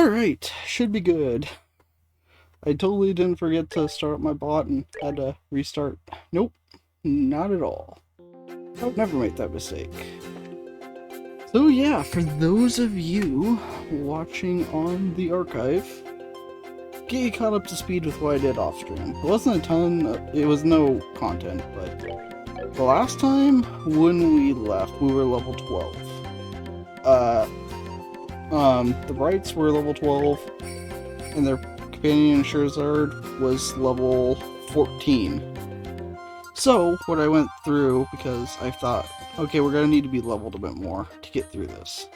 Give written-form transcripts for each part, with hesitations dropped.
Alright, should be good. I totally didn't forget to start my bot and had to restart. Nope, not at all. I would never make that mistake. So yeah, for those of you watching on the archive, get you caught up to speed with what I did off stream. It wasn't a ton, it was no content, but the last time when we left, we were level 12. The Brights were level 12, and their companion Charizard was level 14. So, what I went through, because I thought, okay, we're gonna need to be leveled a bit more to get through this.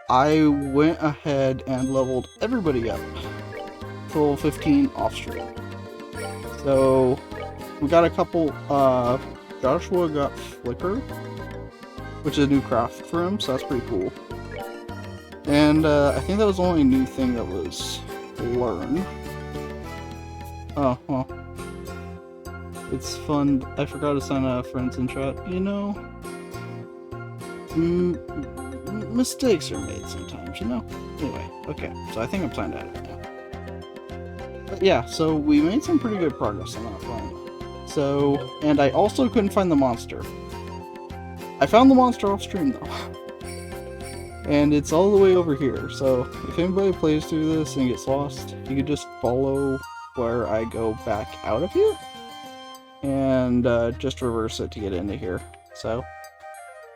I went ahead and leveled everybody up to level 15 off stream. So, we got a couple, Joshua got Flicker, which is a new craft for him, so that's pretty cool. And I think that was the only new thing that was learned. Oh, well. It's fun. I forgot to sign up friends in chat, you know? Mistakes are made sometimes, you know? Anyway, okay, so I think I'm signed out of it now. But yeah, so we made some pretty good progress on that front. So, and I also couldn't find the monster. I found the monster off stream though. And it's all the way over here, so if anybody plays through this and gets lost, you could just follow where I go back out of here, and just reverse it to get into here. So,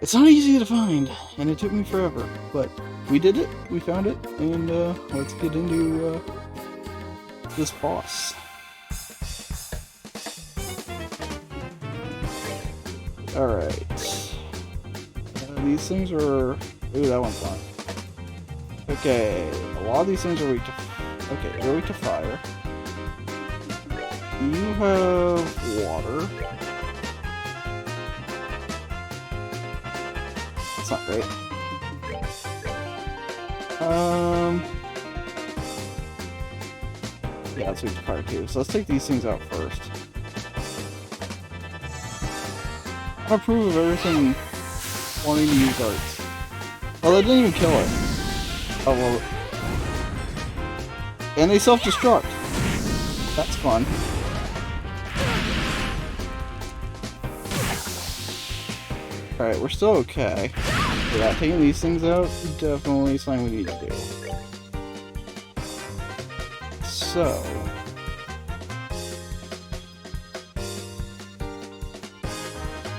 it's not easy to find, and it took me forever, but we did it, we found it, and let's get into this boss. Alright. These things are... Ooh, that one's fine. Okay, a lot of these things are weak to... Okay, you're weak to fire. You have water. That's not great. Yeah, it's weak to fire too. So let's take these things out first. I approve of everything wanting to use arts. Oh, they didn't even kill it. Oh, well. And they self-destruct. That's fun. Alright, we're still okay. Yeah, taking these things out, definitely something we need to do. So...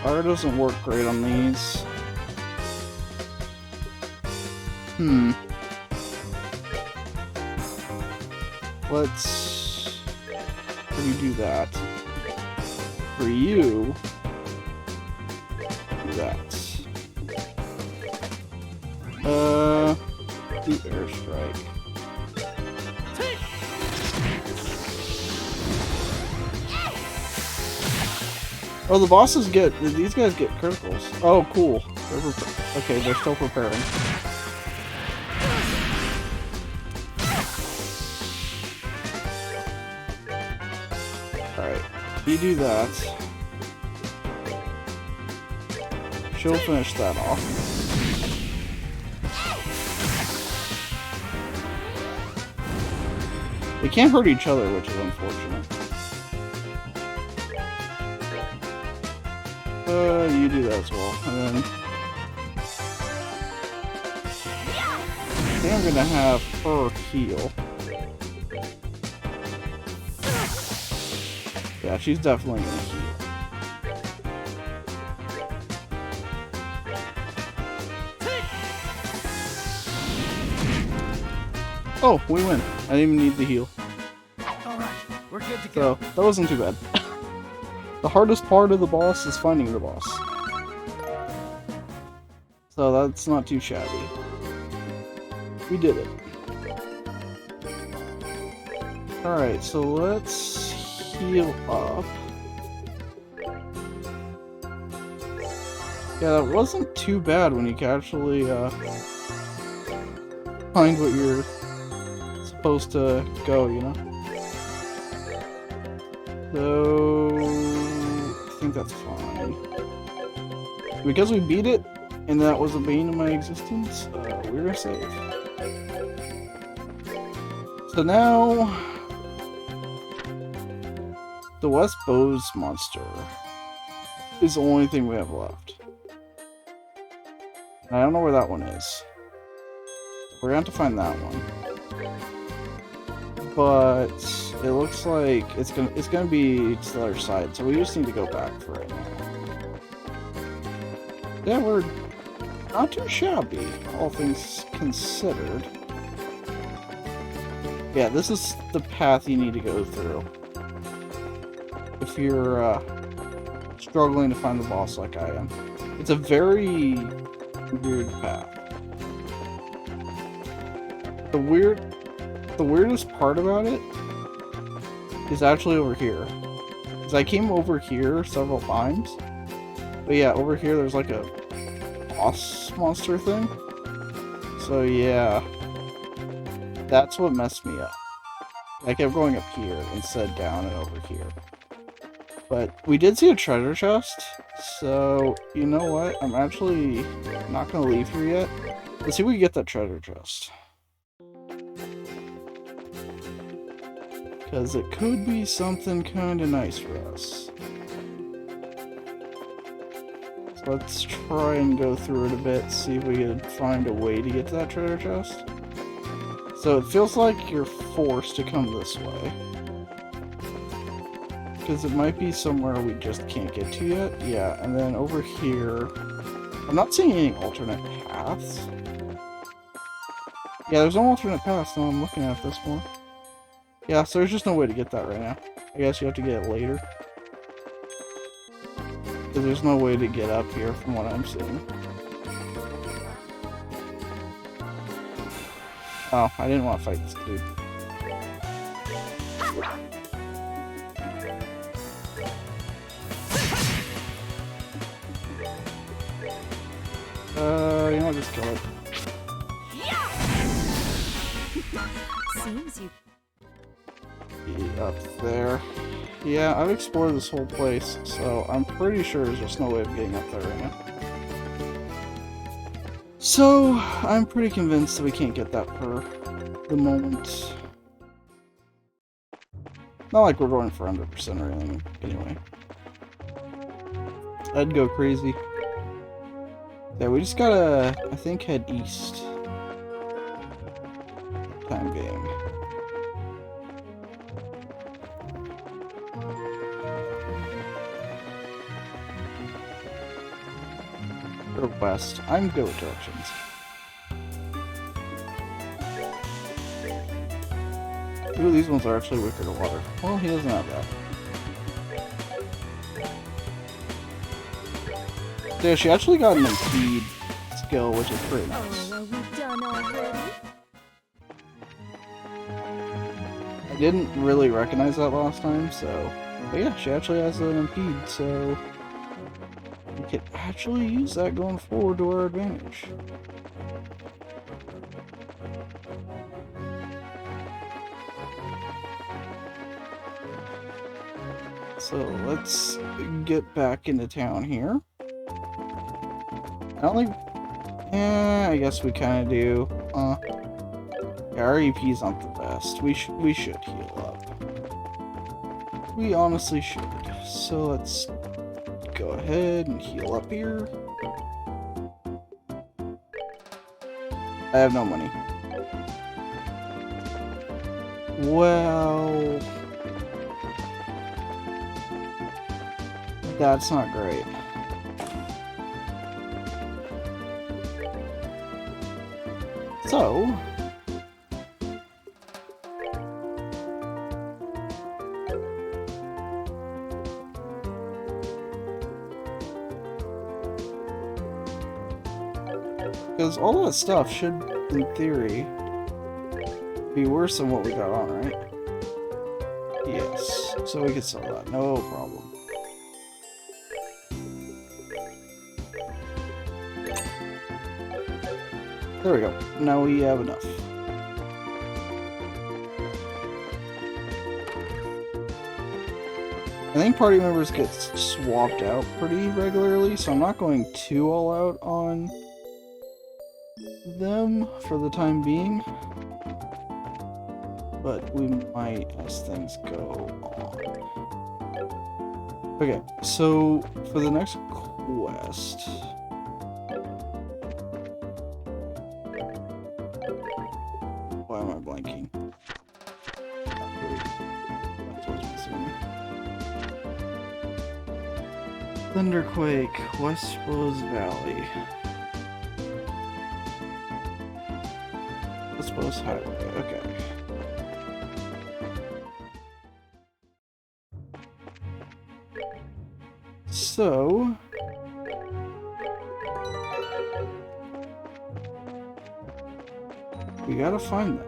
fire doesn't work great on these. Let's redo that. For you, do that. Do airstrike. Oh, the bosses get, these guys get criticals. Oh, cool. Okay, they're still preparing. Alright, you do that. She'll finish that off. They can't hurt each other, which is unfortunate. You do that as well, and then... I think I'm gonna have her heal. Yeah, she's definitely gonna heal. Oh, we win. I didn't even need the heal. Alright, we're good to go. So, that wasn't too bad. The hardest part of the boss is finding the boss. So that's not too shabby. We did it. Alright, so let's heal up. Yeah, that wasn't too bad when you can actually find what you're supposed to go, you know? So... I think that's fine. Because we beat it, and that was a bane of my existence, we're gonna save. So now, the West Bowes monster is the only thing we have left. And I don't know where that one is. We're gonna have to find that one. But it looks like it's gonna be to the other side, so we just need to go back for right now. Yeah, we're not too shabby, all things considered. Yeah, this is the path you need to go through if you're struggling to find the boss like I am. It's a very weird path. The weirdest part about it is actually over here. Because I came over here several times. But yeah, over here there's like a boss monster thing. So yeah, that's what messed me up. I kept going up here instead down and over here. But we did see a treasure chest, so you know what? I'm actually not going to leave here yet. Let's see if we can get that treasure chest. Because it could be something kind of nice for us. So let's try and go through it a bit, see if we can find a way to get to that treasure chest. So it feels like you're forced to come this way. Because it might be somewhere we just can't get to yet. Yeah, and then over here... I'm not seeing any alternate paths. Yeah, there's no alternate paths now I'm looking at this one. Yeah, so there's just no way to get that right now. I guess you have to get it later. Because there's no way to get up here from what I'm seeing. Oh, I didn't want to fight this dude. You know what, just kill it. Seems you. Up there. Yeah, I've explored this whole place, so I'm pretty sure there's just no way of getting up there right now. So, I'm pretty convinced that we can't get that for the moment. Not like we're going for 100% or anything, anyway. I'd go crazy. Yeah, we just gotta, I think, head east. Time being. Or west. I'm good with directions. Ooh, these ones are actually weaker to water. Well, he doesn't have that. Yeah, she actually got an impede skill, which is pretty nice. Oh, are we done already? I didn't really recognize that last time, so... But yeah, she actually has an impede, so... we could actually use that going forward to our advantage. So let's get back into town here. I don't think... yeah, I guess we kind of do. Yeah, our EP's not the best. We should heal up. We honestly should. So let's go ahead and heal up here. I have no money. Well... that's not great. So... because all that stuff should, in theory, be worse than what we got on, right? Yes. So we can sell that, no problem. There we go. Now we have enough. I think party members get swapped out pretty regularly, so I'm not going too all out on them for the time being. but we might as things go on. Okay, so for the next quest, why am I blanking? That's what's missing. Thunderquake, West Rose Valley. West Rose Highway, okay. So, we gotta find that.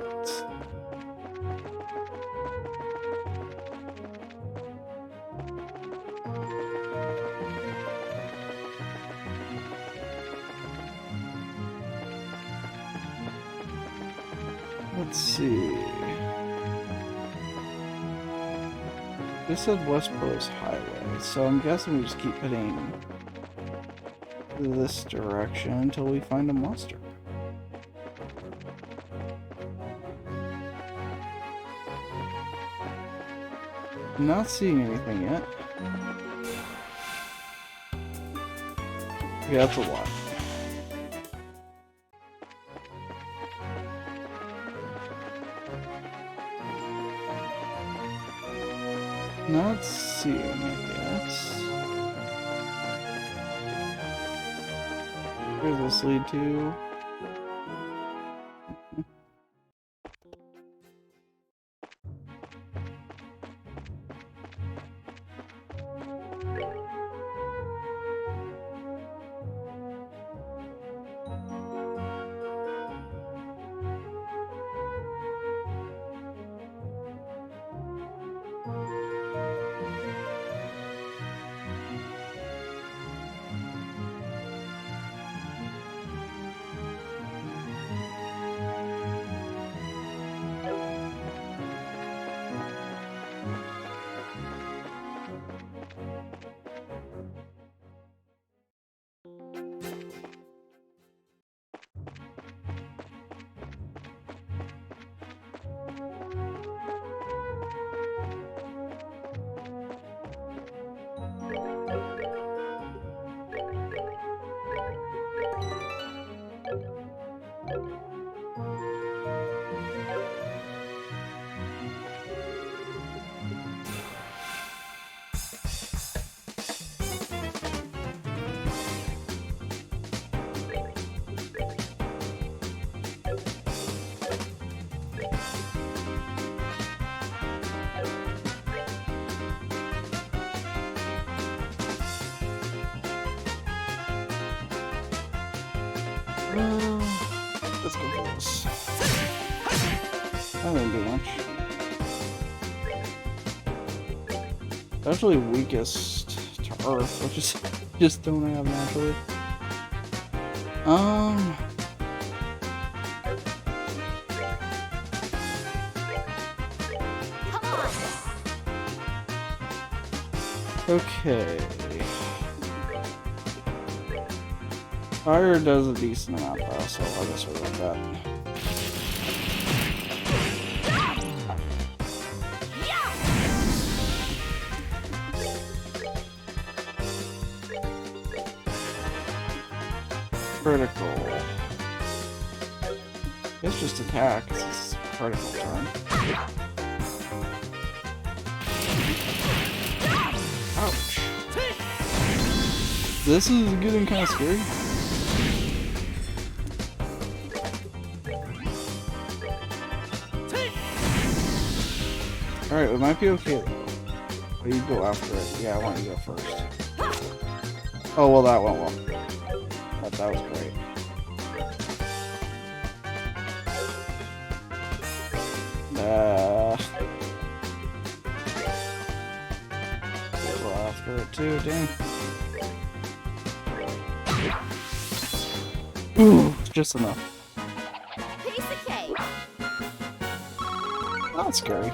Let's see. This said West Rose Highway, so I'm guessing we just keep heading this direction until we find a monster. I'm not seeing anything yet. Yeah, that's a lot. Not seeing it yet. Where does this lead to? Let's go for this. That didn't do much. Actually weakest to Earth, which is just don't have naturally. Okay. Fire does a decent amount though, so I guess we're like that. Critical. It's just attack, it's critical turn. Ouch. This is getting kind of scary. Alright, we might be okay though. But you go after it. Yeah, I want you to go first. Oh, well, that went well. That was great. Go after it too, dang. Ooh, just enough. Piece of cake. Not scary.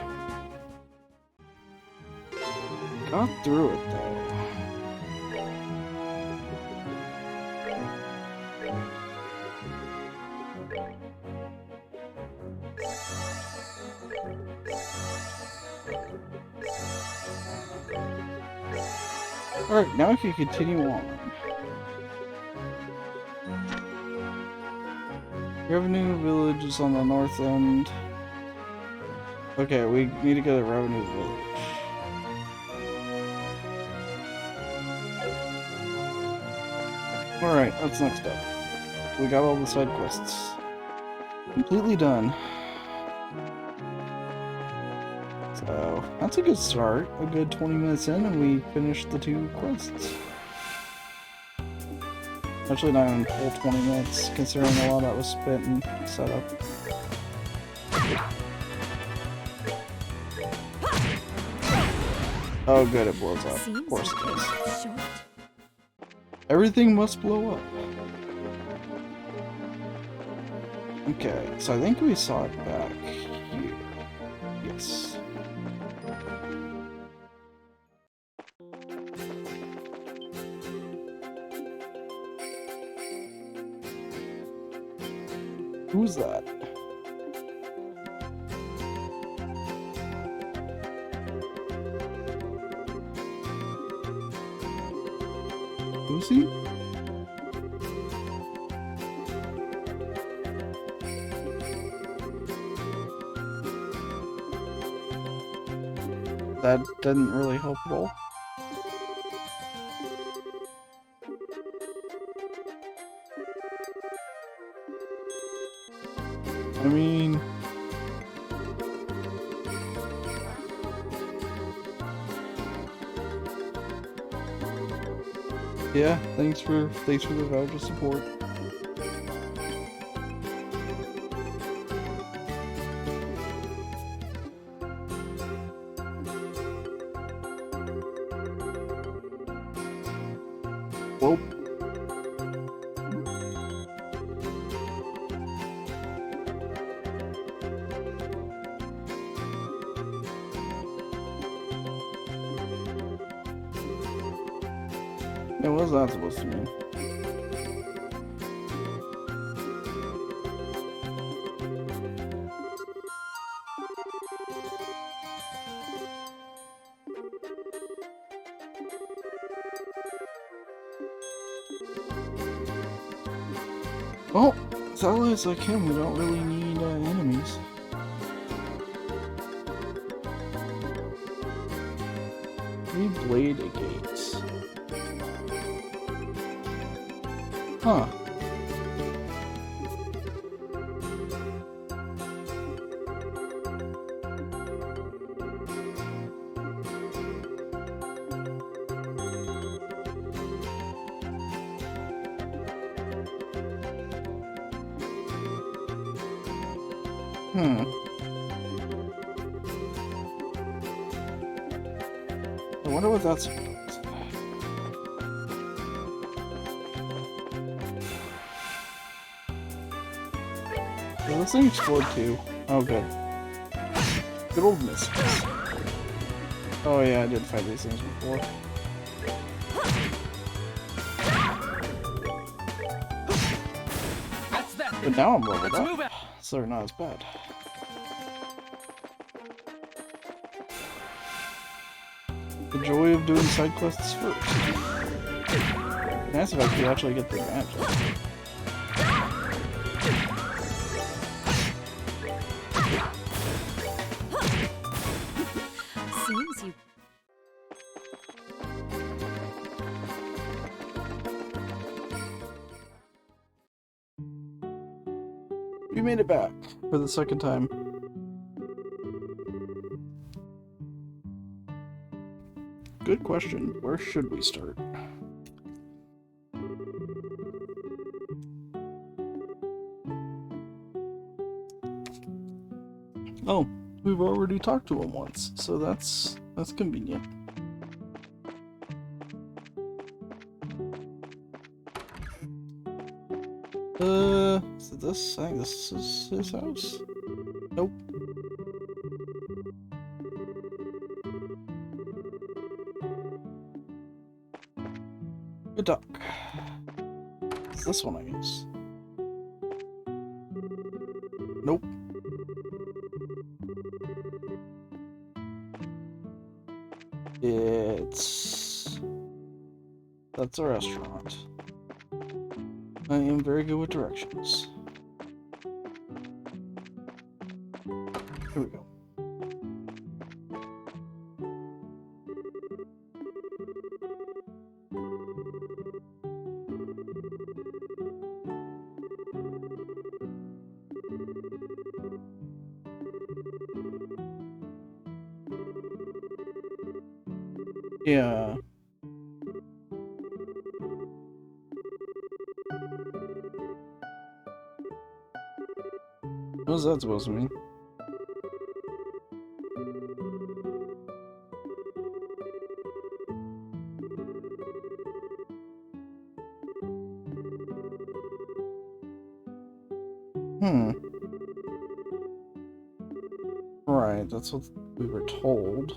Got through it though. Alright, now we can continue on. Revenue Village is on the north end. Okay, we need to go to Revenue Village. Alright, that's next up. We got all the side quests. Completely done. So, that's a good start. A good 20 minutes in and we finished the 2 quests. Actually not even full 20 minutes, considering a lot that was spent in setup. Oh good, it blows up. Of course it does. Everything must blow up. Okay, so I think we saw it back here. Yes. Who's that? Who's he? That didn't really help at all. I mean... yeah, thanks for the voucher support. Whoa. Yeah, what was that supposed to mean? Well, with allies like him, we don't really need enemies. Blade gates. Huh. I wonder what that's about. Does this thing explode too? Oh, good. Good old missiles. Oh yeah, I did fight these things before. But now I'm leveled up, so they're not as bad. The joy of doing side quests first. Nice if I could actually get the advantage. Seems you. We made it back for the second time. Good question. Where should we start? Oh, we've already talked to him once, so that's convenient. Is it this? I think this is his house. Nope. Good talk. It's this one, I guess. Nope. It's that's a restaurant. I am very good with directions. Here we go. Yeah. What was that supposed to mean? Right, that's what we were told.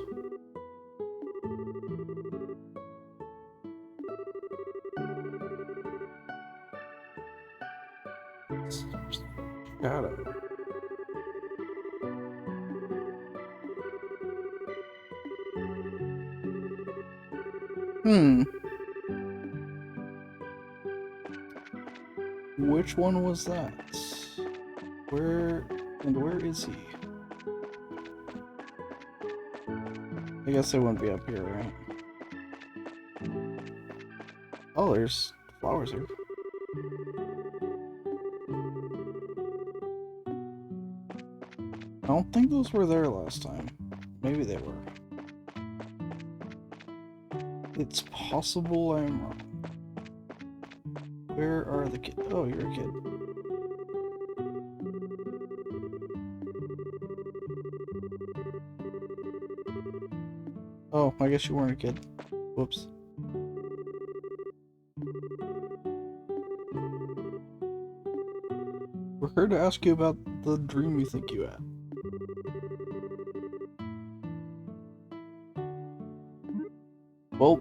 Got it. Which one was that? Where is he? I guess they wouldn't be up here, right? Oh, there's flowers here. I don't think those were there last time. Maybe they were. It's possible I'm wrong. Where are the kids? Oh, you're a kid. Oh, I guess you weren't a kid. Whoops. We're here to ask you about the dream you think you had. Well,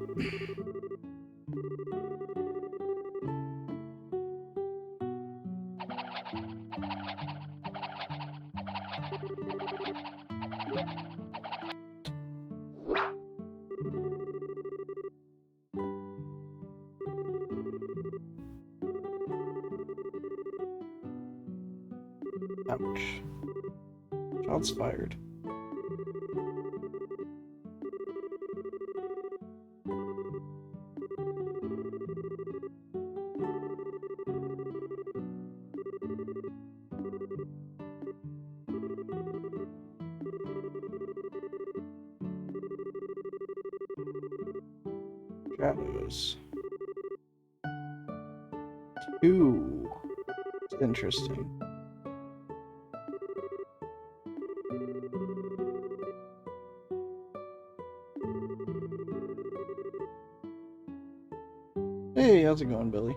ouch. Shots fired. Shadows. 2. It's interesting. Hey, how's it going, Billy?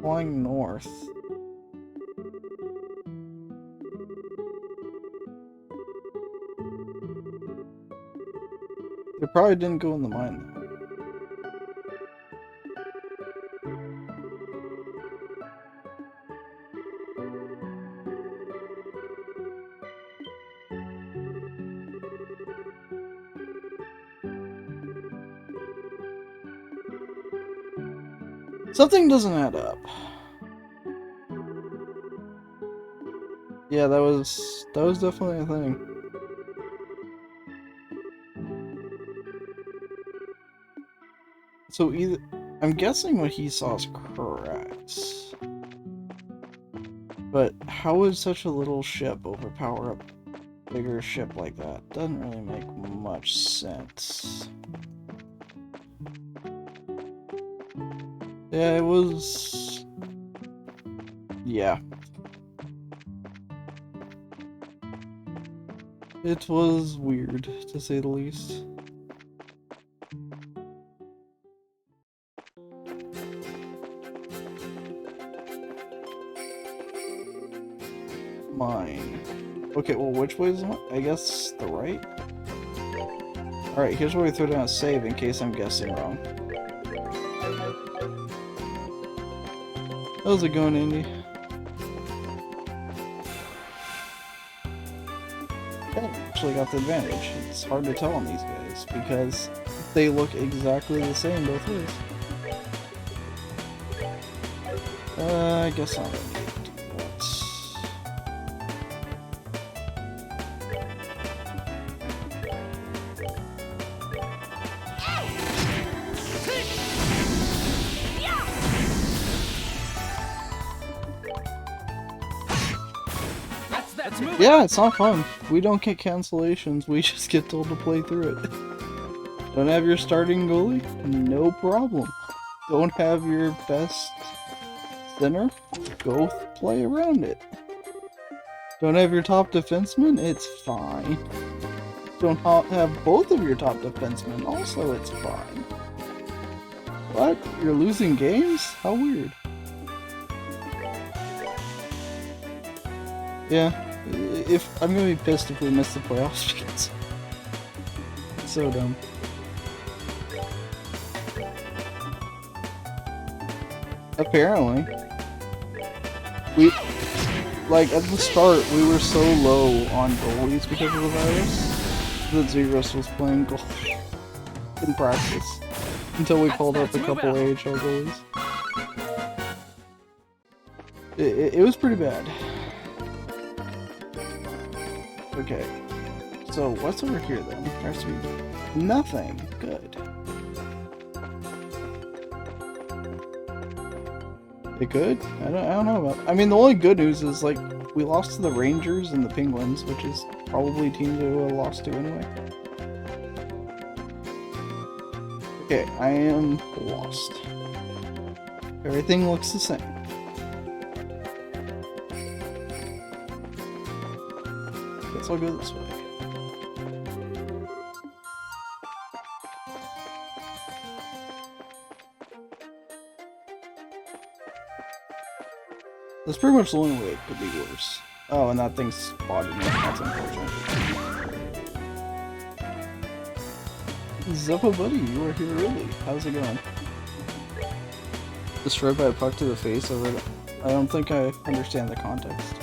Flying north. They probably didn't go in the mine, though. Something doesn't add up. Yeah, that was definitely a thing. So either I'm guessing what he saw is correct. But how would such a little ship overpower a bigger ship like that? Doesn't really make much sense. Yeah, it was... yeah. It was weird, to say the least. Mine. Okay, well, which way is mine? I guess the right? Alright, here's where we throw down a save in case I'm guessing wrong. How's it going, Andy? I actually got the advantage. It's hard to tell on these guys because They look exactly the same both ways. I guess I'll need to do that. Let's move. Yeah, it's not fun. We don't get cancellations, we just get told to play through it. Don't have your starting goalie? No problem. Don't have your best center? Go play around it. Don't have your top defenseman? It's fine. Don't have both of your top defensemen? Also, it's fine. What? You're losing games? How weird. Yeah, if I'm gonna be pissed if we miss the playoffs because it's so dumb. Apparently, like at the start we were so low on goalies because of the virus that Zeros was playing goalie in practice until we called up a couple AHL goalies. It was pretty bad. Okay, so what's over here then? There has to be nothing. Good. It could? I don't know about. I mean, the only good news is like we lost to the Rangers and the Penguins, which is probably teams that we would have lost to anyway. Okay, I am lost. Everything looks the same. Guess I'll go this way. That's pretty much the only way it could be worse. Oh, and that thing's spotted me. That's unfortunate. Zeppa buddy, you are here early. How's it going? Destroyed by a puck to the face over the... I don't think I understand the context.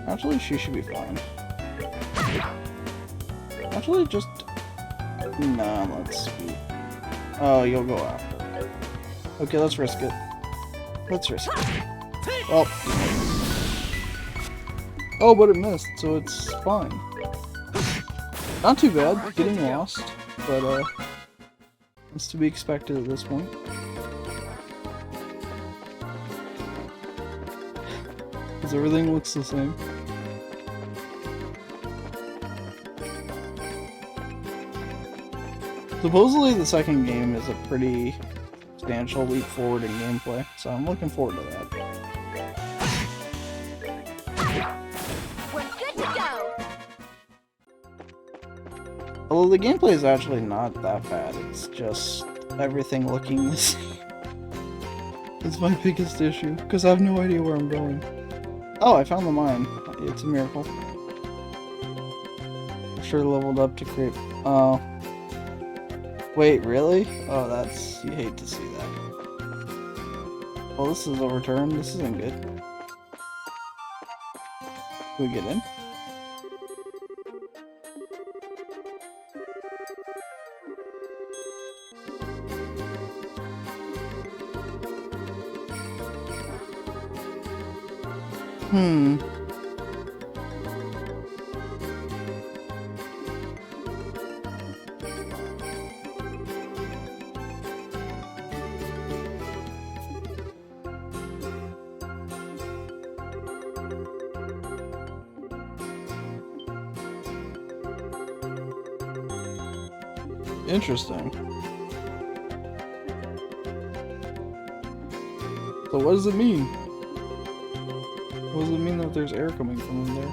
Actually, she should be fine. Actually, just... Nah, let's see. Oh, you'll go after. Okay, let's risk it. Let's risk it. Oh. Oh, but it missed, so it's fine. Not too bad, getting lost, but it's to be expected at this point. Because everything looks the same. Supposedly the second game is a pretty substantial leap forward in gameplay, so I'm looking forward to that. We're good to go. Although the gameplay is actually not that bad, it's just everything looking the same. It's my biggest issue, because I have no idea where I'm going. Oh, I found the mine. It's a miracle. I'm sure leveled up to create... Oh. Wait, really? Oh, that's... You hate to see that. Well, this is overturned. This isn't good. Can we get in? Interesting. So what does it mean? What does it mean that there's air coming from in there?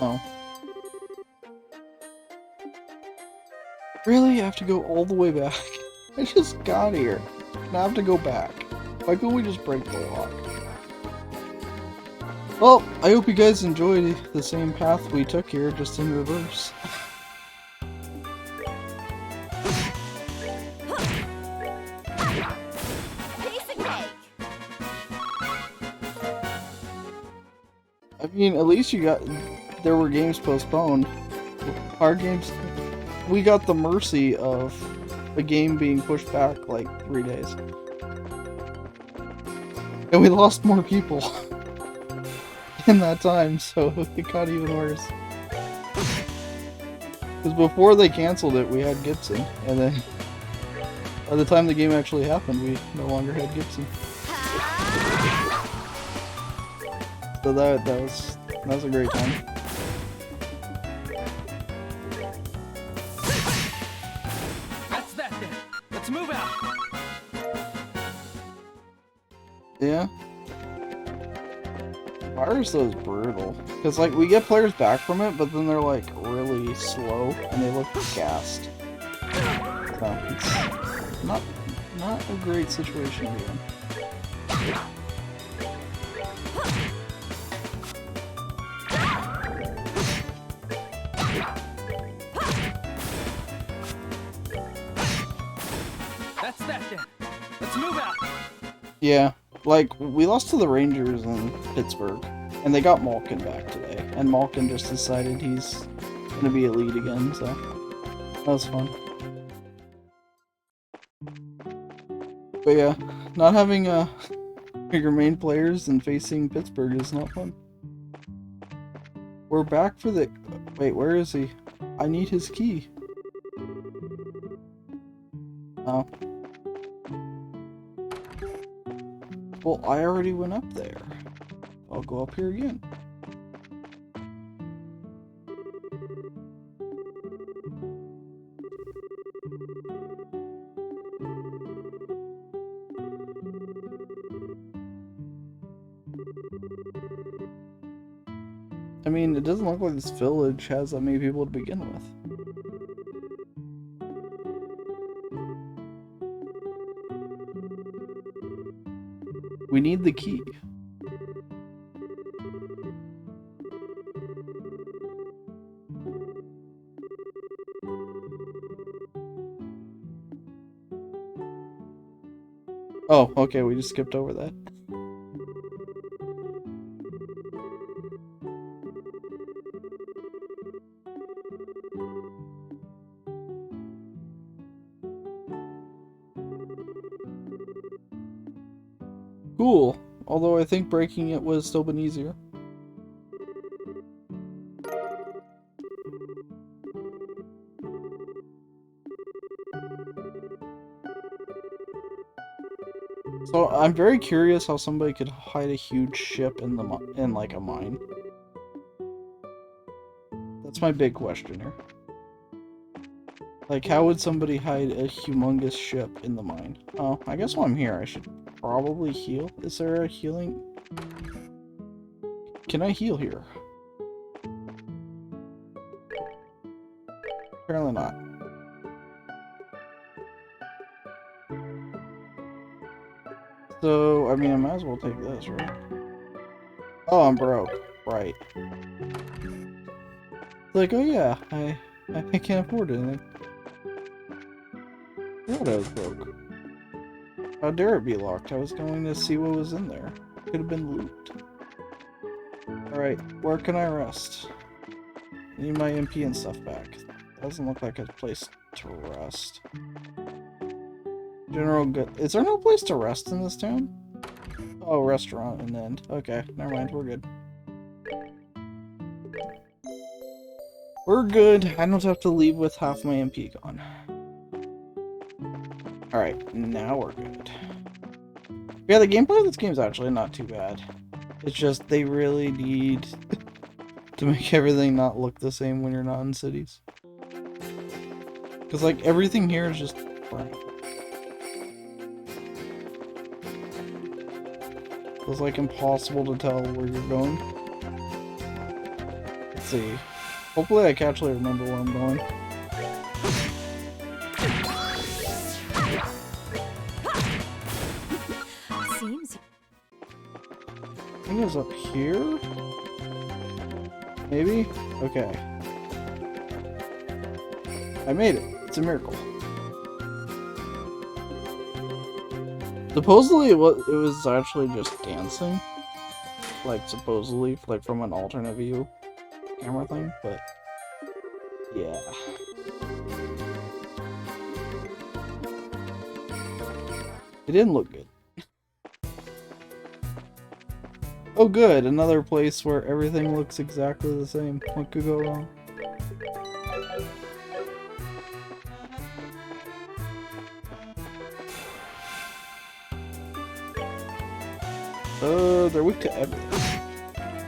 Oh. Really? I have to go all the way back? I just got here. And I have to go back. Why couldn't we just break the lock? Well, I hope you guys enjoyed the same path we took here, just in reverse. Piece of cake. I mean, at least there were games postponed. Our games, we got the mercy of a game being pushed back like 3 days. And we lost more people in that time, so it got even worse. Because before they canceled it, we had Gibson, and then by the time the game actually happened, we no longer had Gibson. So that was a great time. That's that then. Let's move out. Yeah. Fire is brutal. Because, like, we get players back from it, but then they're, like, really slow, and they look gassed. So, it's not a great situation to be in. That's that then. Let's move out. Yeah. Like, we lost to the Rangers in Pittsburgh, and they got Malkin back today, and Malkin just decided he's gonna be elite again, so that was fun. But yeah, not having your main players and facing Pittsburgh is not fun. We're back for the... Wait, where is he? I need his key. Oh. Well, I already went up there. I'll go up here again. I mean, it doesn't look like this village has that many people to begin with. We need the key. Oh, okay, we just skipped over that. Cool. Although I think breaking it would have still been easier. So I'm very curious how somebody could hide a huge ship in like a mine. That's my big question here. Like, how would somebody hide a humongous ship in the mine? Oh, I guess while I'm here, I should probably heal. Is there a healing? Can I heal here? Apparently not. So, I mean, I might as well take this, right? Oh, I'm broke. Right. Like, oh yeah, I can't afford anything. What I was broke. How dare it be locked? I was going to see what was in there. Could have been loot. Alright, where can I rest? I need my MP and stuff back. Doesn't look like a place to rest. General good. Is there no place to rest in this town? Oh, restaurant and end. Okay, never mind, we're good. We're good. I don't have to leave with half my MP gone. Alright, now we're good. Yeah, the gameplay of this game is actually not too bad. It's just they really need to make everything not look the same when you're not in cities. Because, like, everything here is just crap. It's, like, impossible to tell where you're going. Let's see. Hopefully I can actually remember where I'm going. Seems. I think it was up here? Maybe? Okay. I made it. It's a miracle. Supposedly it was actually just dancing. like supposedly, like from an alternate view camera thing, but yeah. It didn't look good. Oh good, another place where everything looks exactly the same. What could go wrong? They're weak to everything.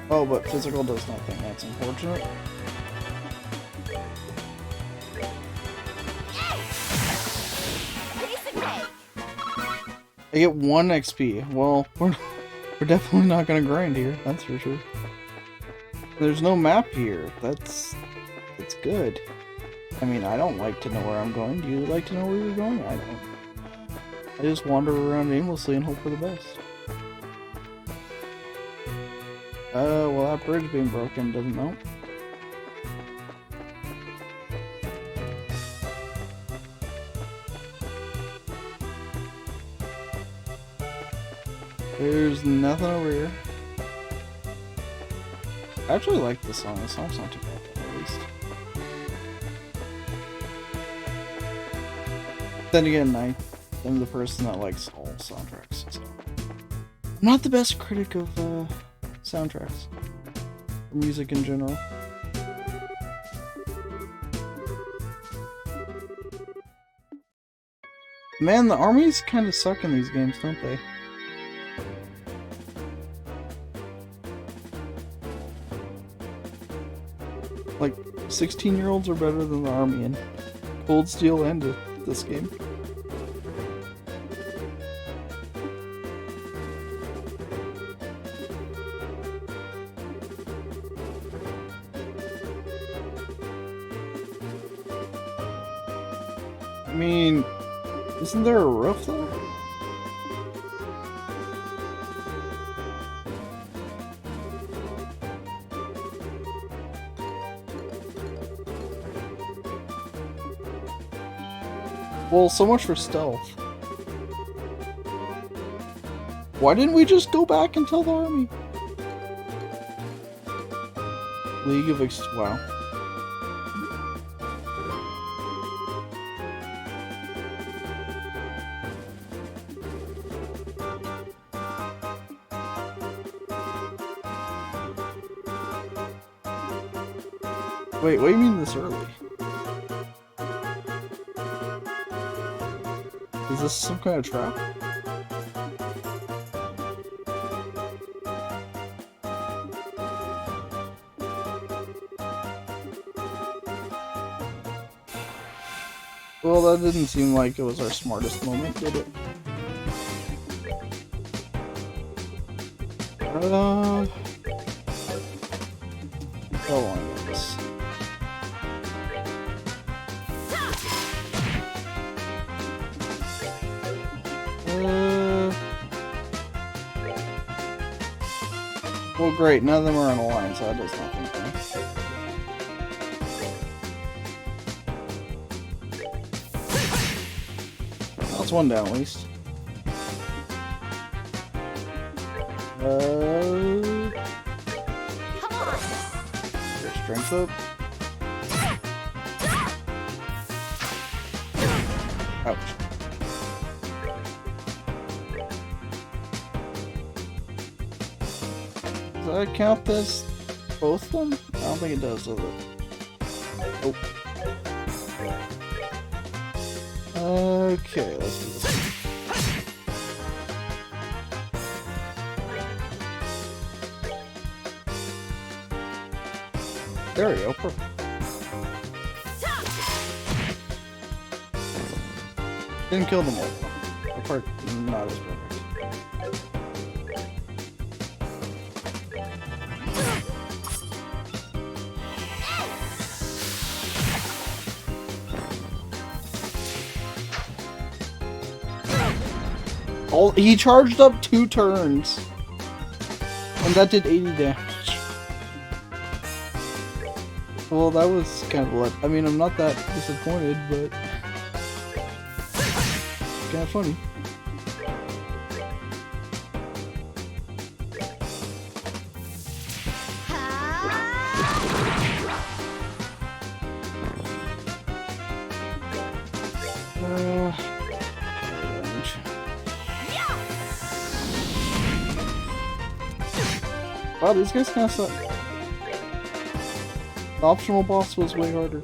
Oh, but physical does nothing. That's unfortunate. I get 1 XP. Well, we're definitely not gonna grind here. That's for sure. There's no map here. It's good. I mean, I don't like to know where I'm going. Do you like to know where you're going? I don't. I just wander around aimlessly and hope for the best. Well, that bridge being broken doesn't help. There's nothing over here. I actually like this song. This song's not too bad, at least. Then again, I am the person that likes all soundtracks. So. I'm not the best critic of soundtracks. Or music in general. Man, the armies kind of suck in these games, don't they? Like, 16-year-olds are better than the army in Cold Steel and this game. I mean, isn't there a roof though? Well, so much for stealth. Why didn't we just go back and tell the army? League of wow. Wait, what do you mean this early? Is this some kind of trap? Well, that didn't seem like it was our smartest moment, did it? How long is this? Well, great. None of them are on a line, so that does nothing for me. That's one down, at least. Come on. Your strength up. Ouch. Does that count as both of them? I don't think it does it? Nope. Okay, let's do this. There we go, perfect. Didn't kill them all. That part not as perfect. He charged up 2 turns, and that did 80 damage. Well, that was kind of I mean, I'm not that disappointed, but it's kind of funny. Damage. Wow, these guys kind of suck. The optional boss was way harder.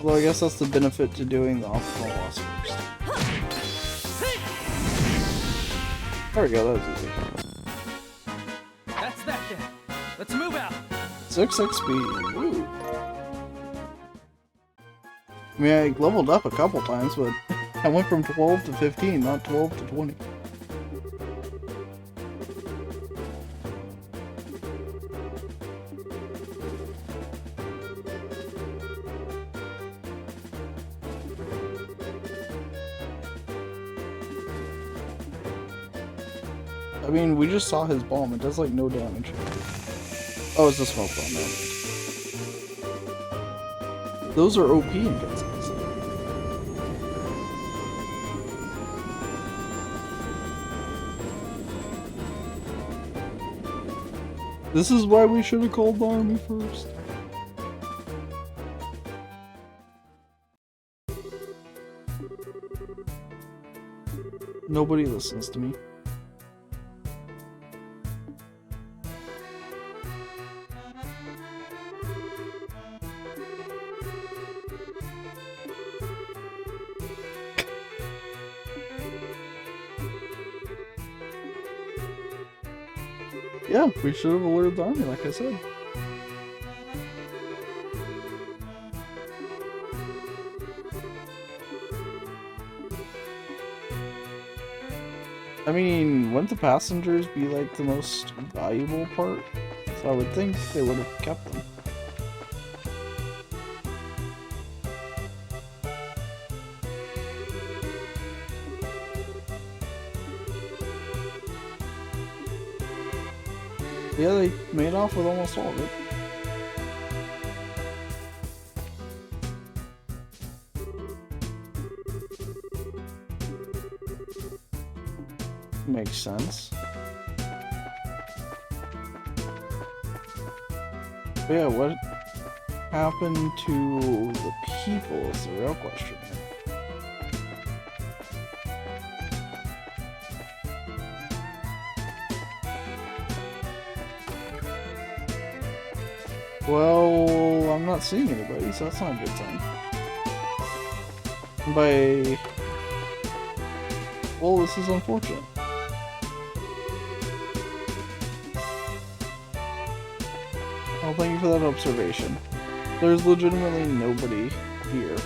Although I guess that's the benefit to doing the optional boss first. There we go, that was easy. That's that then. Let's move out. 6 XP. Ooh. I mean, I leveled up a couple times, but I went from 12 to 15, not 12 to 20. I mean, we just saw his bomb. It does like no damage. Oh, it's a smoke bomb. Man. Those are OP in guns. This is why we should have called the army first. Nobody listens to me. Yeah, we should have alerted the army, like I said. I mean, wouldn't the passengers be like the most valuable part? So I would think they would have kept them. Yeah, they made off with almost all of it. Makes sense. But yeah, what happened to the people is the real question here. Well, I'm not seeing anybody, so that's not a good sign. Well, this is unfortunate. Well, thank you for that observation. There's legitimately nobody here.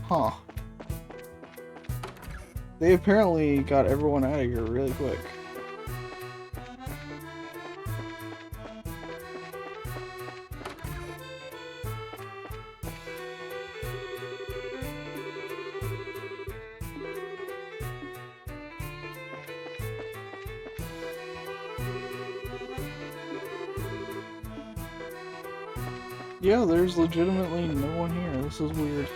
Huh. They apparently got everyone out of here really quick. Yeah, there's legitimately no one here. This is weird.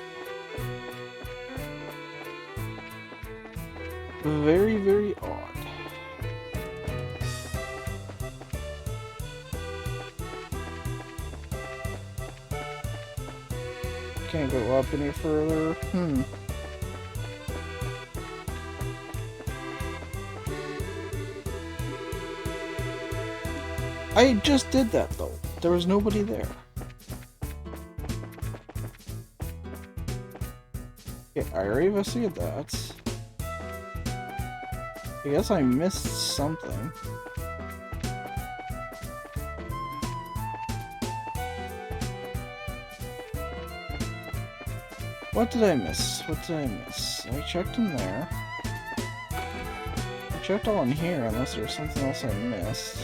Very, very odd. Can't go up any further. I just did that though. There was nobody there. Okay, I already investigated that. I guess I missed something. What did I miss? What did I miss? I checked in there. I checked all in here unless there's something else I missed.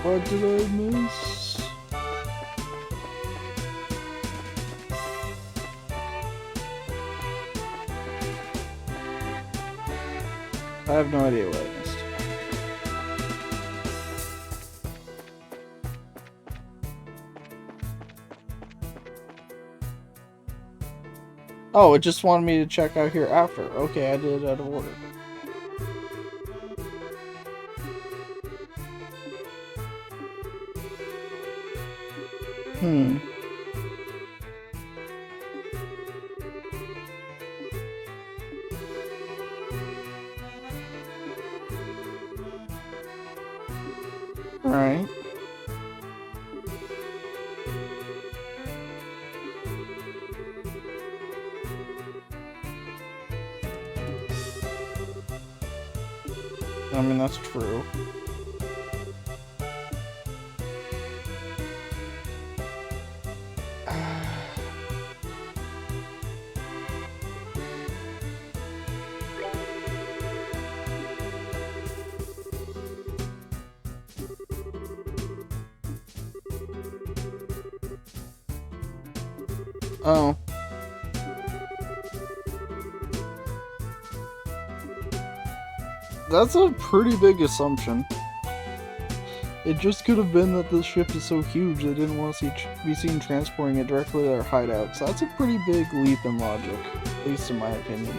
What did I miss? I have no idea what I missed. Oh, it just wanted me to check out here after. Okay, I did it out of order. Hmm. Alright. I mean, that's true. Oh. That's a pretty big assumption. It just could have been that this ship is so huge they didn't want to be seen transporting it directly to their hideouts. That's a pretty big leap in logic, at least in my opinion.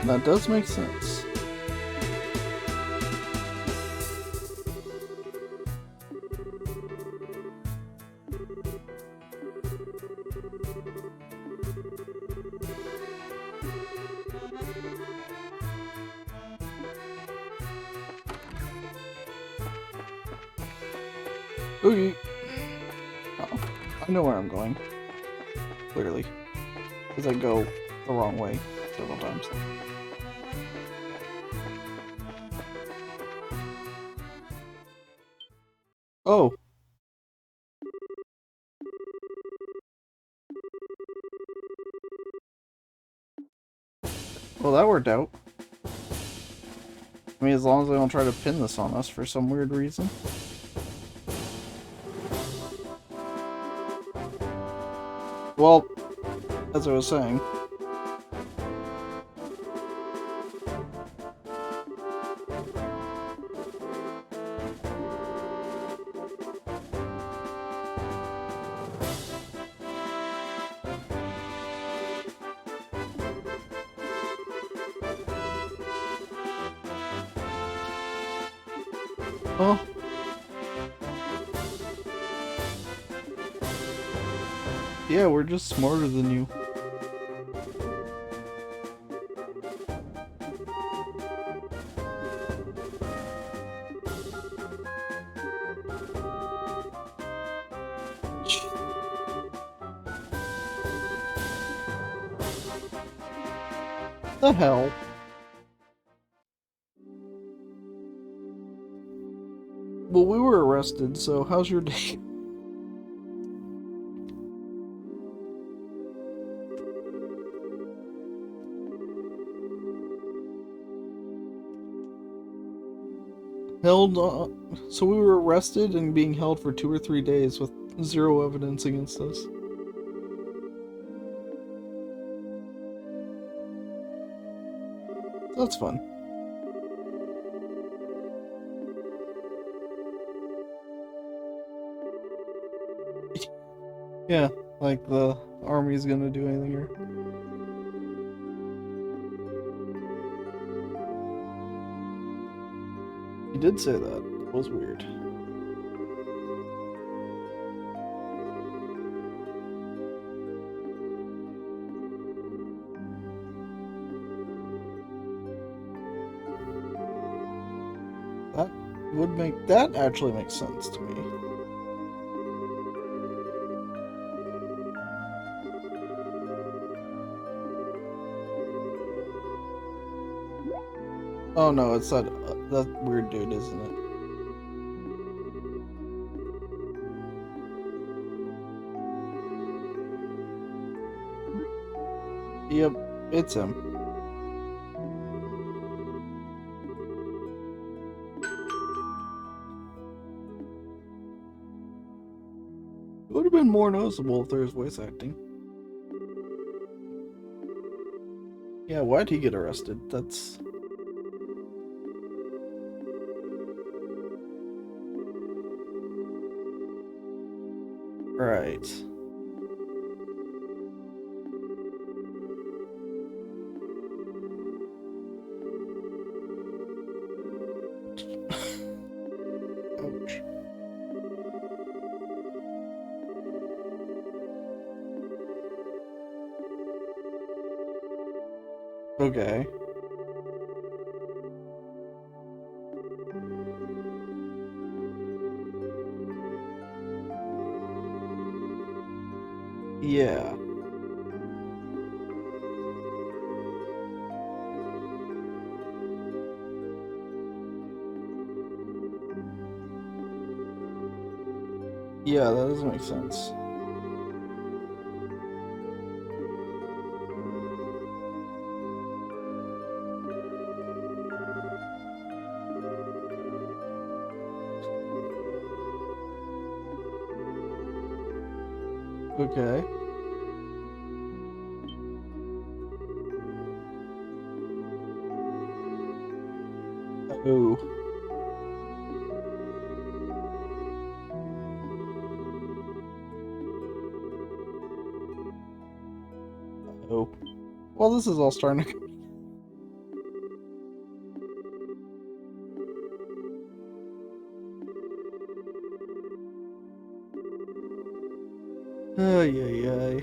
That does make sense. Okay. Oh, I know where I'm going. Clearly. Because I go the wrong way several times. Oh. Well, that worked out. I mean, as long as they don't try to pin this on us for some weird reason. Well, as I was saying. Oh. Yeah, we're just smarter than you. The hell? Well, we were arrested, so how's your day? Held, so we were arrested and being held for 2 or 3 days with zero evidence against us. That's fun. Yeah, like the army's gonna do anything here. He did say that. That was weird. That would make... that actually makes sense to me. Oh no, it's that weird dude, isn't it? Yep, it's him. It would have been more noticeable if there's voice acting. Yeah, why'd he get arrested? That's... Right. Ouch. Okay. Yeah. Yeah, that doesn't make sense. Okay. Oh. Oh. Well, this is all starting to... Ay, ay, ay.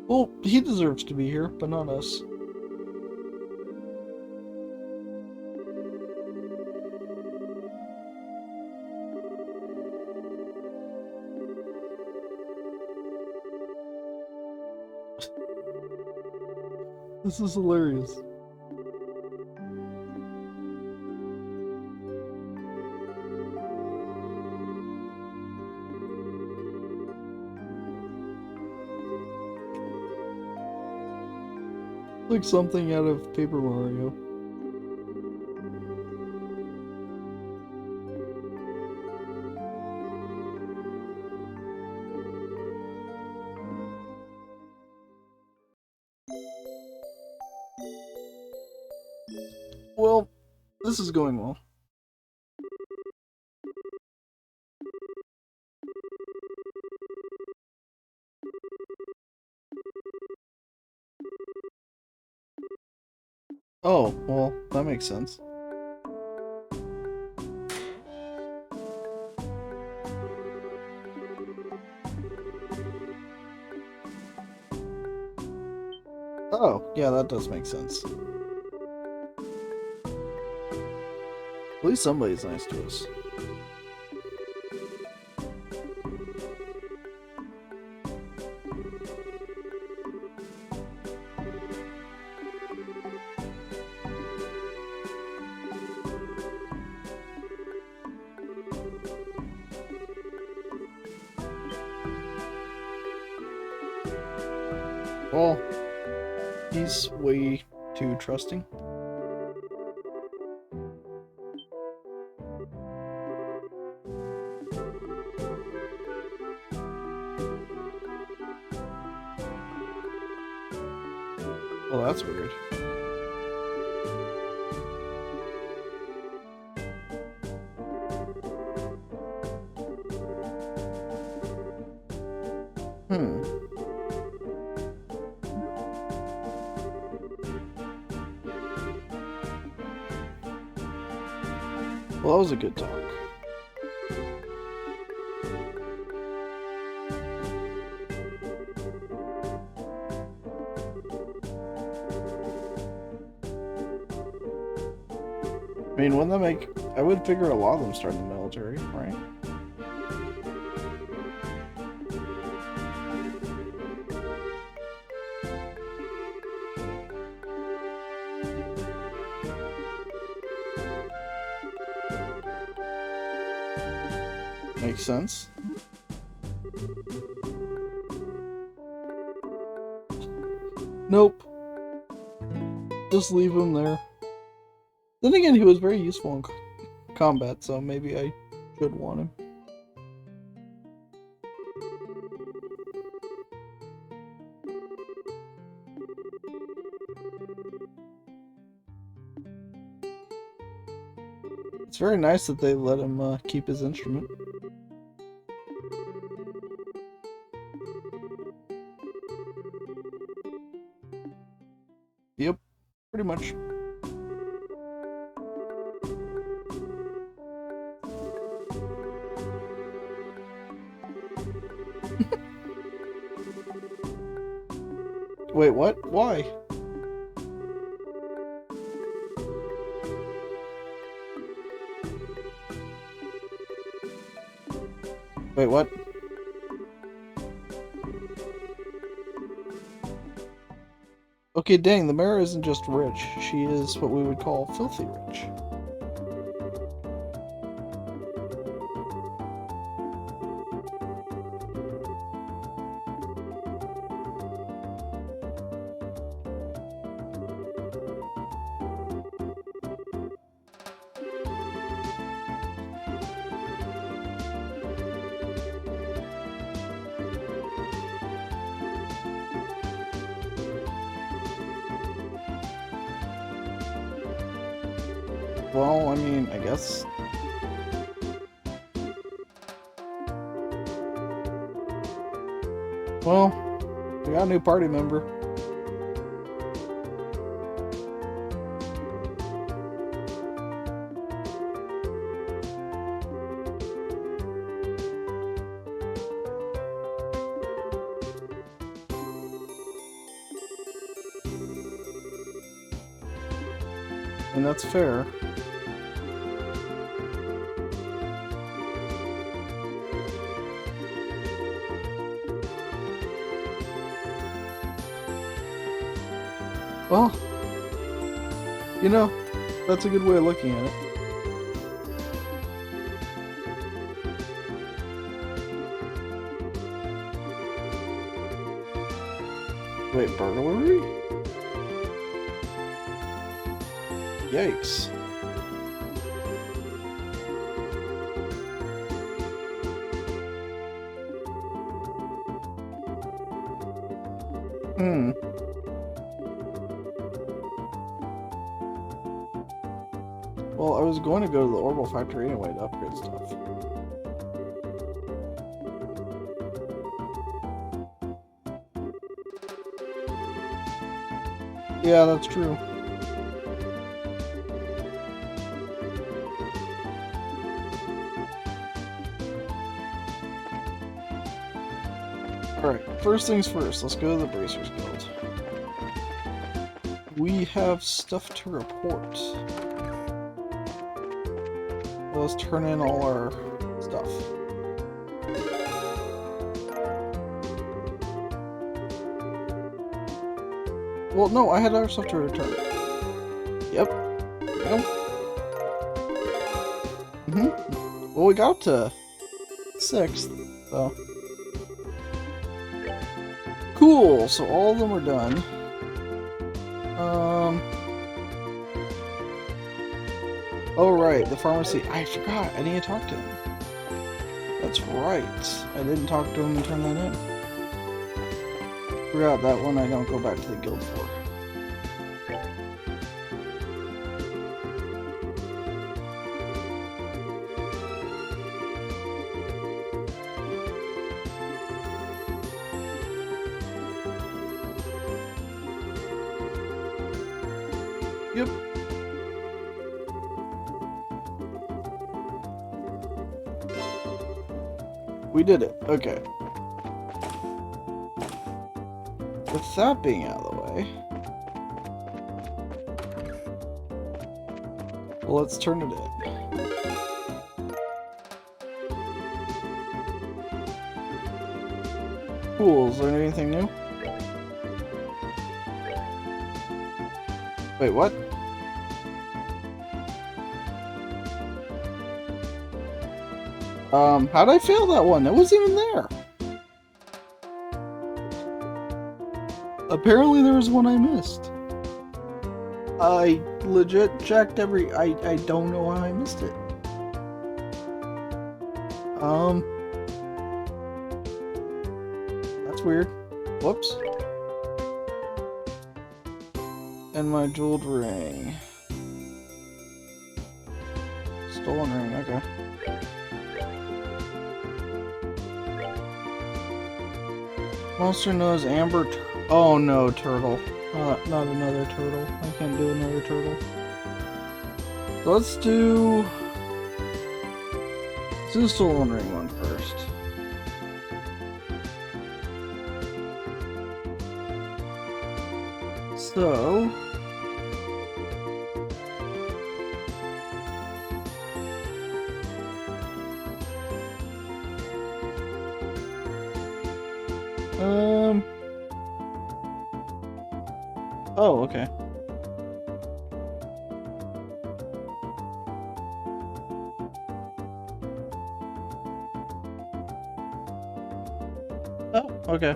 Well, he deserves to be here, but not us. This is hilarious. Like something out of Paper Mario. Well, this is going well. Oh, well, that makes sense. Oh, yeah, that does make sense. At least somebody's nice to us. Well, he's way too trusting. Well, that's weird. Hmm. Well, that was a good talk. I mean, wouldn't that make... I would figure a lot of them start in the military, right? Makes sense. Nope. just leave him there. Then again, he was very useful in combat, so maybe I should want him. It's very nice that they let him keep his instrument. Yep, pretty much. Wait, what? Why? Wait, what? Okay, dang, the mayor isn't just rich. She is what we would call filthy rich. Well, I mean, I guess. Well, we got a new party member. And that's fair. Well, you know, that's a good way of looking at it. Wait, burglary? Yikes. Well, I was going to go to the Orbital Factory anyway to upgrade stuff. Yeah, that's true. Alright, first things first, let's go to the Bracers Guild. We have stuff to report. Let's turn in all our stuff. Well, no, I had other stuff to return. Yep. Well, we got up to 6th, so. Cool, so all of them are done. Oh right, the pharmacy. I forgot, I need to talk to him. That's right. I didn't talk to him and turn that in. Forgot that one I don't go back to the guild for. Yep. We did it. Okay. With that being out of the way, well, let's turn it in. Cool. Is there anything new? Wait, what? How'd I fail that one? It wasn't even there. Apparently there was one I missed. I legit checked every... I don't know how I missed it. That's weird. Whoops. And my jeweled ring. Stolen ring, okay. Monster knows Amber... Oh no, turtle. Not another turtle. I can't do another turtle. So let's do the stolen ring one first. So... Oh, okay. Oh, okay.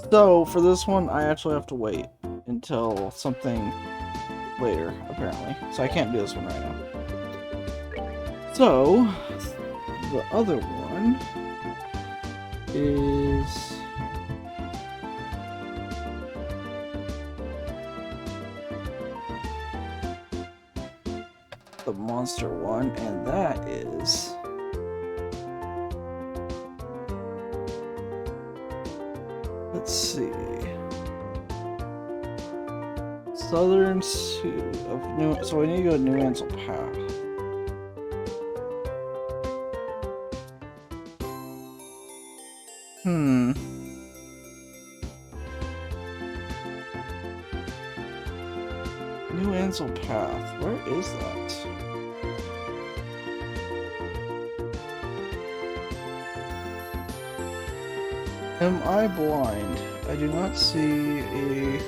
So, for this one, I actually have to wait until something later, apparently. So I can't do this one right now. So, the other one is... the monster one, and that is... let's see... Southern Suit of New... So I need to go to New Ansel Path. New Ansel Path. Where is that? Am I blind? I do not see a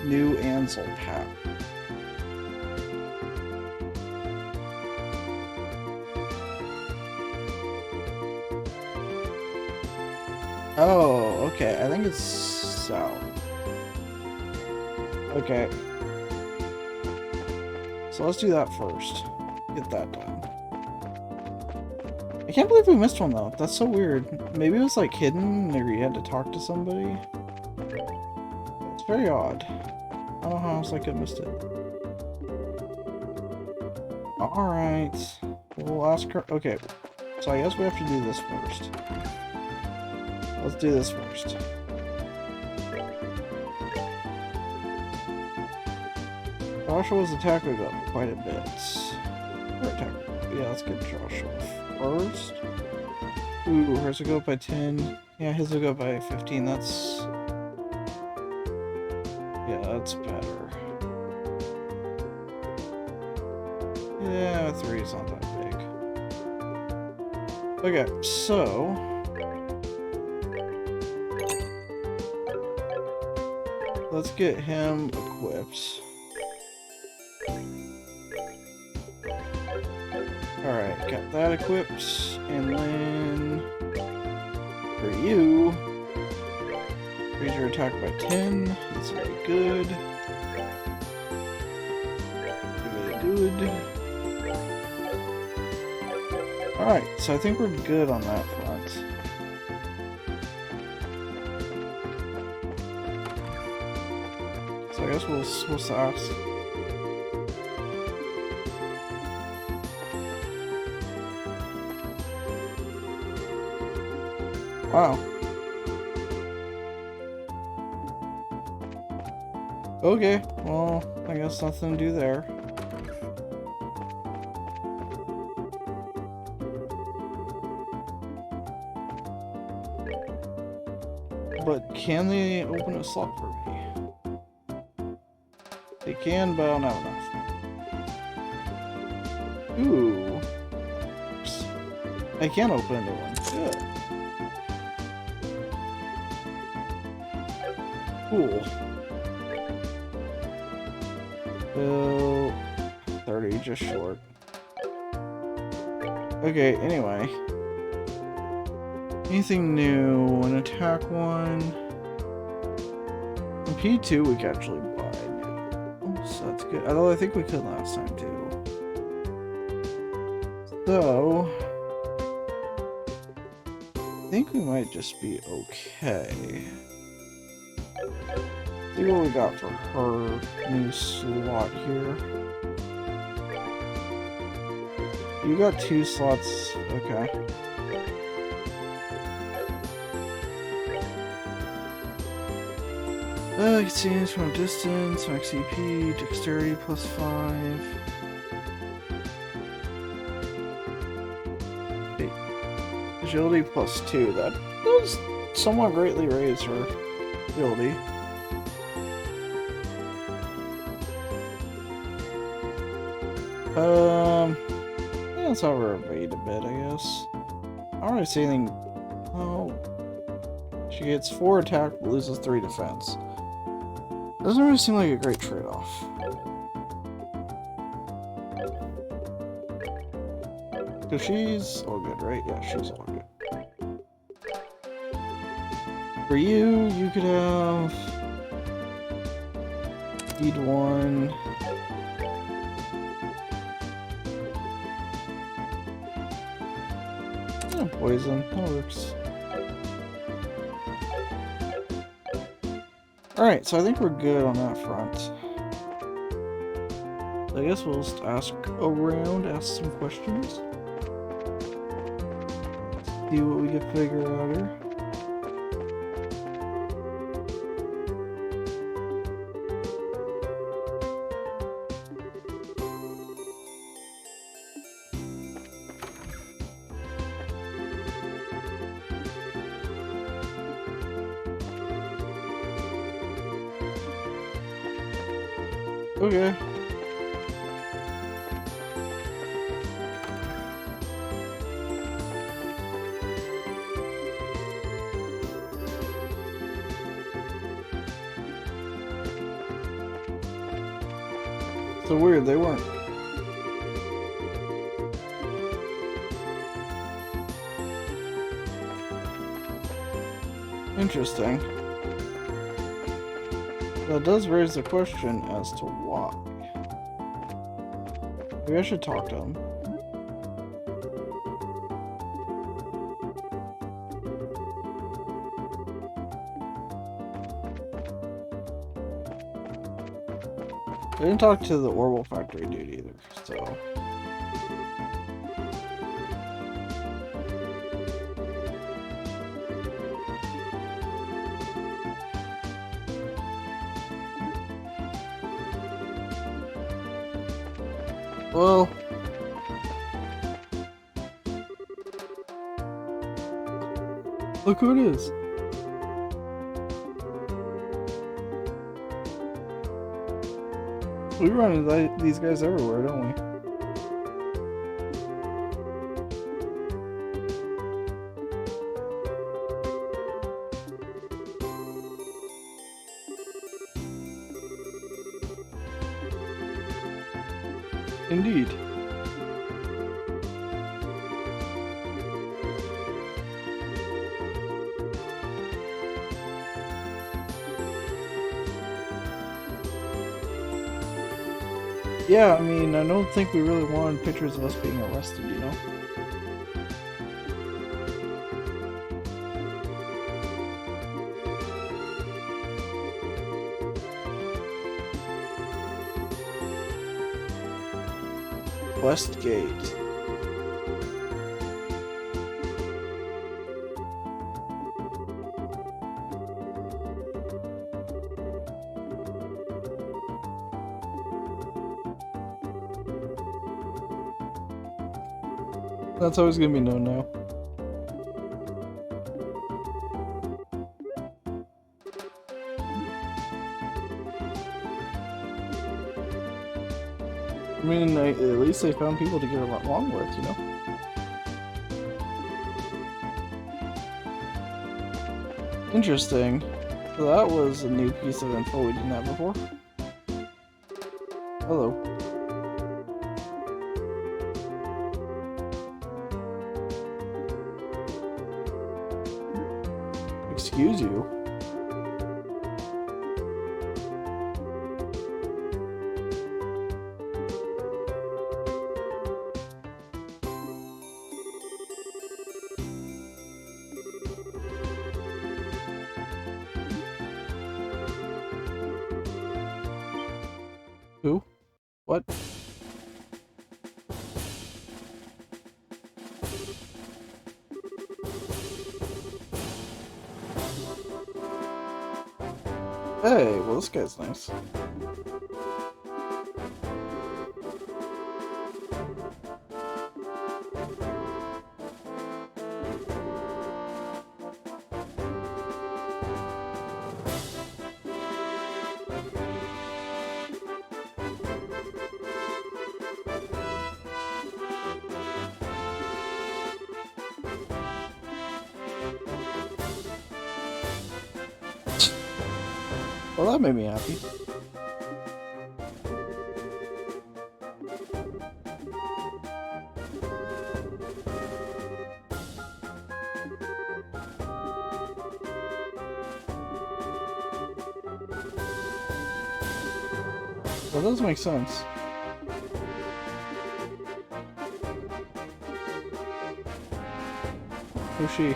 New Ansel Path. Oh, okay. I think it's south. Okay. So let's do that first. Get that done. I can't believe we missed one though. That's so weird. Maybe it was like hidden or you had to talk to somebody. It's very odd. I don't know how else I could have missed it. Alright. We'll ask her. Okay. So I guess we have to do this first. Let's do this first. Joshua's attack would go up quite a bit. Her attack. Yeah, let's get Joshua first. Ooh, hers will go up by 10. Yeah, his will go up by 15. That's... yeah, that's better. Yeah, 3 is not that big. Okay, so... let's get him equipped. Alright, got that equipped, and then for you, raise your attack by 10. That's very good. Very good. Alright, so I think we're good on that front. So I guess we'll sass. Wow. Okay, well, I guess nothing to do there. But can they open a slot for me? They can, but I don't have enough. Ooh. Oops. I can open a new one. Good. Cool. So 30, just short. Okay, anyway. Anything new? An attack one. P2 we can actually buy now. Oh, so that's good. Although I think we could last time too. So I think we might just be okay. See what we got for her new slot here. You got 2 slots, okay. You can see this from a distance, max CP, dexterity +5. Wait. Agility +2, that does somewhat greatly raise her agility. Yeah, let's have her evade a bit, I guess. I don't really see anything. Oh. She gets 4 attack, but loses 3 defense. Doesn't really seem like a great trade-off. Cause she's all good, right? Yeah, she's all good. For you, you could have speed 1. Yeah, poison, that works. Alright, so I think we're good on that front. I guess we'll just ask around, ask some questions. See what we can figure out here. Okay. So weird, they weren't. Interesting. That does raise the question as to why. Maybe I should talk to him. I didn't talk to the Orbital Factory dude either, so... Well... Look who it is! We run into these guys everywhere, don't we? Indeed. Yeah, I mean, I don't think we really wanted pictures of us being arrested, you know? Westgate. That's always gonna be known now. I mean, at least they found people to get along with, you know? Interesting. So that was a new piece of info we didn't have before. Hello. Excuse you. Who? What? Hey, well this guy's nice. Well, that made me happy. That does make sense. Who's she?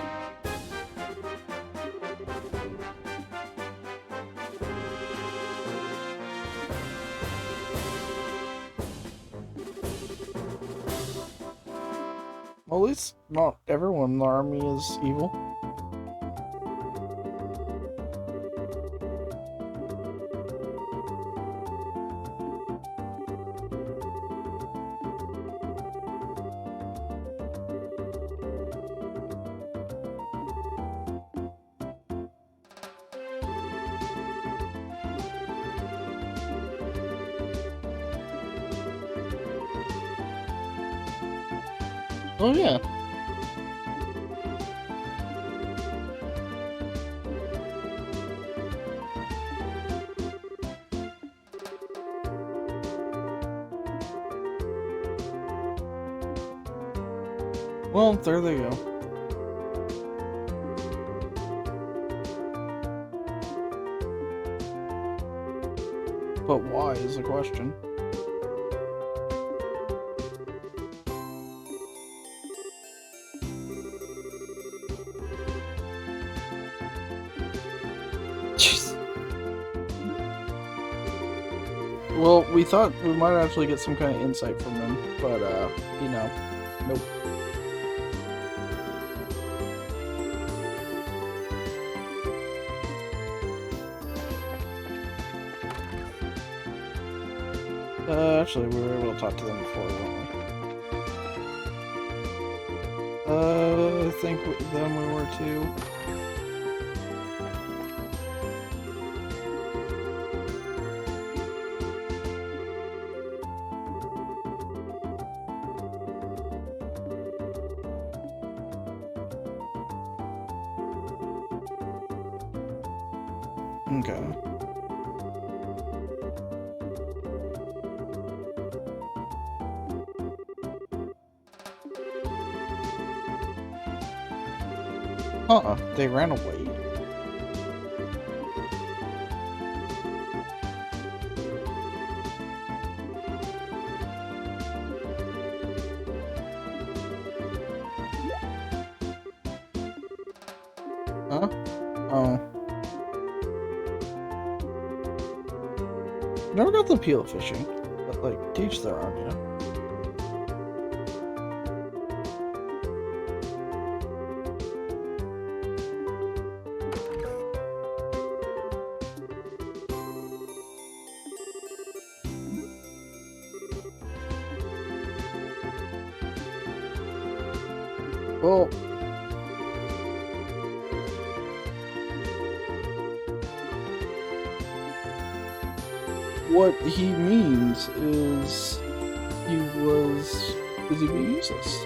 Well, at least not everyone in the army is evil. Oh yeah. Well, there they go. But why is the question. Jeez. Well, we thought we might actually get some kind of insight from them, but, you know, nope. Actually, we were able to talk to them before, weren't we? I think with them we were too. Okay. They ran away. Huh? Oh. Never got the appeal of fishing, but like, teach their own, you know? Well, what he means is he was busy being useless.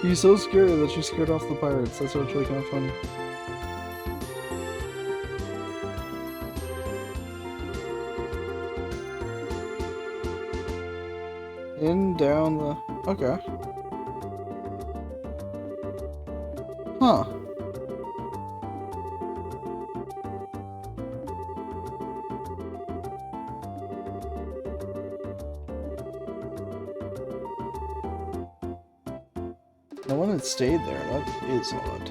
He's so scary that she scared off the pirates. That's actually kind of funny. In, down the... Okay. Huh. No wonder it stayed there. That is odd.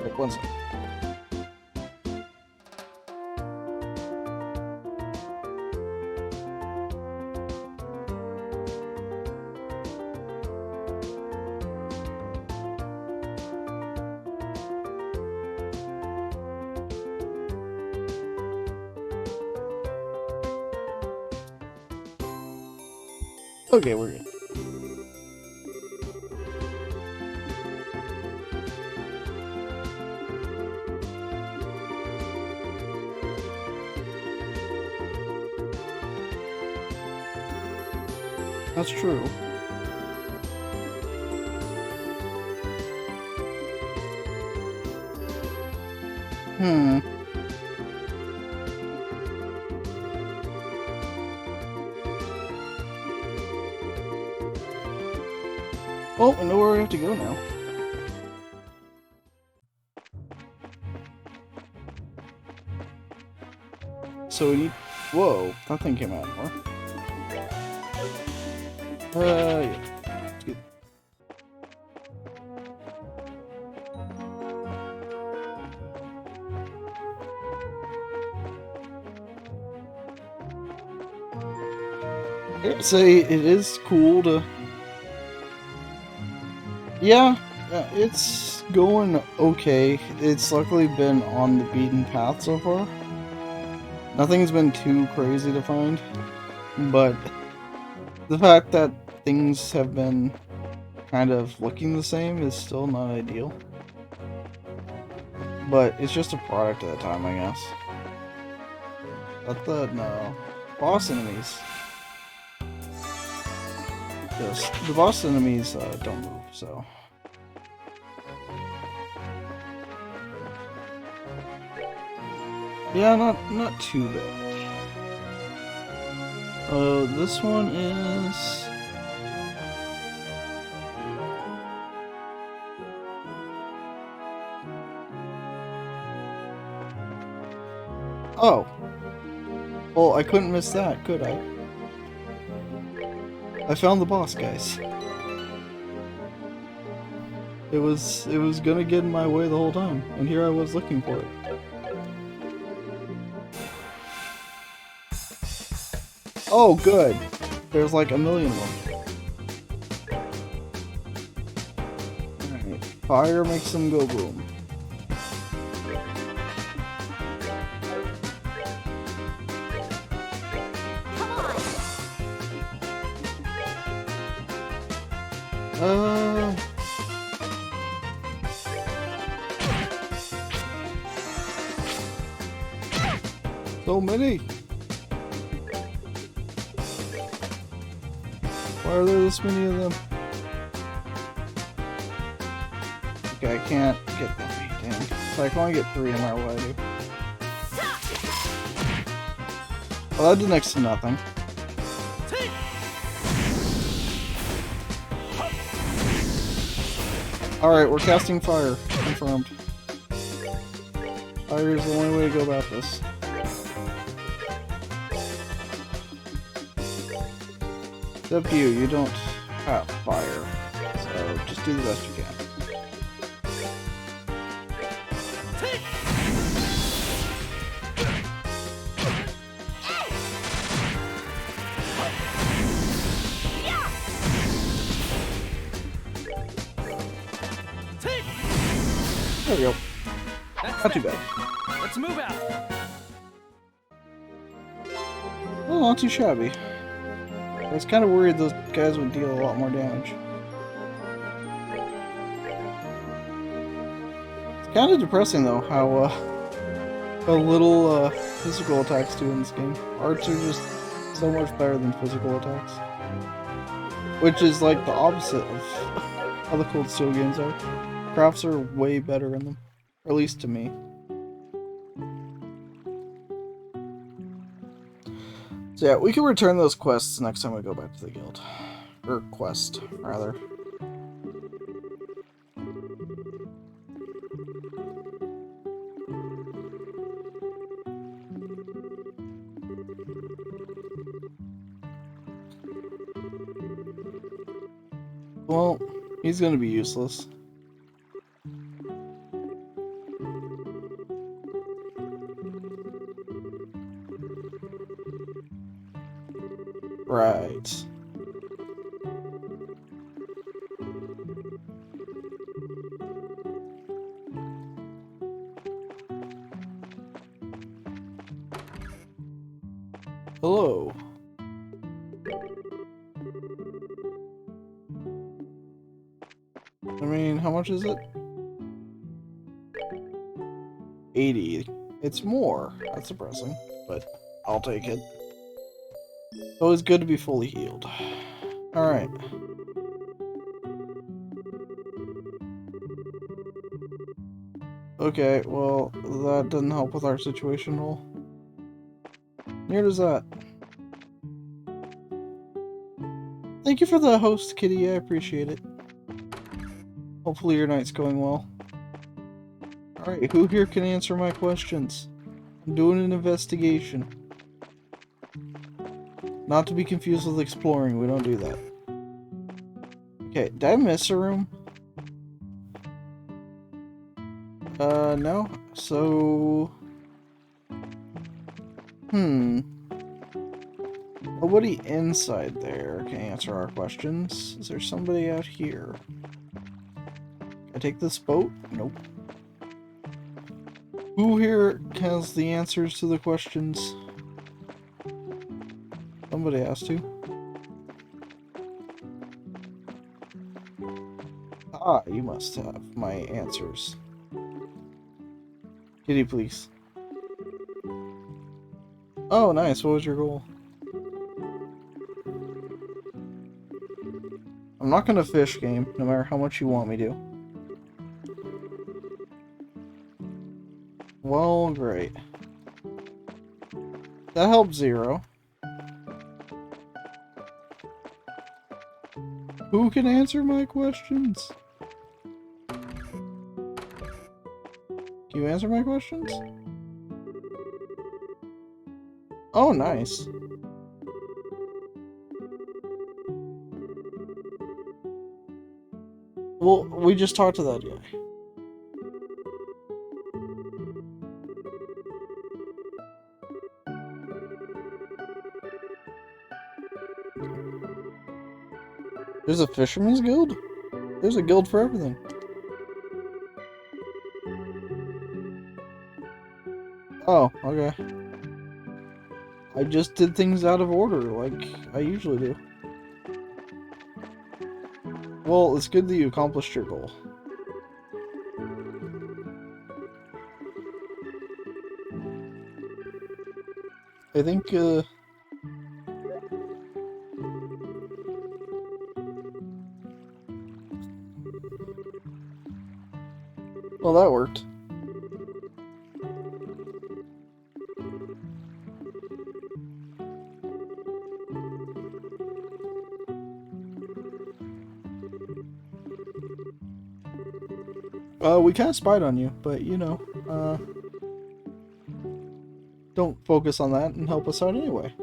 Wait, one second. Okay, we're good. That's true. Well, I know where we have to go now. So we need... Whoa, that thing came out more. Yeah. It's good. I'd say it is cool to... Yeah, it's going okay. It's luckily been on the beaten path so far. Nothing's been too crazy to find, but the fact that things have been kind of looking the same is still not ideal. But it's just a product at a time, I guess. No. Boss enemies. Yes, the boss enemies don't move, so... Yeah, not too bad. This one is... Oh. Well, I couldn't miss that, could I? I found the boss, guys. It was gonna get in my way the whole time, and here I was looking for it. Oh, good. There's like a million of them. Alright. Fire makes them go boom. So many. Why are there this many of them? Okay, I can't get them. Dang. So I can only get 3 no matter what I do. Well, that did next to nothing. Alright, we're casting fire. Confirmed. Fire is the only way to go about this. It's up to you, you don't have fire, so just do the best you can. There we go. Not too bad. Let's move out. Well, not too shabby. I was kind of worried those guys would deal a lot more damage. It's kind of depressing though how little physical attacks do in this game. Arts are just so much better than physical attacks, which is like the opposite of how the Cold Steel games are. Crafts are way better in them, or at least to me. So yeah, we can return those quests next time we go back to the guild. Or quest, rather. Well, he's gonna be useless. Right. Hello. I mean, how much is it? 80. It's more. That's depressing, but I'll take it. Always good to be fully healed. Alright. Okay, well, that doesn't help with our situation at all. Neither does that. Thank you for the host, Kitty. I appreciate it. Hopefully your night's going well. Alright, who here can answer my questions? I'm doing an investigation. Not to be confused with exploring, we don't do that. Okay, did I miss a room? No. So... Nobody inside there can answer our questions. Is there somebody out here? Can I take this boat? Nope. Who here has the answers to the questions? Somebody has to. Ah, you must have my answers. Kitty, please. Oh, nice. What was your goal? I'm not gonna fish game, no matter how much you want me to. Well, great. That helped Zero. Who can answer my questions? Can you answer my questions? Oh, nice. Well, we just talked to that guy. There's a fisherman's guild? There's a guild for everything. Oh, okay. I just did things out of order, like I usually do. Well, it's good that you accomplished your goal. I think, well, that worked. We kind of spied on you, but you know, don't focus on that and help us out anyway.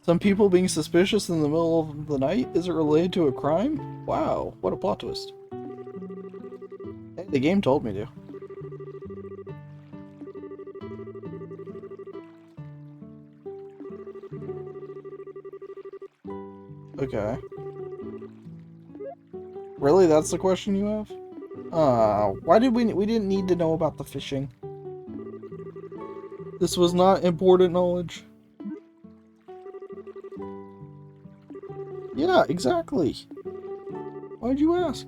Some people being suspicious in the middle of the night? Is it related to a crime? Wow, what a plot twist. Hey, the game told me to. Okay. Really? That's the question you have? Why did we didn't need to know about the fishing. This was not important knowledge. Yeah, exactly. Why'd you ask?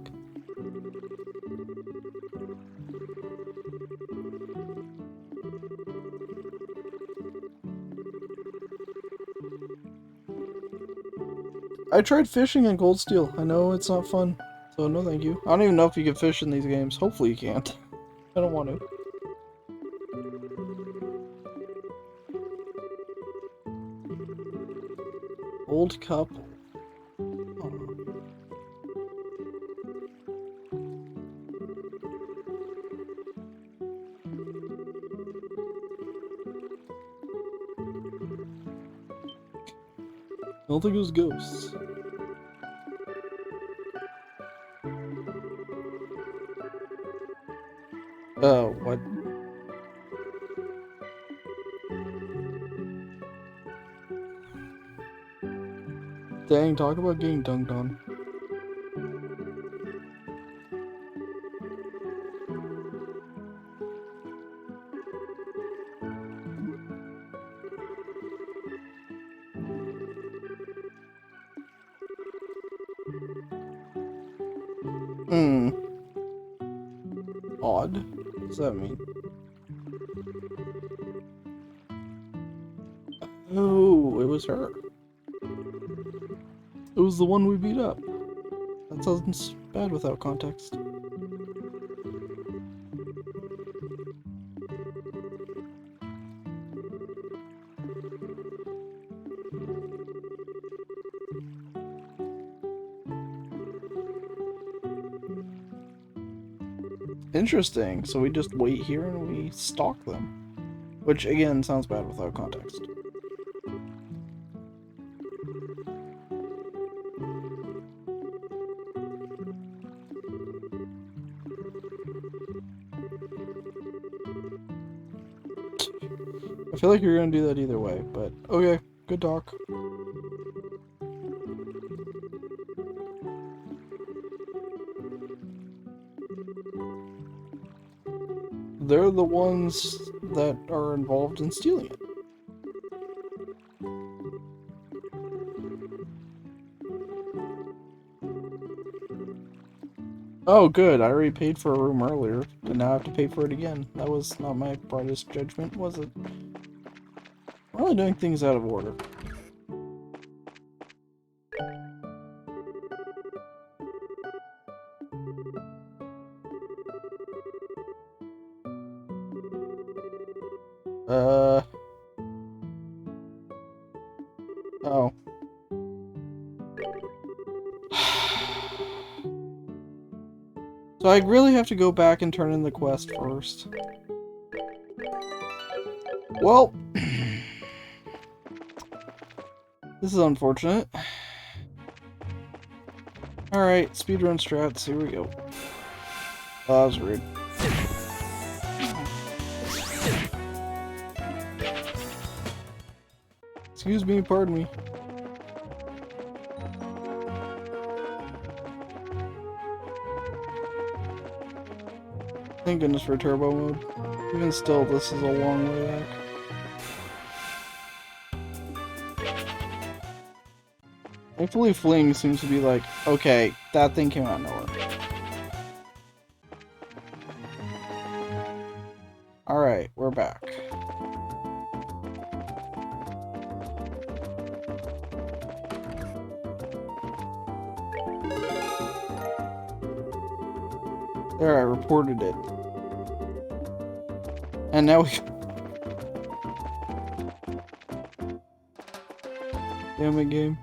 I tried fishing in Gold Steel. I know it's not fun, so no thank you. I don't even know if you can fish in these games. Hopefully you can't. I don't want to. Old couple. Oh. don't think it was ghosts. Oh, what? Dang, talk about getting dunked on. Hmm. Odd. What does that mean? Oh, it was her. It was the one we beat up. That sounds bad without context. Interesting. So we just wait here and we stalk them. Which, again, sounds bad without context. I feel like you're gonna do that either way, but okay, good talk. They're the ones that are involved in stealing it. Oh, good. I already paid for a room earlier, and now I have to pay for it again. That was not my brightest judgment, was it? We're only doing things out of order. Oh. So I really have to go back and turn in the quest first. Well, this is unfortunate. Alright, speedrun strats, here we go. Oh, that was rude. Excuse me, pardon me. Thank goodness for turbo mode. Even still, this is a long way back. Thankfully, Fling seems to be like, okay, that thing came out of nowhere. Alright, we're back. There, I reported it. And now we... Damn it, game.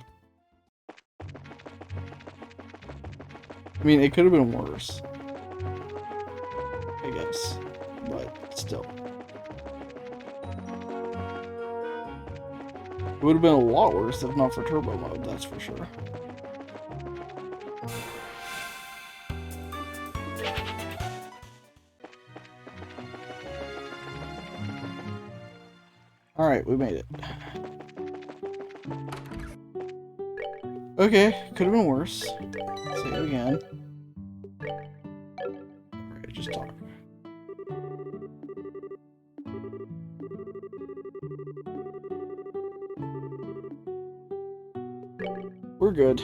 I mean, it could have been worse. I guess. But still. It would have been a lot worse if not for turbo mode, that's for sure. Alright, we made it. Okay, could have been worse. Save again. Alright, just talk. We're good.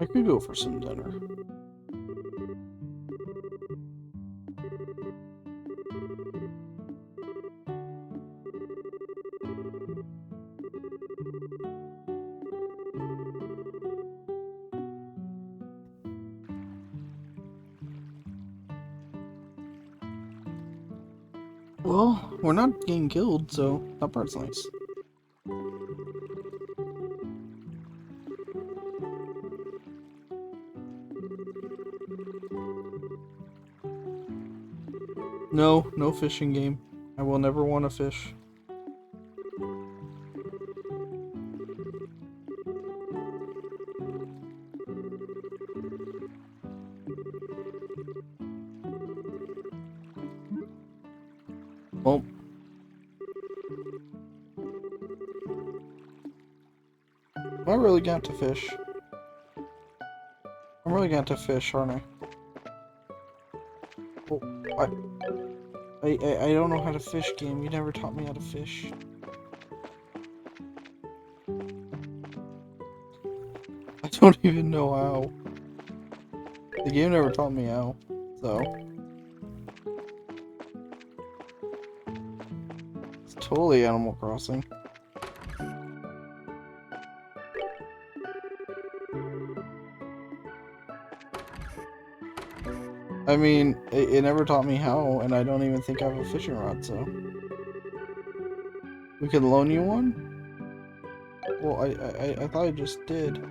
I could go for some dinner. Well, we're not getting killed, so that part's nice. No, no fishing game. I will never want to fish. Well, am I really going to fish? I'm really going to fish, aren't I? Well, I don't know how to fish, game. You never taught me how to fish. I don't even know how. The game never taught me how, so. It's totally Animal Crossing. I mean, it never taught me how, and I don't even think I have a fishing rod, so. We can loan you one? Well, I thought I just did.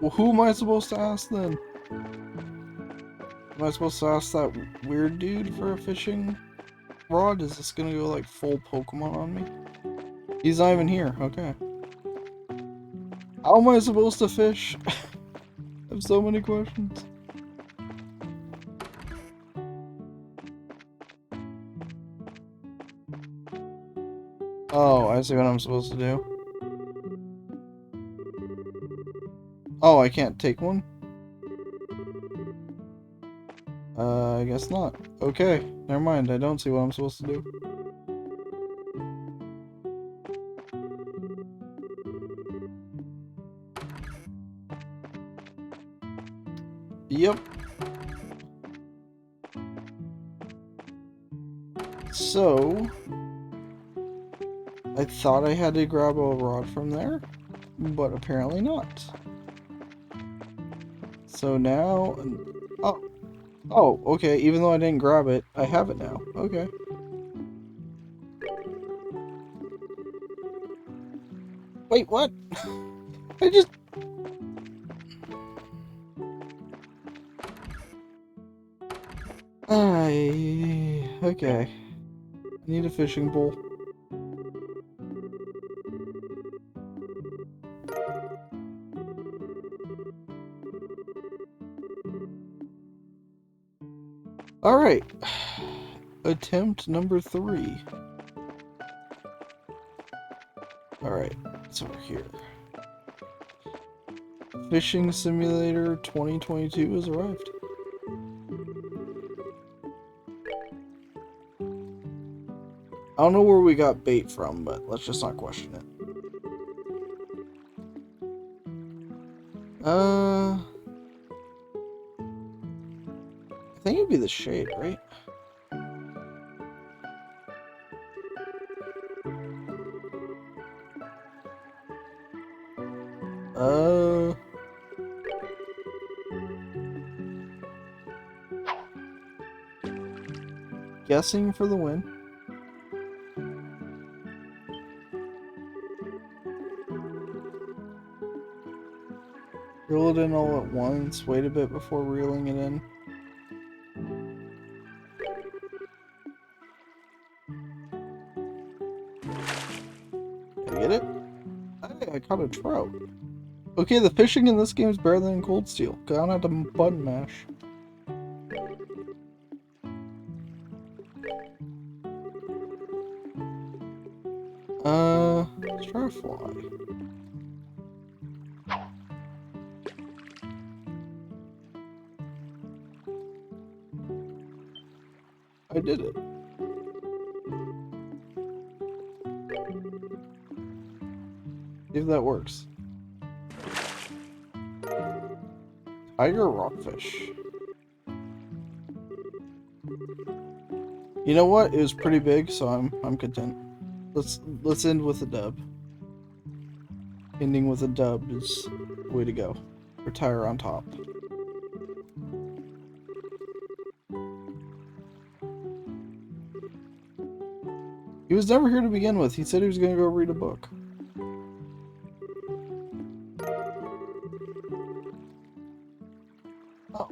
Well, who am I supposed to ask then? Am I supposed to ask that weird dude for a fishing rod? Is this gonna go like full Pokemon on me? He's not even here, okay. How am I supposed to fish? I have so many questions. Oh, I see what I'm supposed to do. Oh, I can't take one? I guess not. Okay, never mind. I don't see what I'm supposed to do. Yep. So, I thought I had to grab a rod from there, but apparently not. So now, oh, okay, even though I didn't grab it, I have it now. Okay. Wait, what? I just... Okay. I need a fishing pole. Alright. Attempt number 3. Alright, it's over here. Fishing Simulator 2022 has arrived. I don't know where we got bait from, but let's just not question it. I think it'd be the shade, right? Guessing for the win. Reel it in all at once, wait a bit before reeling it in. Did I get it? Hey, I caught a trout. Okay, the fishing in this game is better than in Cold Steel, because I don't have to button mash. Let's try a fly. I did it. See if that works. Tiger rockfish. You know what? It was pretty big, so I'm content. Let's end with a dub. Ending with a dub is the way to go. Retire on top. He was never here to begin with. He said he was gonna go read a book. Oh.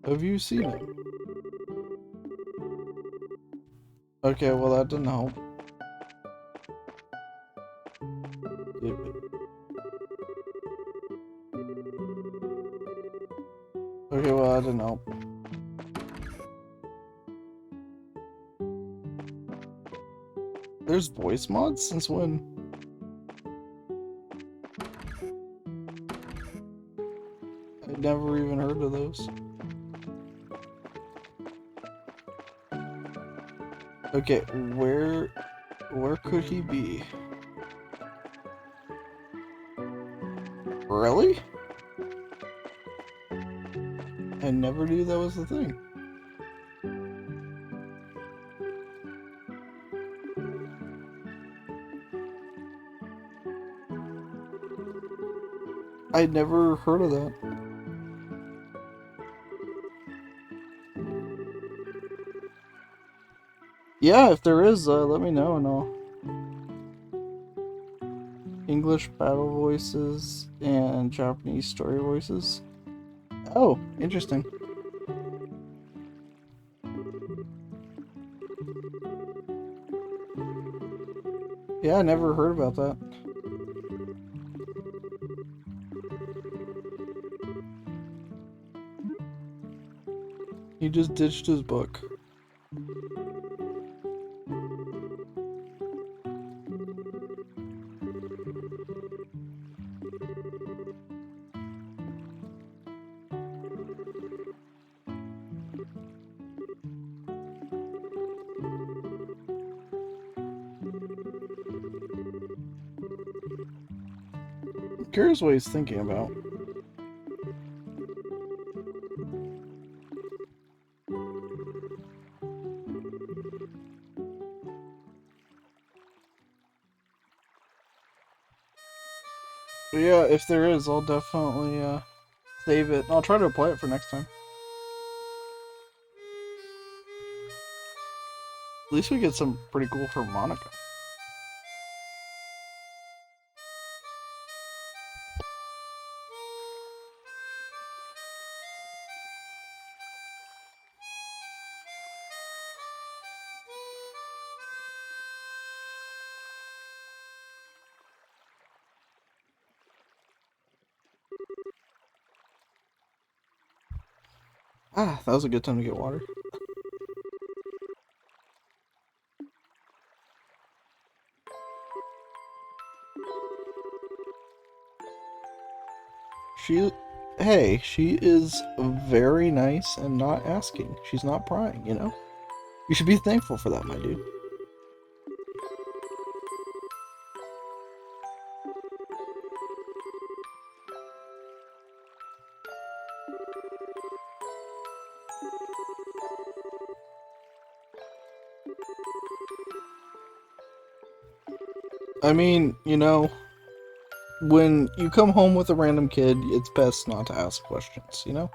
Have you seen it? Okay, well that didn't help. Okay, well that didn't help. There's voice mods? Since when? I never even heard of those. Okay, where could he be? Really? I never knew that was the thing. I'd never heard of that. Yeah, if there is, let me know and I'll... English battle voices and Japanese story voices. Oh, interesting. Yeah, I never heard about that. He just ditched his book. I'm curious what he's thinking about. But yeah, if there is, I'll definitely save it. I'll try to apply it for next time. At least we get some pretty cool harmonica. Ah, that was a good time to get water. Hey, she is very nice and not asking. She's not prying, you know? You should be thankful for that, my dude. I mean, you know, when you come home with a random kid, it's best not to ask questions, you know?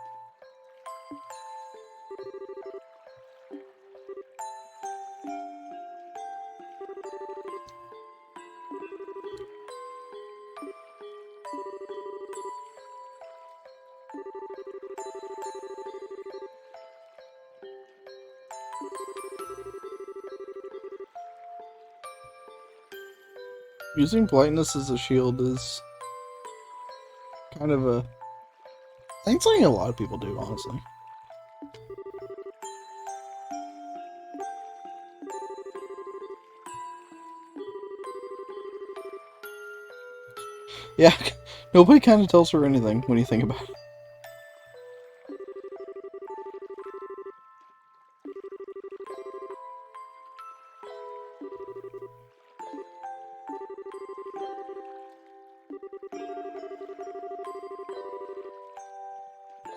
Using politeness as a shield is kind of a... I think something a lot of people do, honestly. Yeah, nobody kind of tells her anything when you think about it.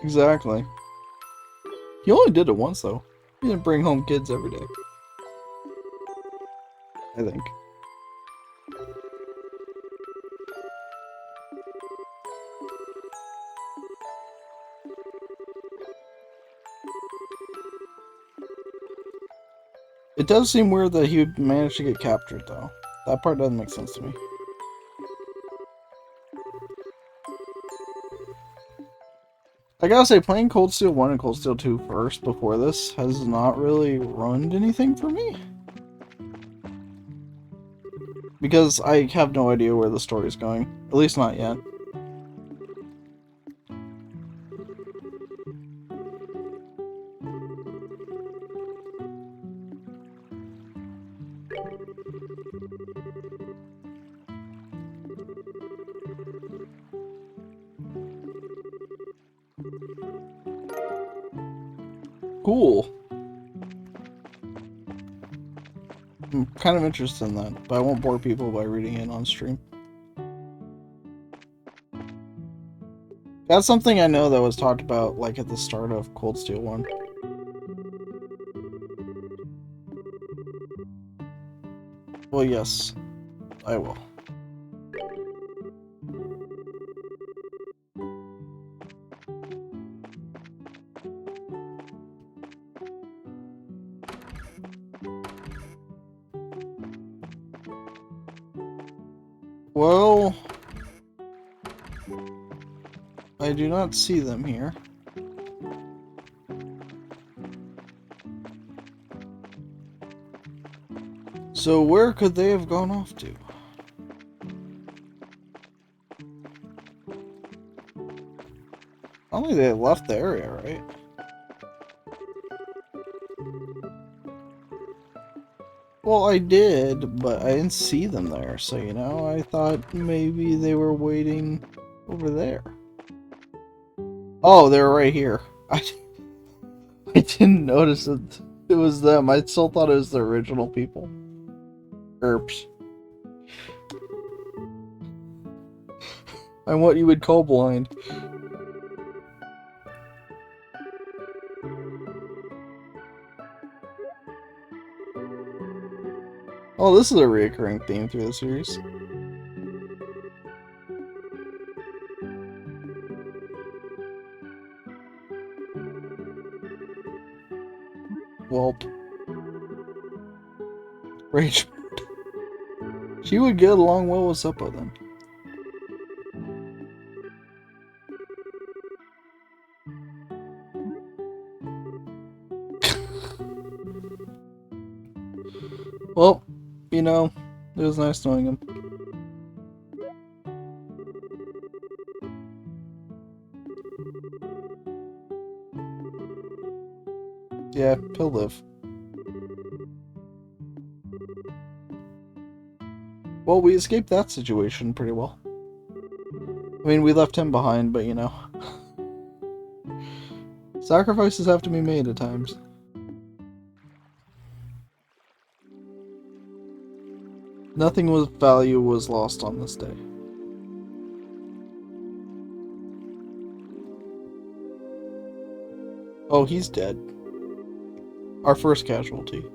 Exactly. He only did it once, though. He didn't bring home kids every day. I think. It does seem weird that he would manage to get captured, though. That part doesn't make sense to me. I gotta say, playing Cold Steel 1 and Cold Steel 2 first before this has not really ruined anything for me. Because I have no idea where the story's going. At least not yet. Cool. I'm kind of interested in that, but I won't bore people by reading it on stream. That's something I know that was talked about, like, at the start of Cold Steel 1. Well, yes, I will. Well, I do not see them here. So where could they have gone off to? I don't think they left the area, right? Well, I did, but I didn't see them there, so, you know, I thought maybe they were waiting over there. Oh, they're right here. I didn't notice it was them. I still thought it was the original people. Erps. I'm what you would call blind. Oh, this is a recurring theme through the series. Welp. Rage. She would get along well with Seppo then. Well, you know, it was nice knowing him. Yeah, he'll live. Well, we escaped that situation pretty well. I mean, we left him behind, but you know. Sacrifices have to be made at times. Nothing of value was lost on this day. Oh, he's dead. Our first casualty.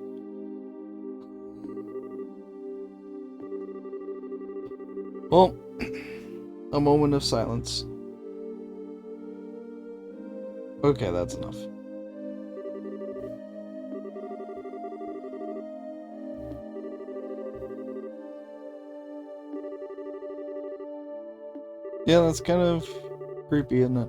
Well, a moment of silence. Okay, that's enough. Yeah, that's kind of creepy, isn't it?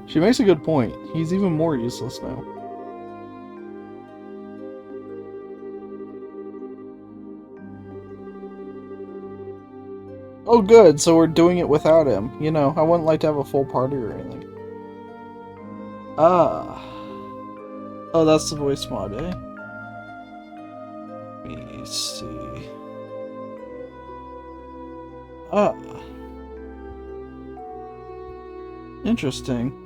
She makes a good point. He's even more useless now. Oh good, so we're doing it without him. You know, I wouldn't like to have a full party or anything. Ah. Oh, that's the voice mod, eh? Let me see. Ah. Interesting.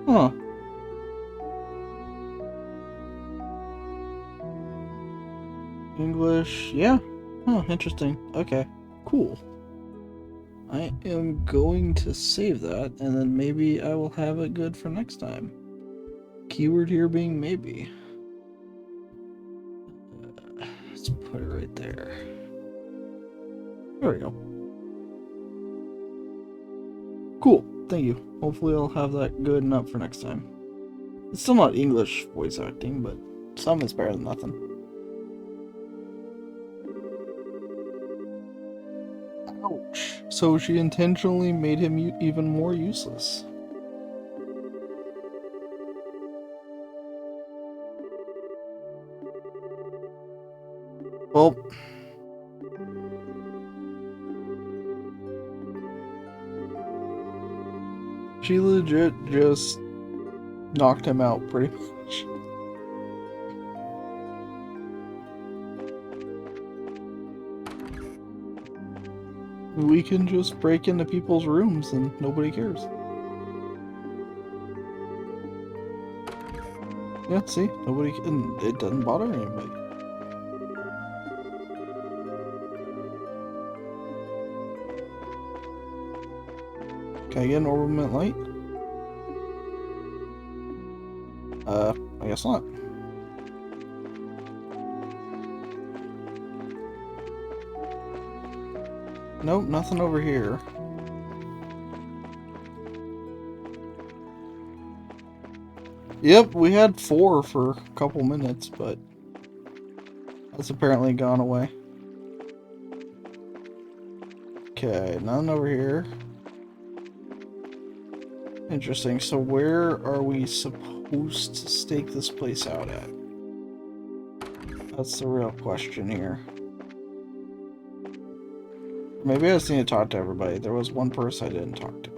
Huh. English, yeah. Huh, interesting. Okay, cool. I am going to save that, and then maybe I will have it good for next time. Keyword here being maybe. Let's put it right there. There we go. Cool. thank you. Hopefully I'll have that good enough for next time. It's still not English voice acting, but some is better than nothing. Ouch. So she intentionally made him even more useless. Well, she legit just knocked him out pretty much. We can just break into people's rooms and nobody cares. Yeah, see? Nobody can, it doesn't bother anybody. Can I get an ornament light? I guess not. Nope, nothing over here. Yep, we had 4 for a couple minutes, but that's apparently gone away. Okay, none over here. Interesting, so where are we supposed to stake this place out at? That's the real question here. Maybe I just need to talk to everybody. There was one person I didn't talk to.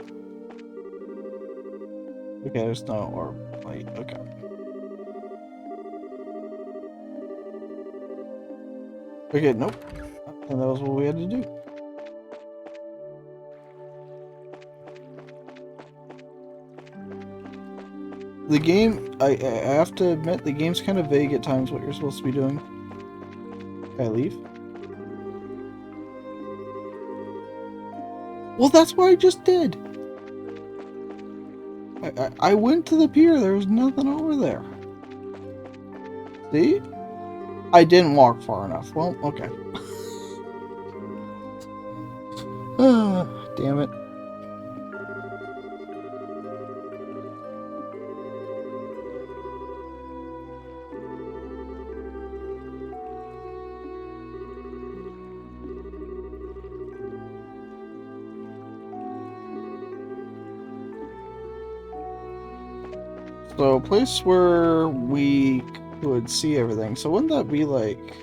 Okay, there's no orb light. Okay. Okay, nope. And that was what we had to do. The game, I have to admit, the game's kind of vague at times what you're supposed to be doing. Can I leave? Well, that's what I just did. I went to the pier. There was nothing over there. See? I didn't walk far enough. Well, okay. Damn it. So, a place where we could see everything. So, wouldn't that be like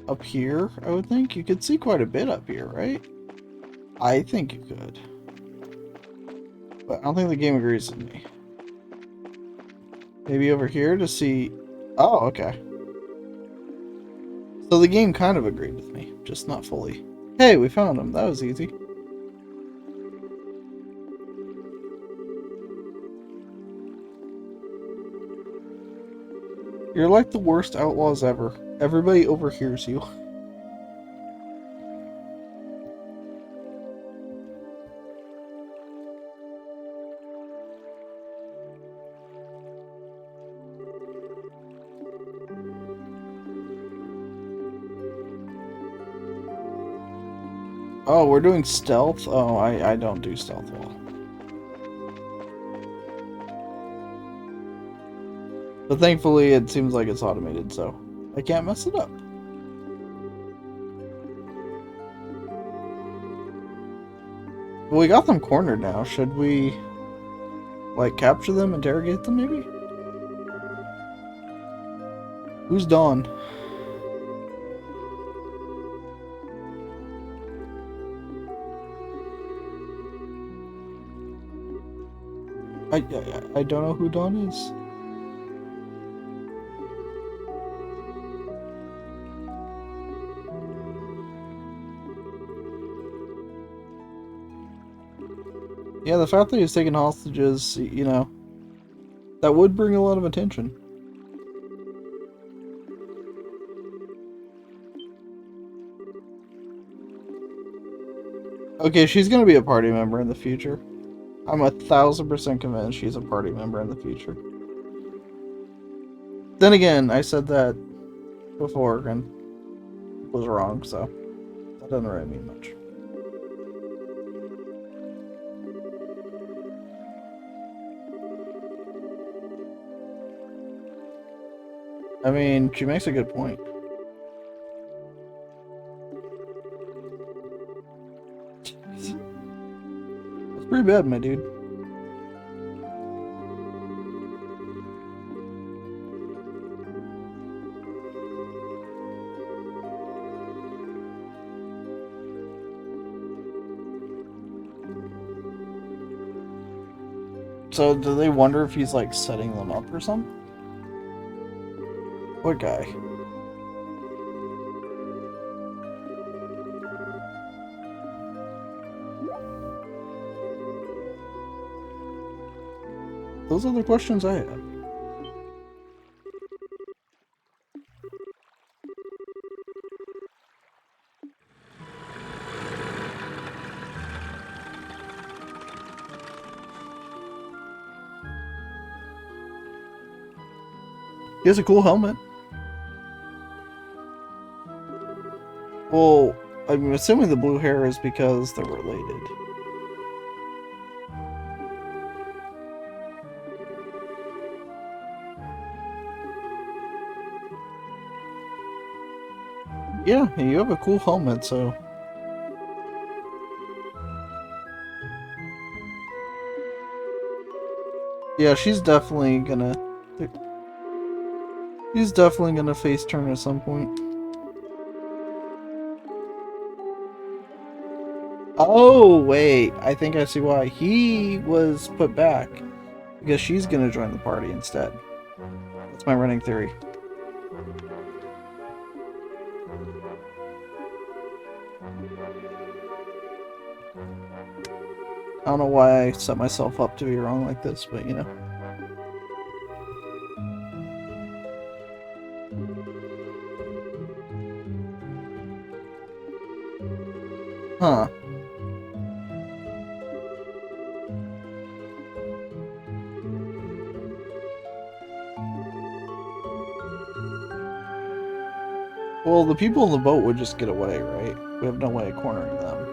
up here? I would think you could see quite a bit up here, right? I think you could, but I don't think the game agrees with me. Maybe over here to see. Oh, okay. So the game kind of agreed with me, just not fully. Hey, we found him. That was easy. You're like the worst outlaws ever. Everybody overhears you. Oh, we're doing stealth? Oh, I don't do stealth well. But thankfully, it seems like it's automated, so I can't mess it up. Well, we got them cornered now. Should we, like, capture them, interrogate them, maybe? Who's Dawn? I don't know who Dawn is. Yeah, the fact that he's taking hostages, you know, that would bring a lot of attention. Okay, she's gonna be a party member in the future. I'm 1000% convinced she's a party member in the future. Then again, I said that before and was wrong, so that doesn't really mean much. I mean, she makes a good point. That's pretty bad, my dude. So, do they wonder if he's like setting them up or something? What guy? Those are the questions I have. He has a cool helmet. Well, I'm assuming the blue hair is because they're related. Yeah, you have a cool helmet, so... Yeah, she's definitely gonna... He's definitely gonna face turn at some point. Oh, wait. I think I see why. He was put back. Because she's gonna join the party instead. That's my running theory. I don't know why I set myself up to be wrong like this, but you know. Huh. Well, the people in the boat would just get away, right? We have no way of cornering them.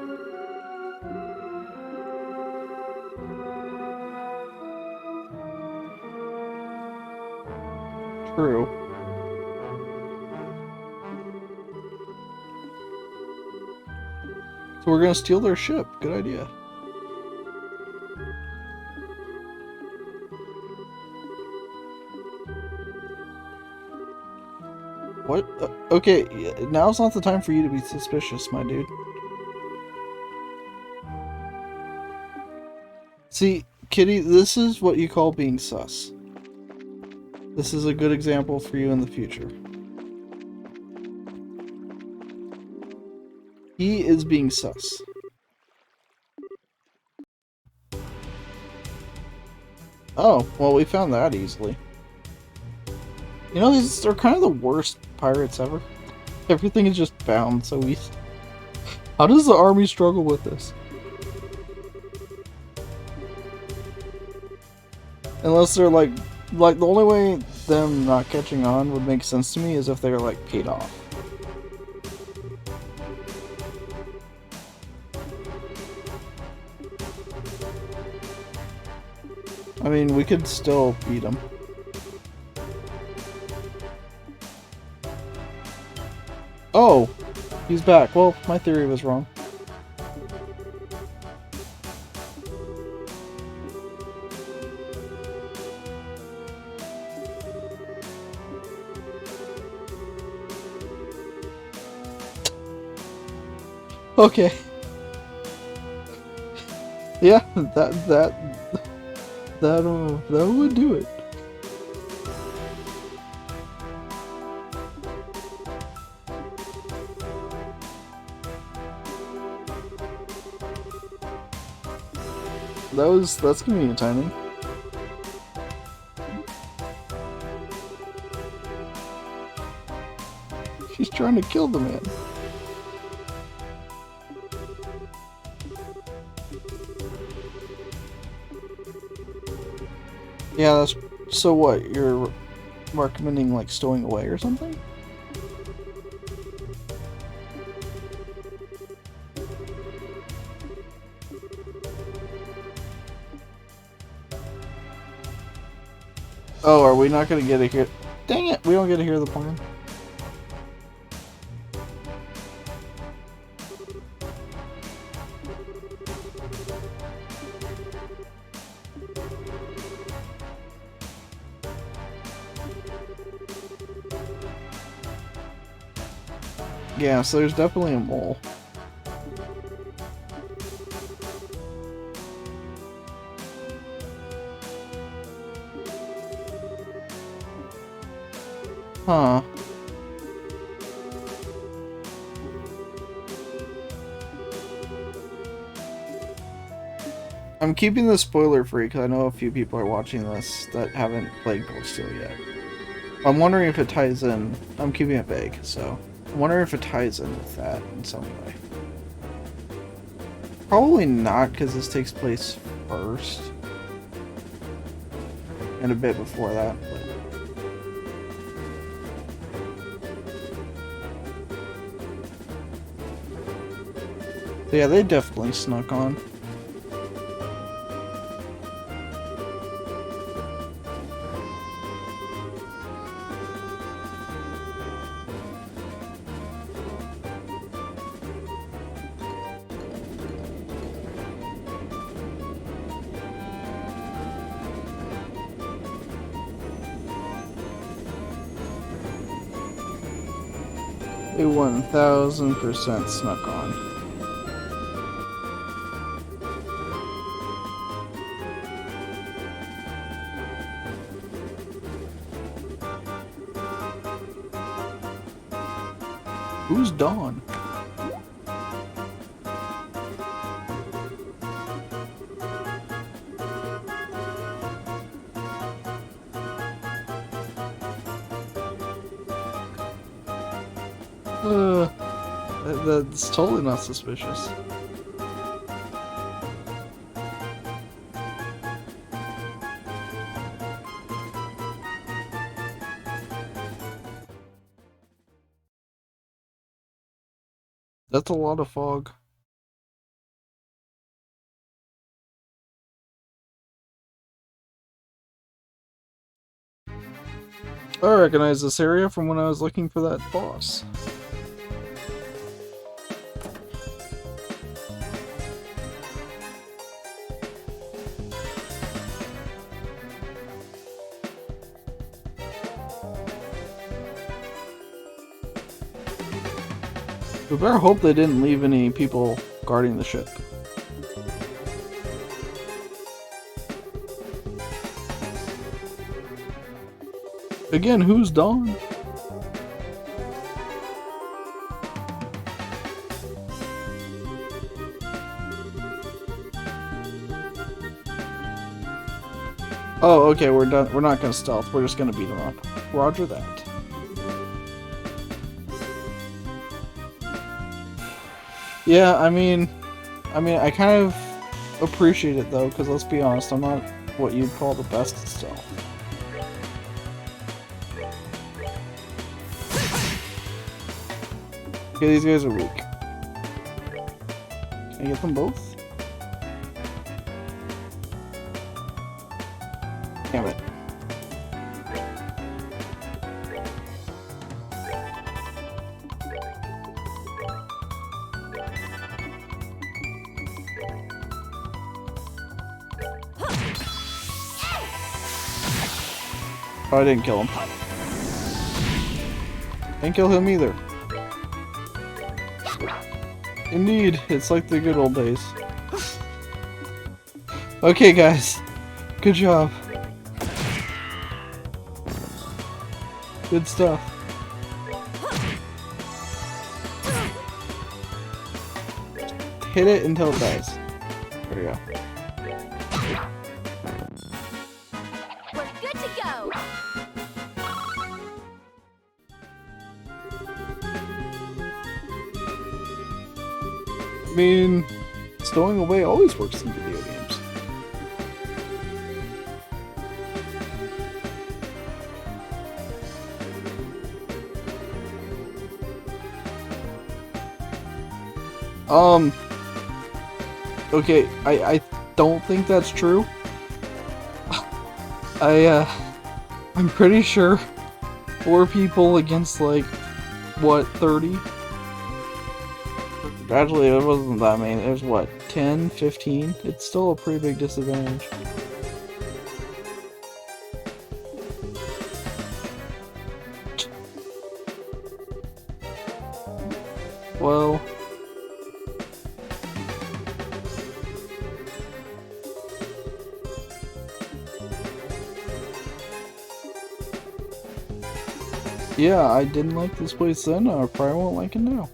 True. So we're gonna steal their ship. Good idea. What? Okay, now's not the time for you to be suspicious, my dude. See, Kitty, this is what you call being sus. This is a good example for you in the future. He is being sus. Oh, well, we found that easily. You know, they're kind of the worst pirates ever. Everything is just found so easy. How does the army struggle with this? Unless they're like the only way them not catching on would make sense to me is if they're like paid off. I mean, we could still beat them. Oh, he's back. Well, my theory was wrong. Okay. Yeah, that would do it. That's convenient timing. She's trying to kill the man. Yeah, that's... So what, you're recommending, like, stowing away or something? Oh, are we not gonna get Dang it, we don't get to hear the plan. Yeah, so there's definitely a mole. Huh. I'm keeping this spoiler free because I know a few people are watching this that haven't played Cold Steel yet. I'm wondering if it ties in. I'm keeping it vague, so I'm wondering if it ties in with that in some way. Probably not, because this takes place first. And a bit before that, but... So yeah, they definitely snuck on. They 1000% snuck on. Who's Dawn? That's totally not suspicious. That's a lot of fog. I recognize this area from when I was looking for that boss. We better hope they didn't leave any people guarding the ship. Again, who's Dawn? Oh, okay, we're done. We're not gonna stealth. We're just gonna beat them up. Roger that. Yeah, I mean, I kind of appreciate it though, because let's be honest, I'm not what you'd call the best at stealth. Okay, these guys are weak. Can I get them both? Damn it. Oh, I didn't kill him. Didn't kill him either. Indeed, it's like the good old days. Okay, guys. Good job. Good stuff. Hit it until it dies. There we go. We're good to go. I mean, stowing away always works in video games. Okay, I don't think that's true. I'm pretty sure 4 people against like, what, 30? Actually, it wasn't that many. There's what, 10, 15? It's still a pretty big disadvantage. Well... yeah, I didn't like this place then, I probably won't like it now.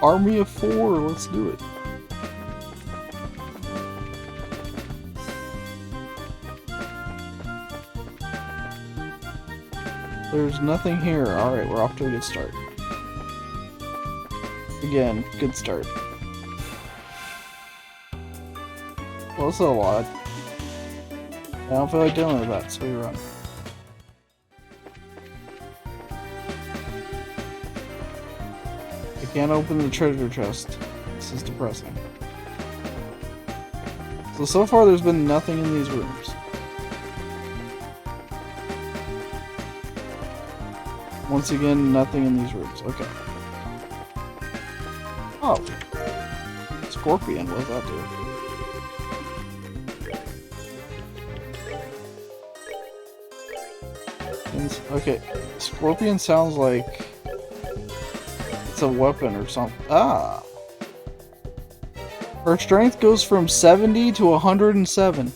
Army of 4, let's do it. There's nothing here. Alright, we're off to a good start. Again, good start. Well, that's a lot. I don't feel like dealing with that, so we run. I can't open the treasure chest. This is depressing. So far there's been nothing in these rooms. Once again, nothing in these rooms. Okay. Oh. Scorpion, what does that do? Okay. Scorpion sounds like it's a weapon or something. Ah! Her strength goes from 70 to 107.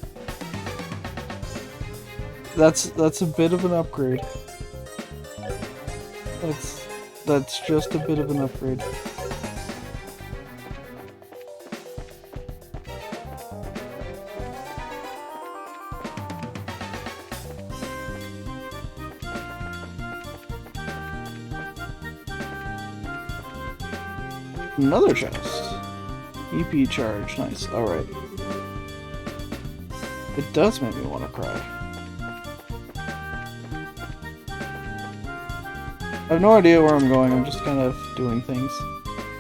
That's a bit of an upgrade. That's just a bit of an upgrade. Another chest. EP charge, nice. Alright. It does make me want to cry. I have no idea where I'm going, I'm just kind of doing things.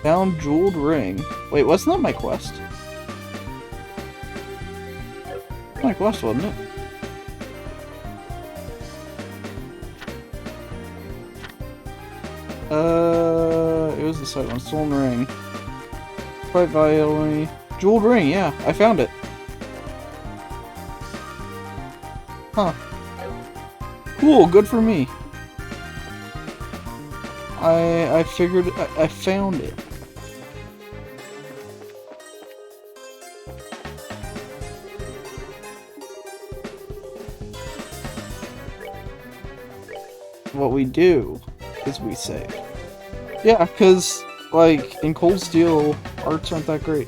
Found jeweled ring. Wait, wasn't that my quest? My quest, wasn't it? It was the second one. Stolen ring. Quite violently. Jeweled ring, yeah, I found it. Huh. Cool, good for me. I figured I found it. What we do is we save. Yeah, because, like, in Cold Steel, arts aren't that great.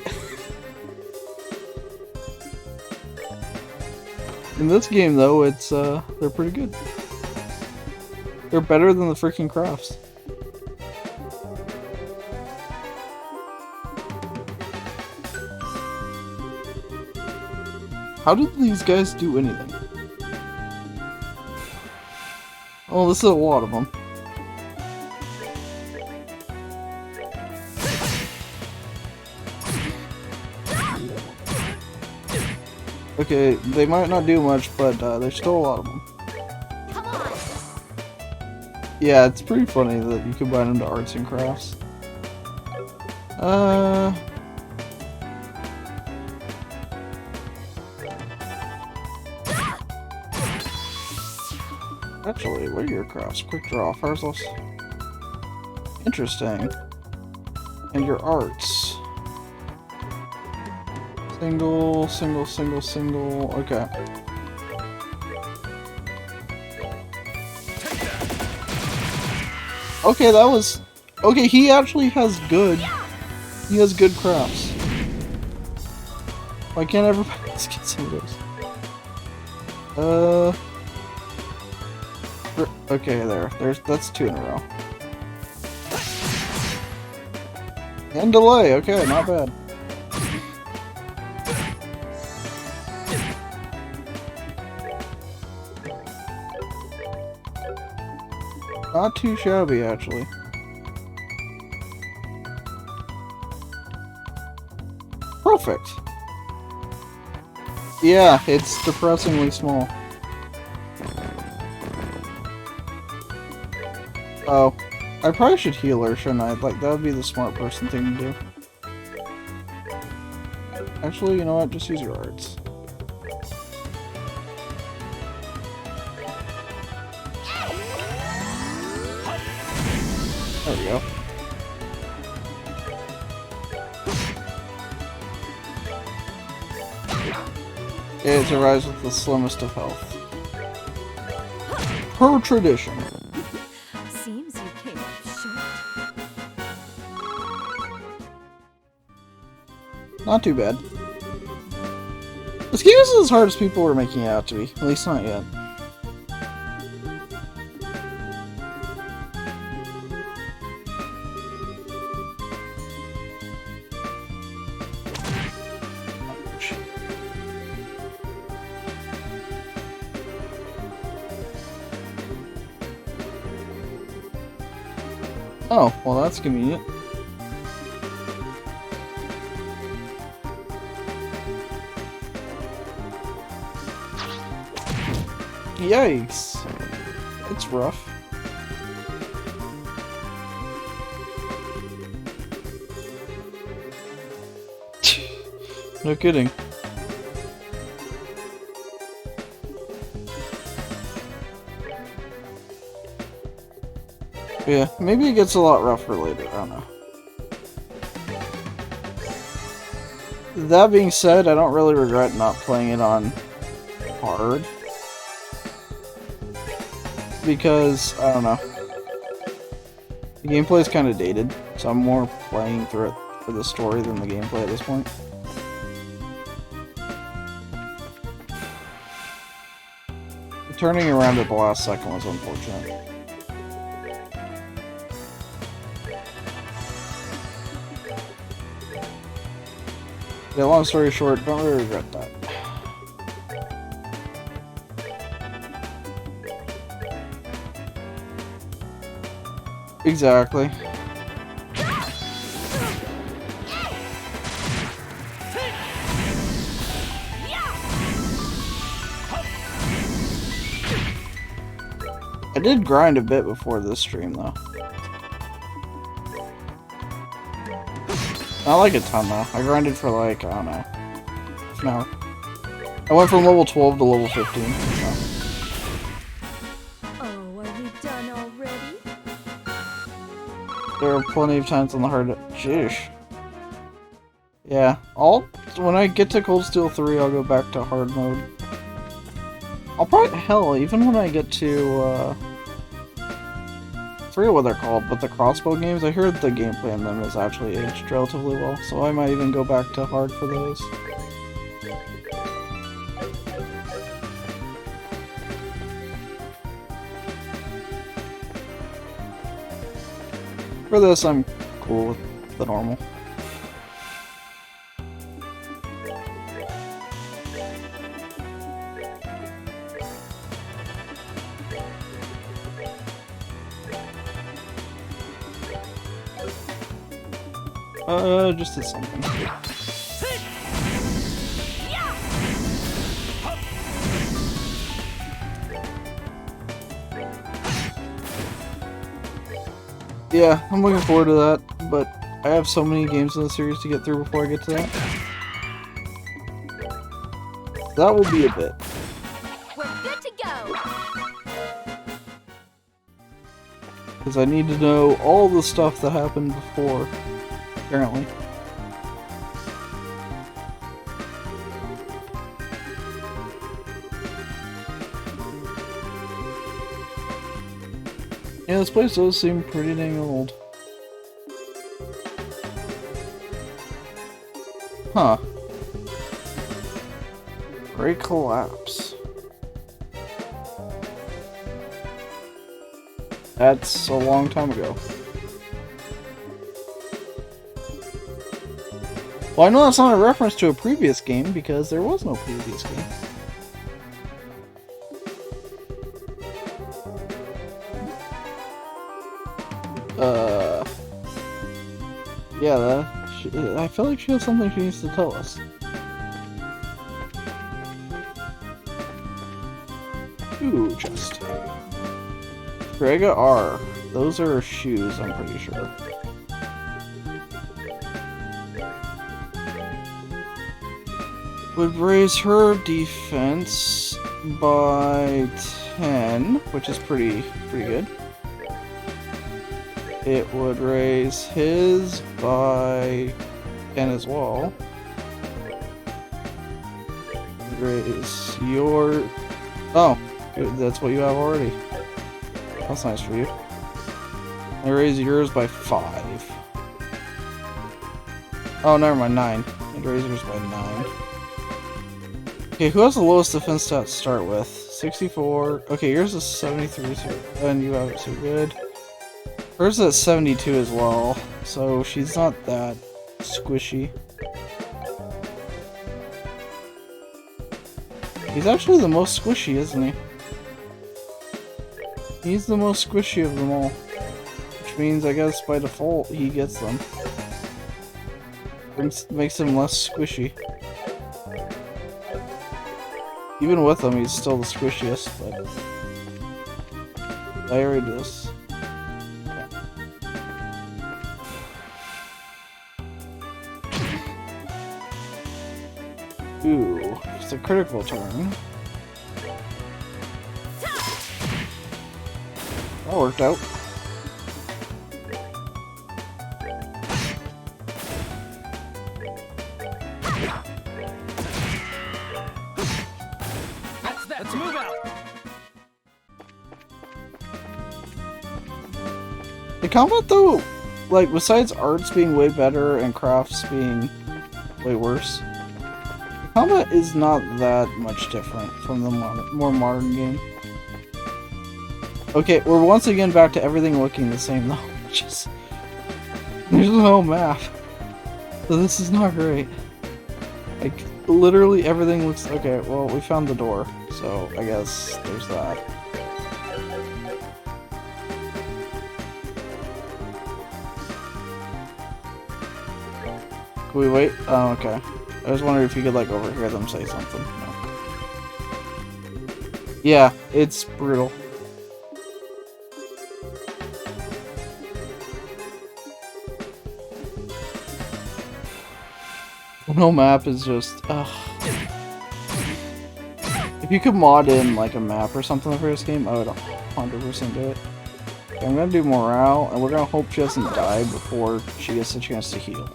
In this game, though, it's, they're pretty good. They're better than the freaking crafts. How did these guys do anything? Oh, this is a lot of them. Okay, they might not do much, but there's still a lot of them. Come on. Yeah, it's pretty funny that you combine them to arts and crafts. Actually, what are your crafts? Quick draw, fires loss. Interesting. And your arts. Single, single, single, single. Okay. Okay, that was... Okay, he actually has good... He has good crafts. Why can't everybody just get some of those? Okay, that's 2 in a row. And delay, okay, not bad. Not too shabby, actually. Perfect. Yeah, it's depressingly small. Oh, I probably should heal her, shouldn't I? Like, that would be the smart person thing to do. Actually, you know what? Just use your arts. There we go. It survives with the slimmest of health. Per tradition. Seems you came up short. Not too bad. This game isn't as hard as people were making it out to be. At least not yet. Oh, well that's convenient. Yikes. It's rough. No kidding. Yeah, maybe it gets a lot rougher later, I don't know. That being said, I don't really regret not playing it on hard. Because, I don't know. The gameplay is kind of dated, so I'm more playing through it for the story than the gameplay at this point. Turning around at the last second was unfortunate. Yeah, long story short, don't really regret that. Exactly. I did grind a bit before this stream, though. Not like a ton, though. I grinded for like, I don't know, half an hour. I went from level 12 to level 15. So. Oh, are we done already? There are plenty of times on the hard. Sheesh. Yeah, when I get to Cold Steel 3, I'll go back to hard mode. I'll probably, hell, even when I get to, I forget what they're called, but the crossbow games, I hear the gameplay in them is actually aged relatively well, so I might even go back to hard for those. For this, I'm cool with the normal. Just did something. Yeah, I'm looking forward to that, but I have so many games in the series to get through before I get to that. That will be a bit. We're good to go. Because I need to know all the stuff that happened before, apparently. Yeah, this place does seem pretty dang old. Huh. Great collapse. That's a long time ago. Well, I know that's not a reference to a previous game, because there was no previous game. Yeah, that I feel like she has something she needs to tell us. Ooh, chest. Grega R. Those are shoes, I'm pretty sure. Would raise her defense by 10, which is pretty good. It would raise his by 10 as well. Raise your... Oh, that's what you have already. That's nice for you. I raise yours by 5. Oh, never mind, 9. I'd raise yours by 9. Okay, who has the lowest defense stat to start with? 64. Okay, yours is 73, and you have it, so good. Hers is at 72 as well, so she's not that squishy. He's actually the most squishy, isn't he? He's the most squishy of them all. Which means, I guess, by default, he gets them. Makes him less squishy. Even with him, he's still the squishiest, but... I already did this. Ooh, it's a critical turn. That worked out. Let's move out. The combat though, like besides arts being way better and crafts being way worse, the combat is not that much different from the more modern game. Okay, we're once again back to everything looking the same though, which is... There's no map. So this is not great. Like, literally everything looks... Okay, well, we found the door, so I guess there's that. Can we wait? Oh, okay. I was wondering if you could, like, overhear them say something. No. Yeah, it's brutal. No map is just... ugh. If you could mod in, like, a map or something for this game, I would 100% do it. Okay, I'm gonna do morale, and we're gonna hope she doesn't die before she gets a chance to heal.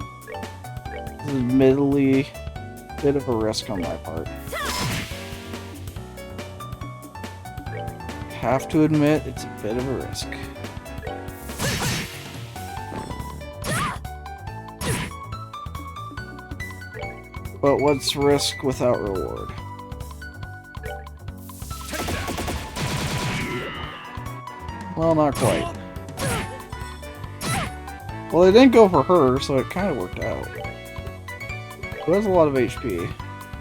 This is admittedly a bit of a risk on my part. Have to admit, it's a bit of a risk. But what's risk without reward? Well, not quite. Well, they didn't go for her, so it kind of worked out. Who has a lot of HP?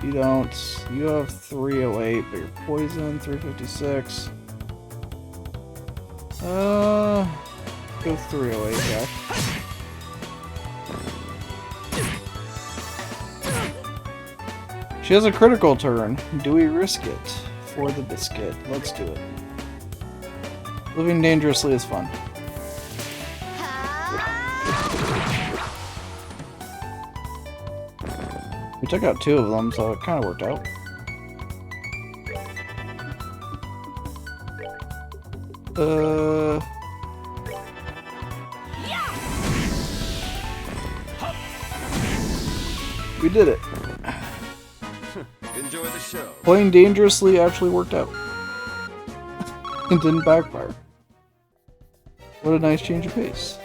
You don't. You have 308, but you're poison, 356. Go 308, Jack. She has a critical turn. Do we risk it for the biscuit? Let's do it. Living dangerously is fun. We took out 2 of them, so it kind of worked out. We did it. Enjoy the show. Playing dangerously actually worked out. It didn't backfire. What a nice change of pace.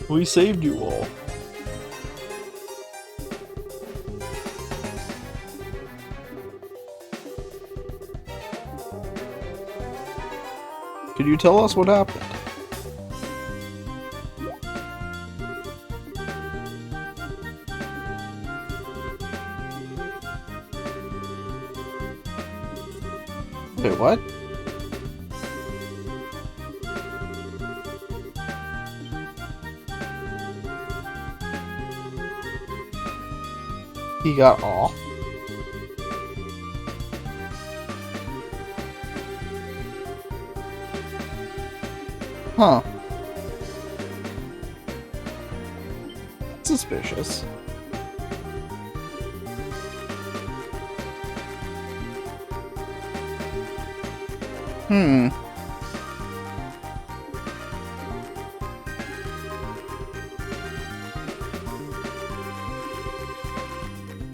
We saved you all. Could you tell us what happened? Wait, what? He got off. Huh. Suspicious. Hmm.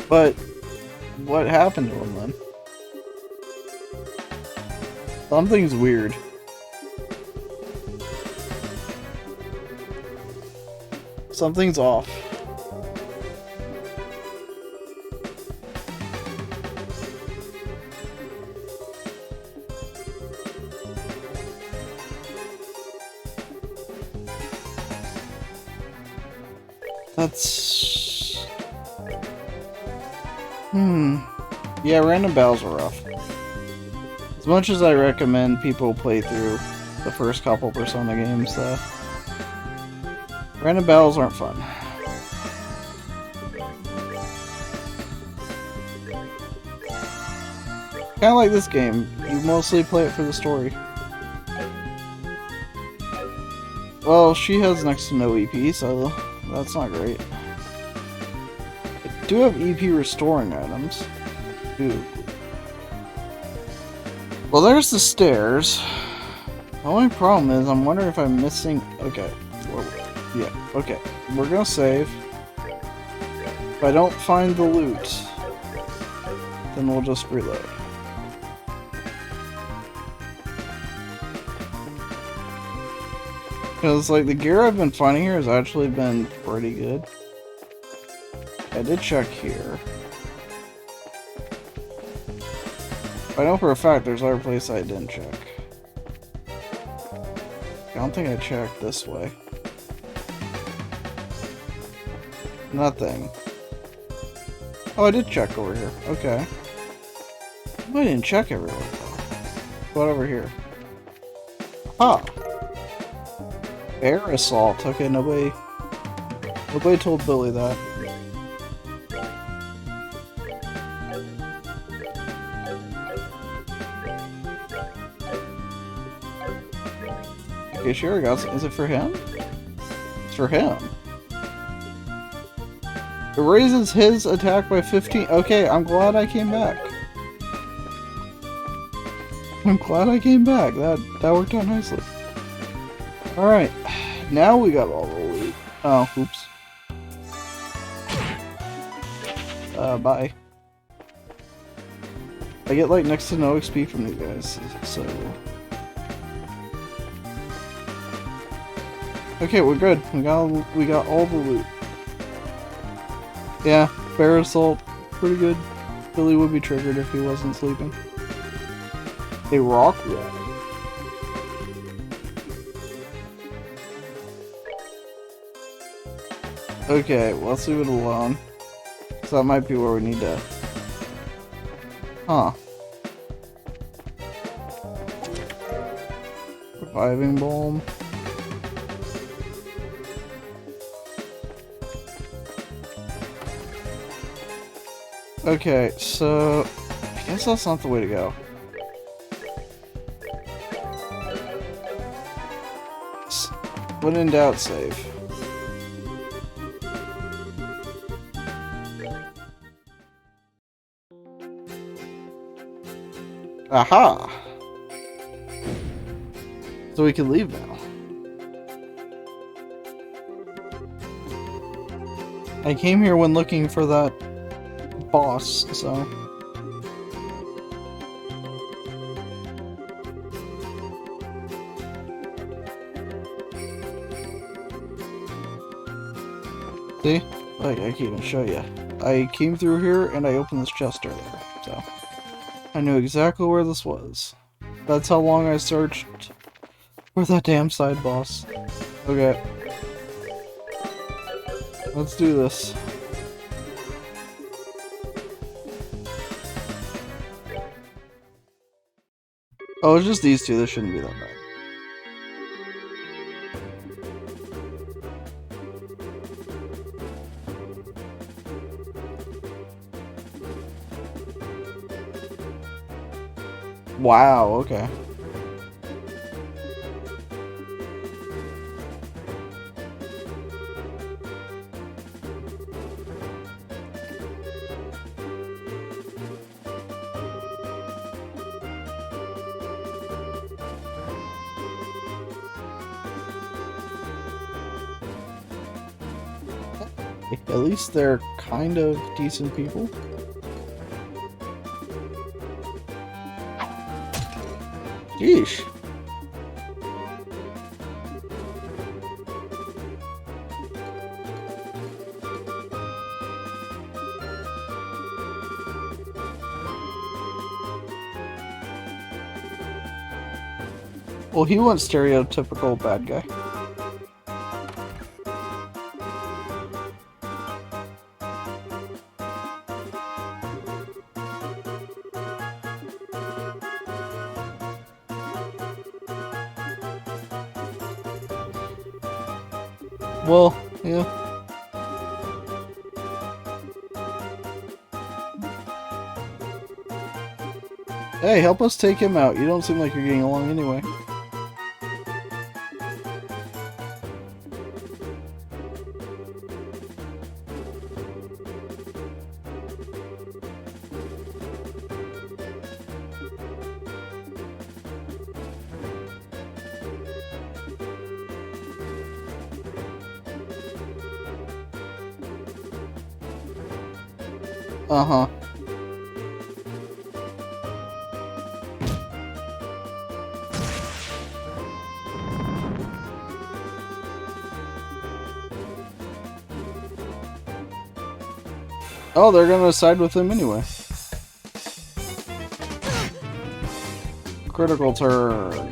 But what happened to him then? Something's weird. Something's off. That's... Yeah, random battles are rough. As much as I recommend people play through the first couple Persona games, random battles aren't fun. Kinda like this game, you mostly play it for the story. Well, she has next to no EP, so that's not great. I do have EP restoring items. Ooh. Well, there's the stairs. The only problem is, I'm wondering if I'm missing... Okay. Yeah, okay. We're gonna save. If I don't find the loot, then we'll just reload. Because, like, the gear I've been finding here has actually been pretty good. I did check here. I know for a fact there's other place I didn't check. I don't think I checked this way. Nothing. Oh, I did check over here. Okay. I didn't check everywhere though. What over here? Huh. Air assault. Okay, nobody told Billy that. Okay, sure, guys. Is it for him? It's for him. It raises his attack by 15. Okay, I'm glad I came back. I'm glad I came back. That worked out nicely. Alright. Now we got all the loot. Oh, oops. Bye. I get like next to no XP from these guys, so... Okay, we're good. We got all the loot. Yeah, bear assault, pretty good. Billy would be triggered if he wasn't sleeping. A rock wall. Okay, well, let's leave it alone. So that might be where we need to... Huh. Reviving Balm. Okay, so... I guess that's not the way to go. When in doubt, save. Aha! So we can leave now. I came here when looking for that boss, so... See? Like, I can't even show you. I came through here and I opened this chest earlier, so... I knew exactly where this was. That's how long I searched for that damn side boss. Okay. Let's do this. Oh, it's just these two. This shouldn't be that bad. Wow, okay. At least they're kind of decent people. Yeesh. Well, he went stereotypical bad guy. Well, yeah. Hey, help us take him out. You don't seem like you're getting along anyway. Uh-huh. Oh, they're gonna side with him anyway. Critical turn.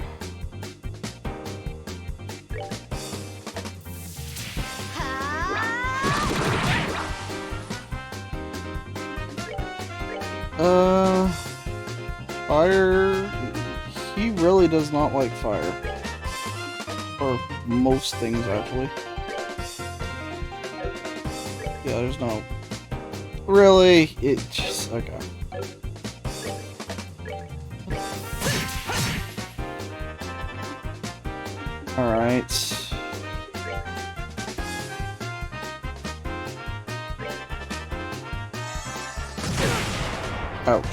Fire... He really does not like fire. Or most things, actually. Yeah, there's no... Really? It just... Okay. Alright. Ouch.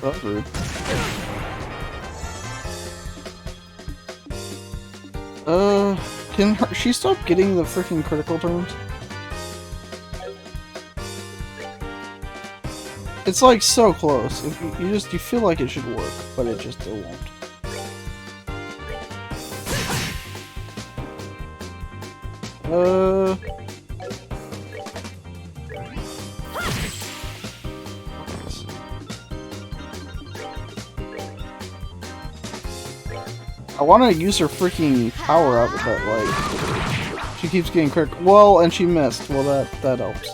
That's rude. Can she stop getting the freaking critical turns? It's like so close. If you feel like it should work, but it just still won't. I want to use her freaking power up, but like she keeps getting crit. Well, and she missed. Well, that helps.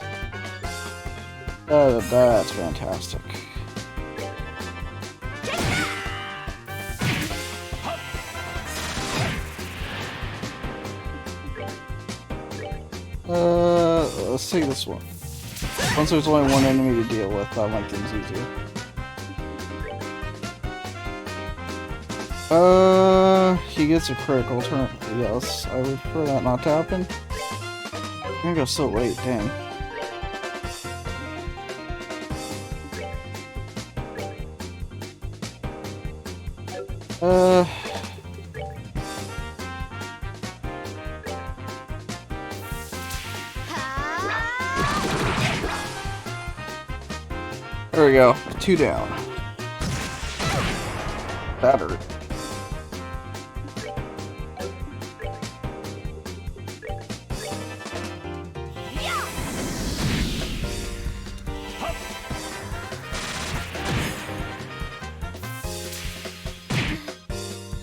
That's fantastic. Let's take this one. Once there's only one enemy to deal with, that might things easier. He gets a critical turn. Yes, I would prefer that not to happen. I'm gonna go so late, dang. There we go. 2 down. That hurt.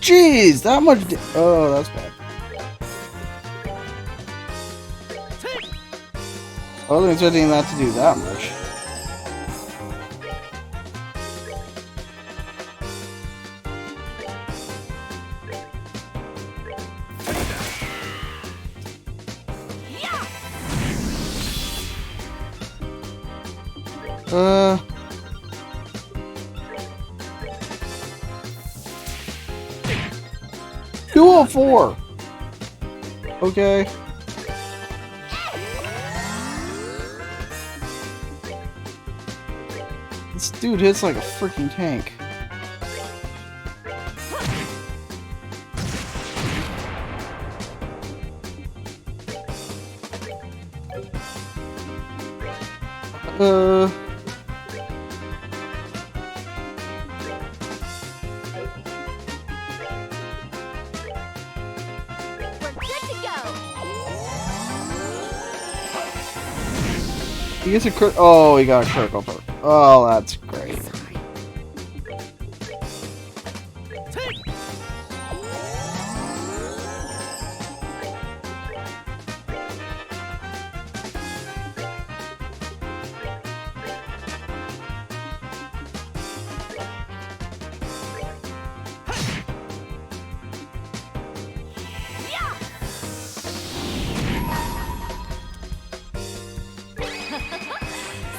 Jeez, that much. Oh, that's bad. I wasn't expecting that to do that much. Uh... 204! Okay. This dude hits like a freaking tank. He gets a crit. Oh, he got a critical perk. Oh, that's great.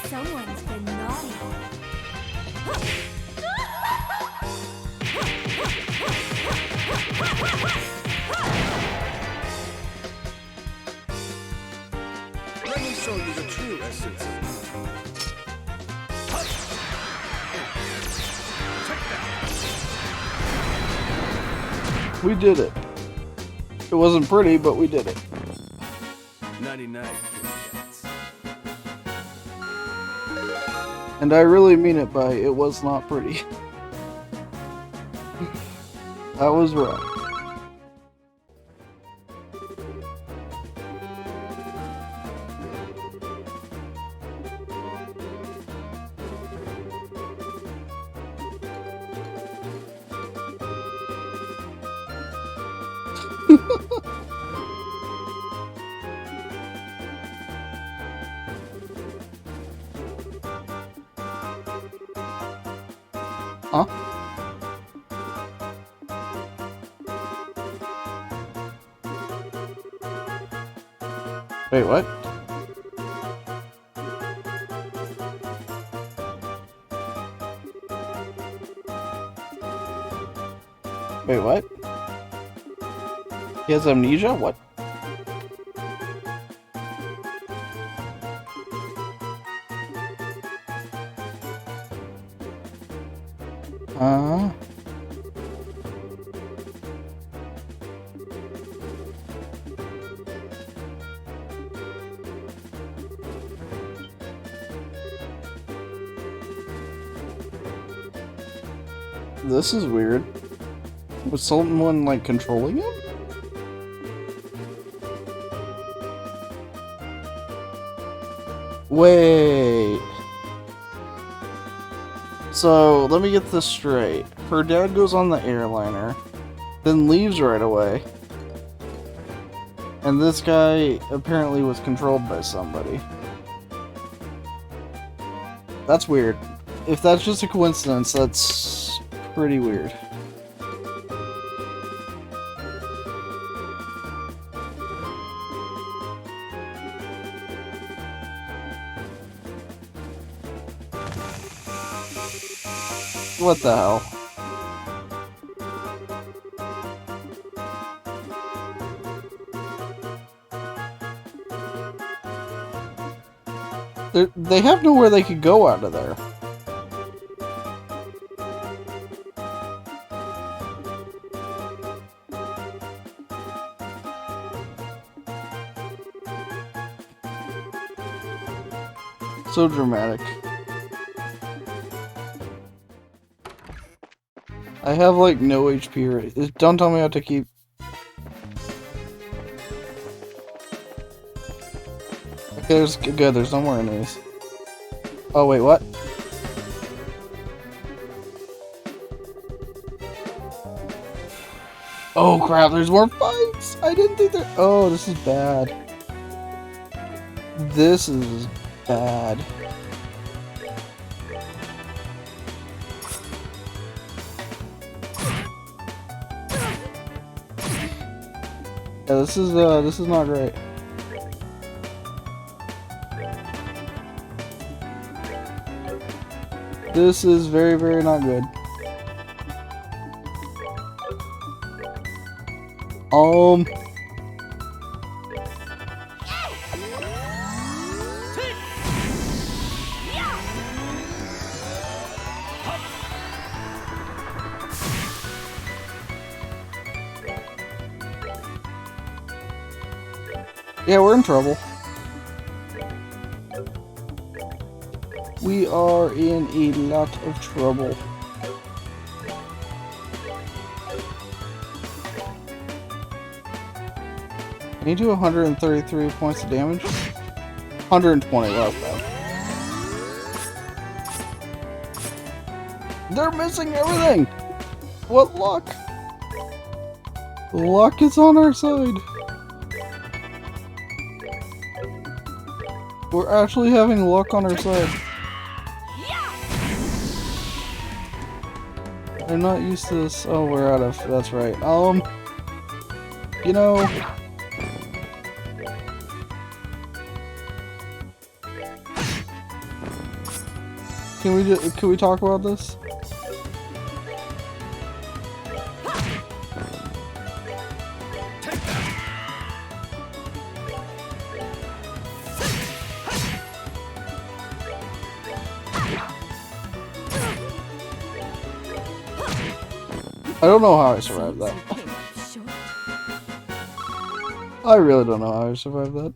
Someone's been naughty. Let me show you the true essence of We did it. It wasn't pretty, but we did it. 99. And I really mean it by it was not pretty. That was rough. Huh? Wait, what? Wait, what? He has amnesia? What? This is weird. Was someone, like, controlling him? Wait. So, let me get this straight. Her dad goes on the airliner, then leaves right away. And this guy apparently was controlled by somebody. That's weird. If that's just a coincidence, that's pretty weird. What the hell? They have nowhere they could go out of there. So dramatic. I have like no HP right. Don't tell me how to keep. Okay, there's good. There's no more enemies. Oh wait, what? Oh crap! There's more fights. I didn't think there. Oh, this is bad. This is bad. Yeah, this is not great. This is very, very not good. Yeah, we're in trouble. We are in a lot of trouble. Can you do 133 points of damage? 120, well, that's bad. They're missing everything! What luck! Luck is on our side. We're actually having luck on our side. I'm not used to this. Oh, we're out of. That's right. You know. Can we talk about this? I don't know how I survived that. Seems you came up short. I really don't know how I survived that.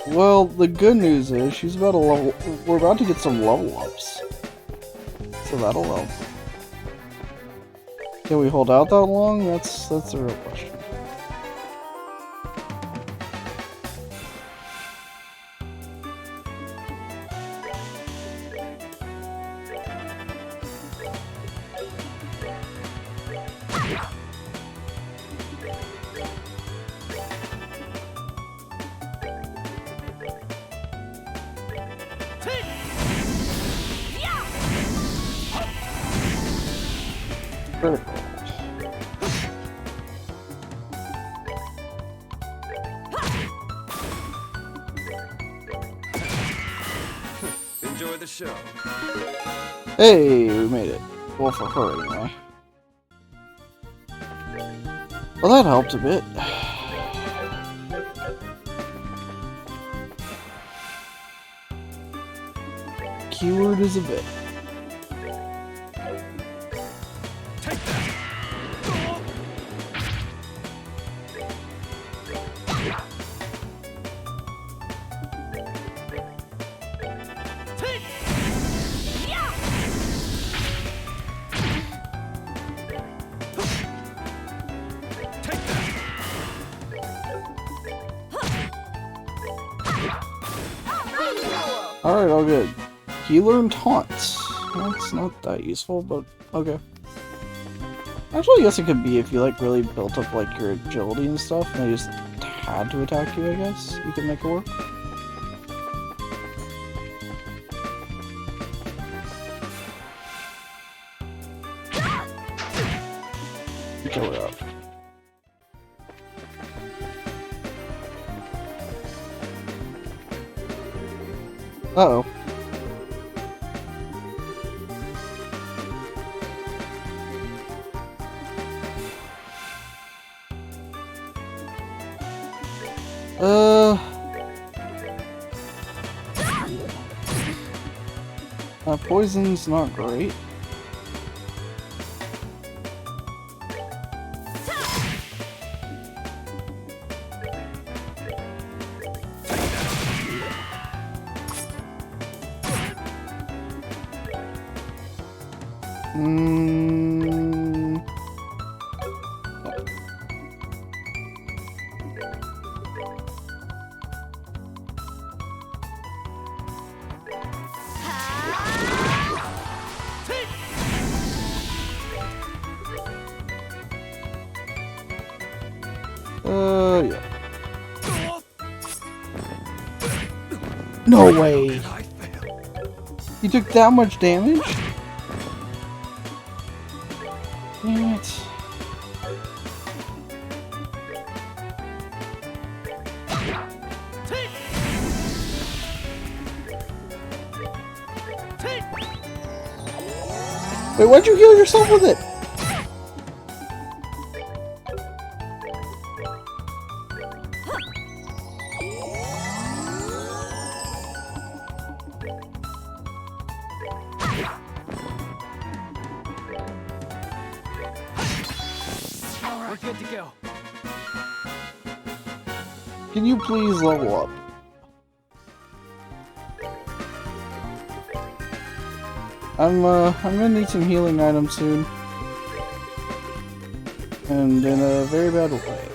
Well, the good news is she's about to level. We're about to get some level ups, so that'll help. Can we hold out that long? That's the real question. Critical. Enjoy the show. Hey, we made it. Well, for her anyway. Well, that helped a bit. Keyword is a bit. Alright, all good. Healer and Taunt. That's not that useful, but okay. Actually, I guess it could be if you like really built up like your agility and stuff, and they just had to attack you, I guess. You could make it work. Kill her up. Uh-oh. Poison's not great. Yeah. No way! I failed. You took that much damage? Damn it. Wait, why'd you heal yourself with it? We're good to go. Can you please level up? I'm gonna need some healing items soon. And in a very bad way.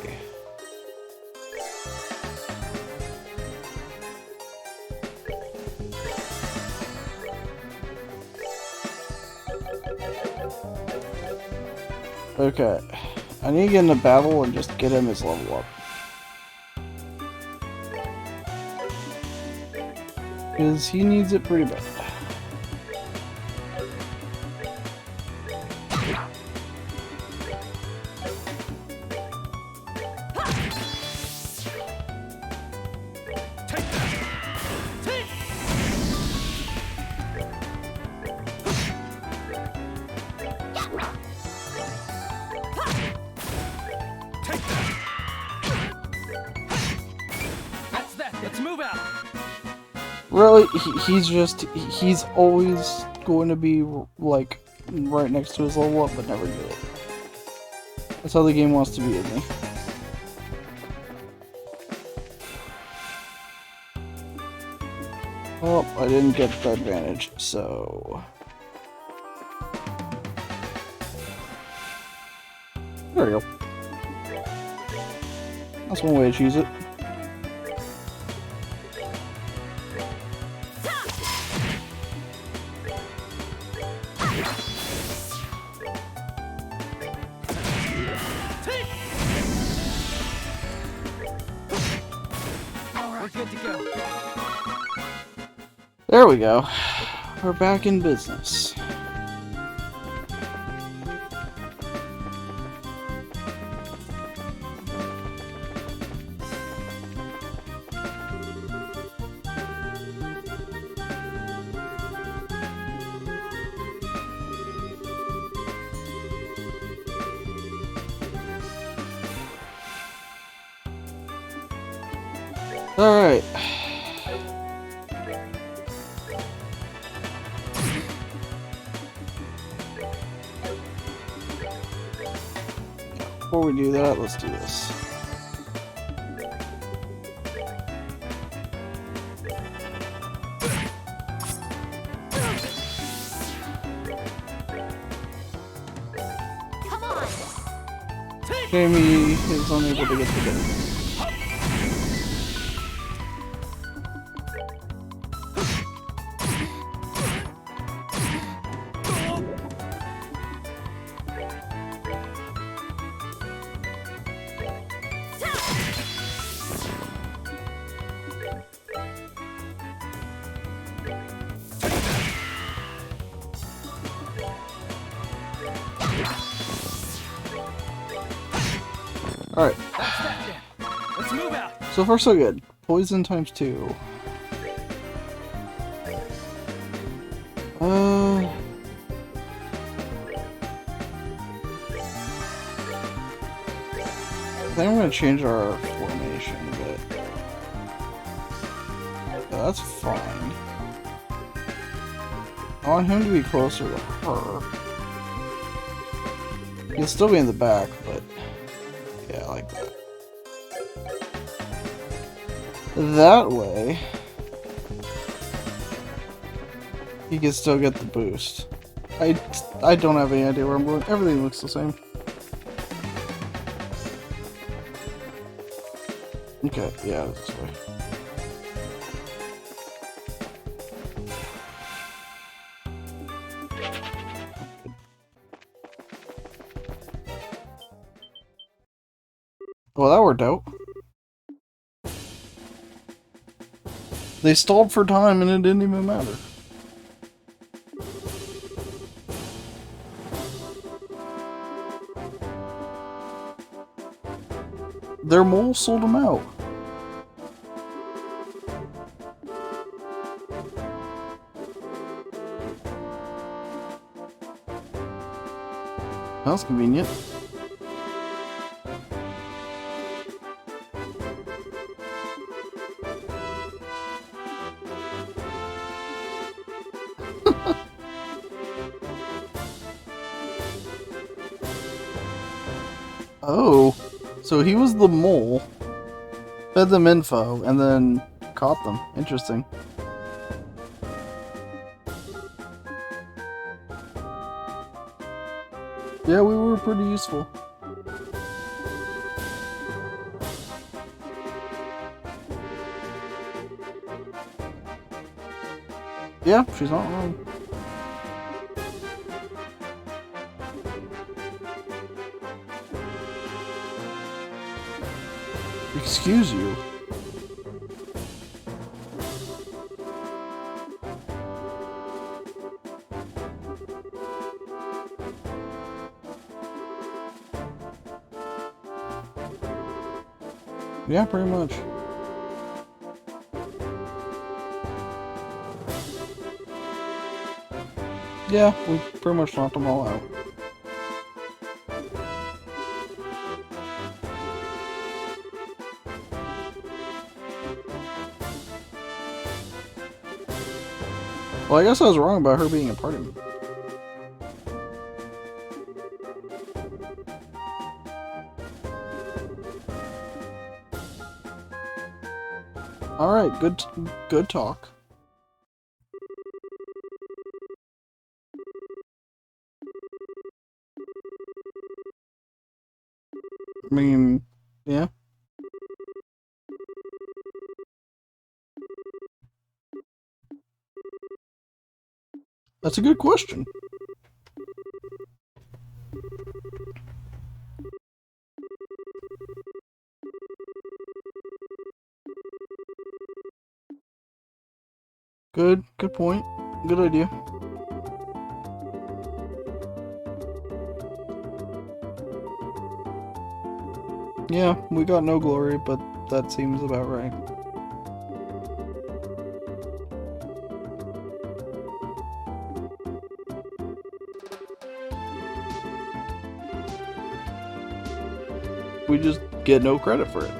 Okay. I need to get in a battle and just get him his level up. Because he needs it pretty bad. That's that. Let's move out. Really, he's always going to be, like, right next to his level up, but never get it. That's how the game wants to be, isn't it? Well, I didn't get the advantage, so... There we go. That's one way to choose it. We're good to go. There we go. We're back in business. Alright. Before we do that, let's do this. Come on. Jamie is unable to get the gun. Alright, That's that then. Let's move out. so far so good. Poison times 2. I think I'm gonna change our formation a bit. Yeah, that's fine. I want him to be closer to her. He'll still be in the back, but yeah, I like that. That way, he can still get the boost. I don't have any idea where I'm going. Everything looks the same. Okay, yeah, this way. Well, that worked out. They stalled for time and it didn't even matter. Their mole sold them out. That's convenient. Oh, so he was the mole, fed them info, and then caught them. Interesting. Yeah, we were pretty useful. Yeah, she's not wrong. Excuse you. Yeah, pretty much. Yeah, we pretty much knocked them all out. Well, I guess I was wrong about her being a part of me. Alright, good talk. I mean, yeah. That's a good question. Good point. Good idea. Yeah, we got no glory, but that seems about right. We just get no credit for it.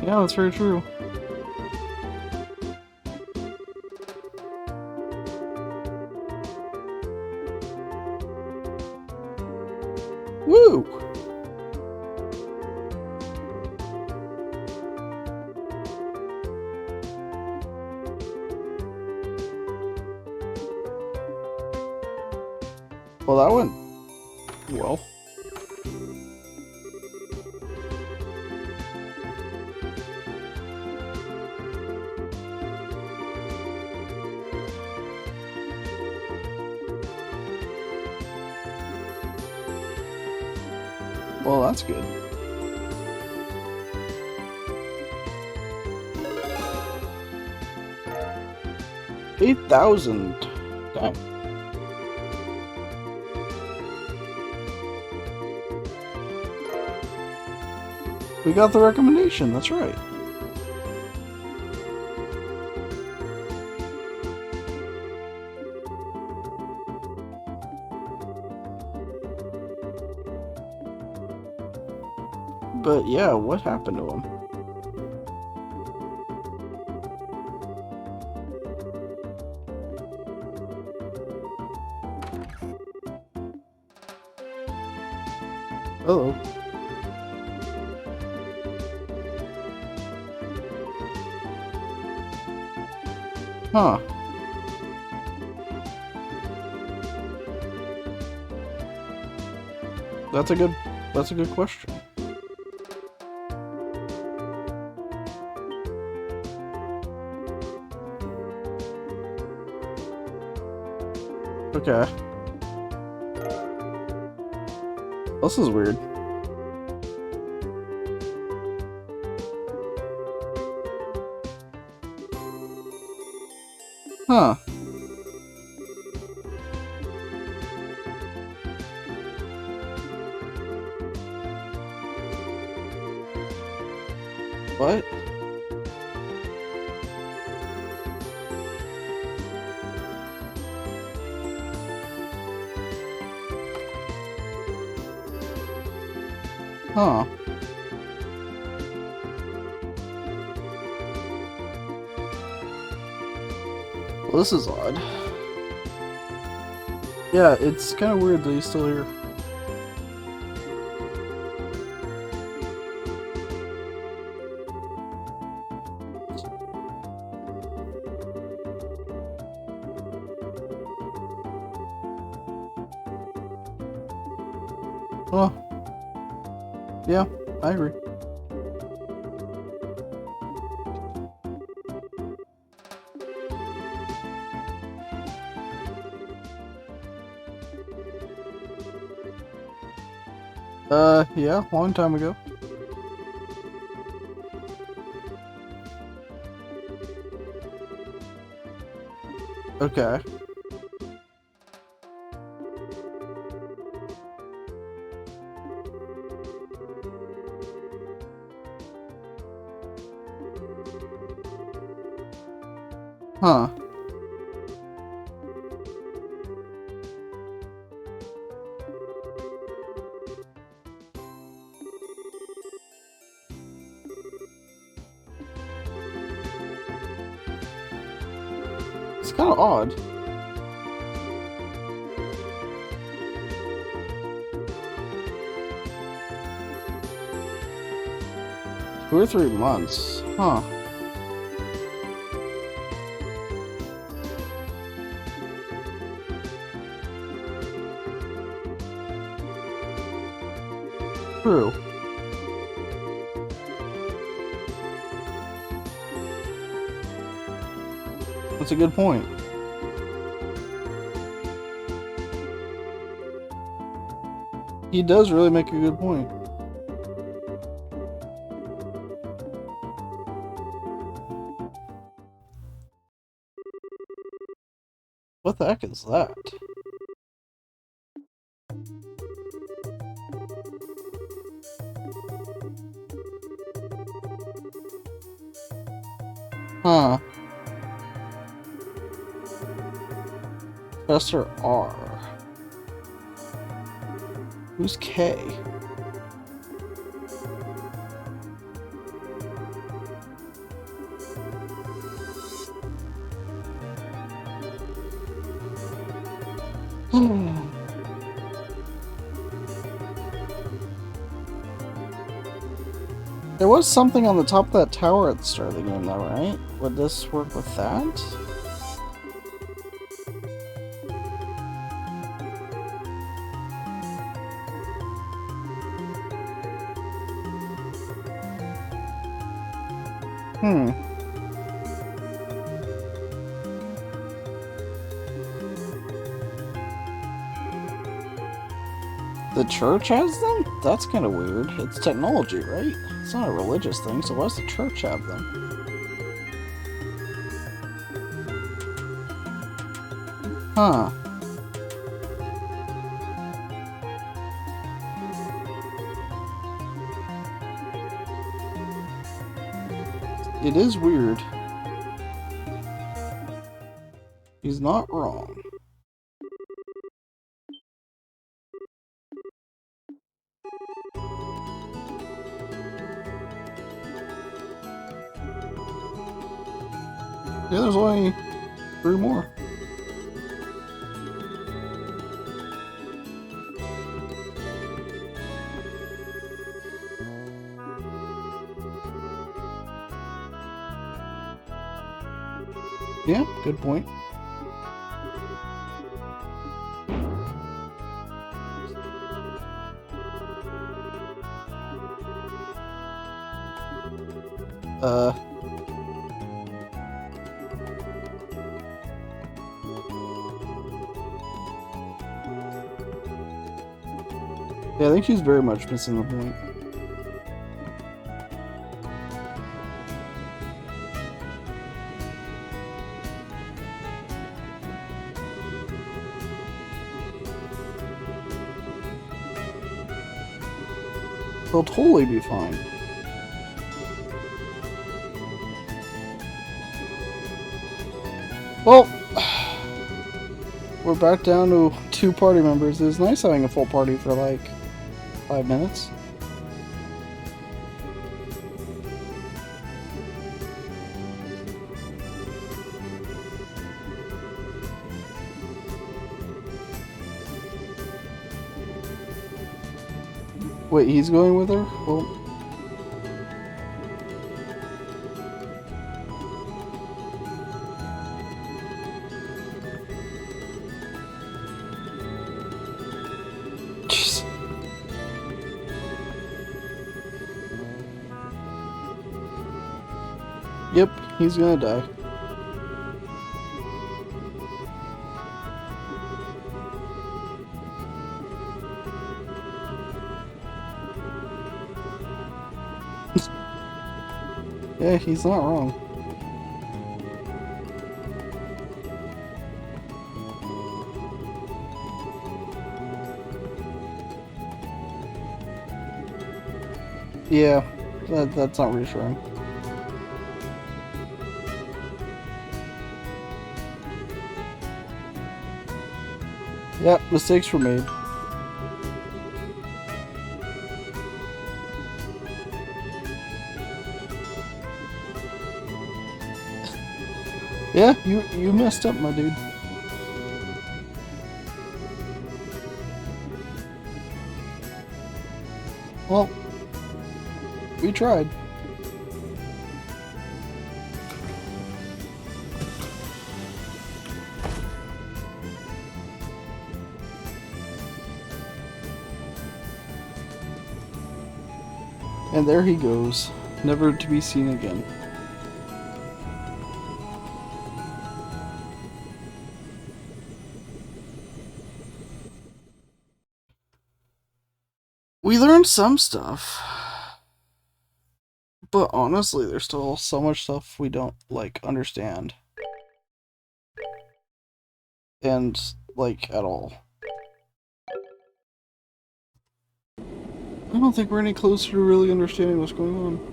Yeah, that's very true. Woo! Well, that went well. Well, that's good. $8,000. Dang. We got the recommendation, that's right. But yeah, what happened to him? Hello. Huh. That's a good question. Okay. This is weird. Huh. What? Huh. Well, this is odd. Yeah, it's kind of weird that he's still here. Oh. Yeah, I agree. Yeah, long time ago. Okay. Huh. It's kind of odd. Two or 3 months. Huh. True. That's a good point. He does really make a good point. What the heck is that? Huh. Professor R. Who's K? There was something on the top of that tower at the start of the game, though, right? Would this work with that? Hmm. The church has them? That's kind of weird. It's technology, right? It's not a religious thing, so why does the church have them? Huh. It is weird. He's not wrong. Yeah, there's only 3 more. Yeah, good point. Yeah, I think she's very much missing the point. They'll totally be fine. Well, we're back down to 2 party members. It was nice having a full party for like 5 minutes. Wait, he's going with her? Well... Jeez. Yep, he's gonna die. Yeah, he's not wrong. Yeah, that's not reassuring. Yep, mistakes were made. Yeah, you messed up, my dude. Well, we tried. And there he goes, never to be seen again. We learned some stuff, but honestly, there's still so much stuff we don't, like, understand. And, like, at all. I don't think we're any closer to really understanding what's going on.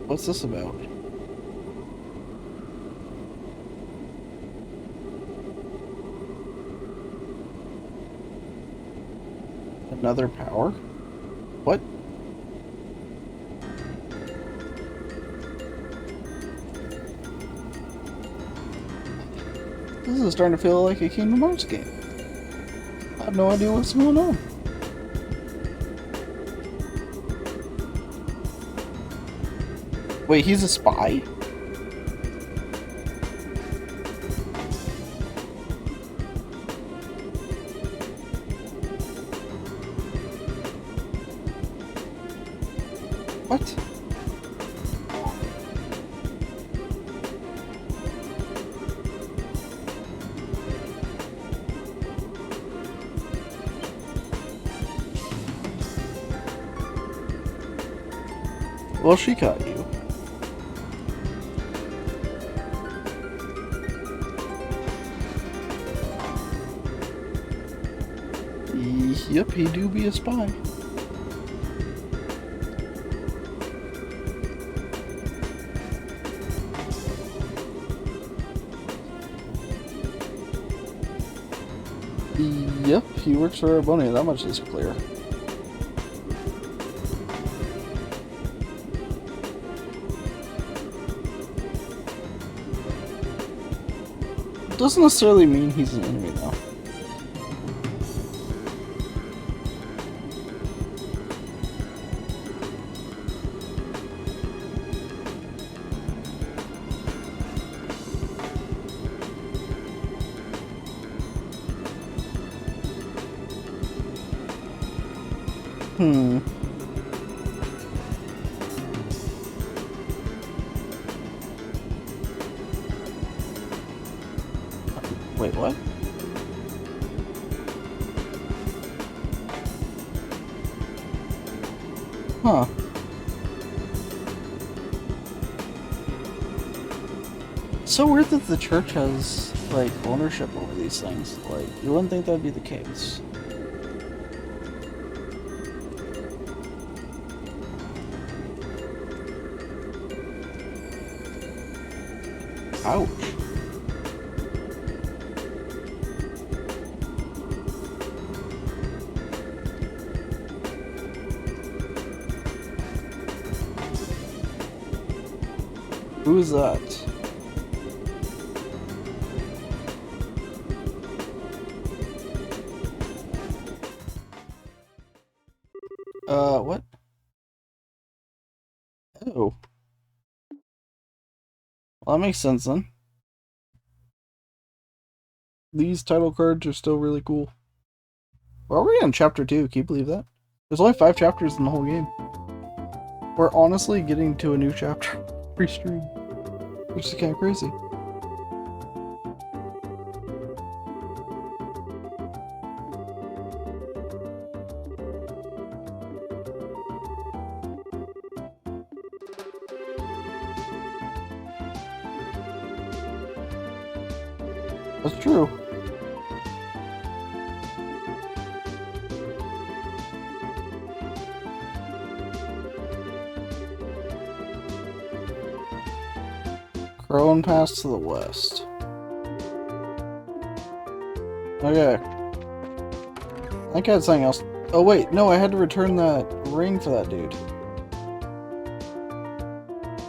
What's this about? Another power? What? This is starting to feel like a Kingdom Hearts game. I have no idea what's going on. Wait, he's a spy? What? Well, she caught you. Yep, he do be a spy. Yep, he works for Arbonia, that much is clear. Doesn't necessarily mean he's an enemy, though. Wait, what? Huh. So weird that the church has, like, ownership over these things. Like, you wouldn't think that'd be the case. Ouch. Who's that? What? Oh. Well, that makes sense then. These title cards are still really cool. Well, are we on chapter 2? Can you believe that? There's only 5 chapters in the whole game. We're honestly getting to a new chapter every stream, which is kind of crazy. That's true. Crone Pass to the west. Okay. I think I had something else. Oh wait, no, I had to return that ring for that dude.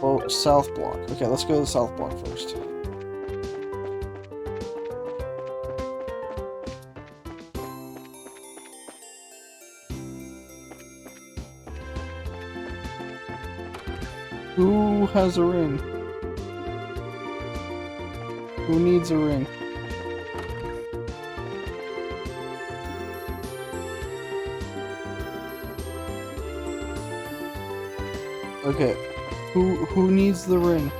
Oh, south block. Okay, let's go to the south block first. Who has a ring? Who needs a ring? Okay. Who needs the ring?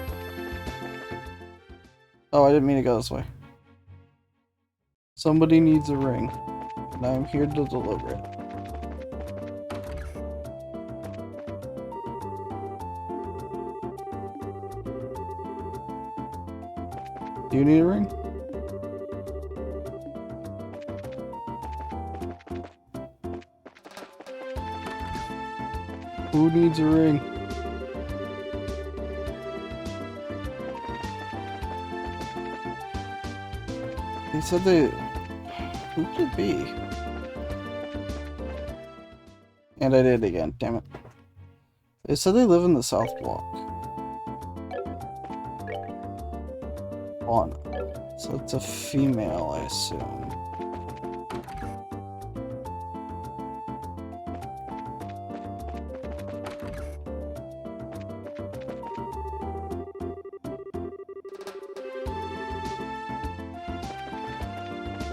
Oh, I didn't mean to go this way. Somebody needs a ring. And I'm here to deliver it. Do you need a ring? Who needs a ring? They said they... Who could it be? And I did it again, damn it. They said they live in the south block. On. So it's a female, I assume.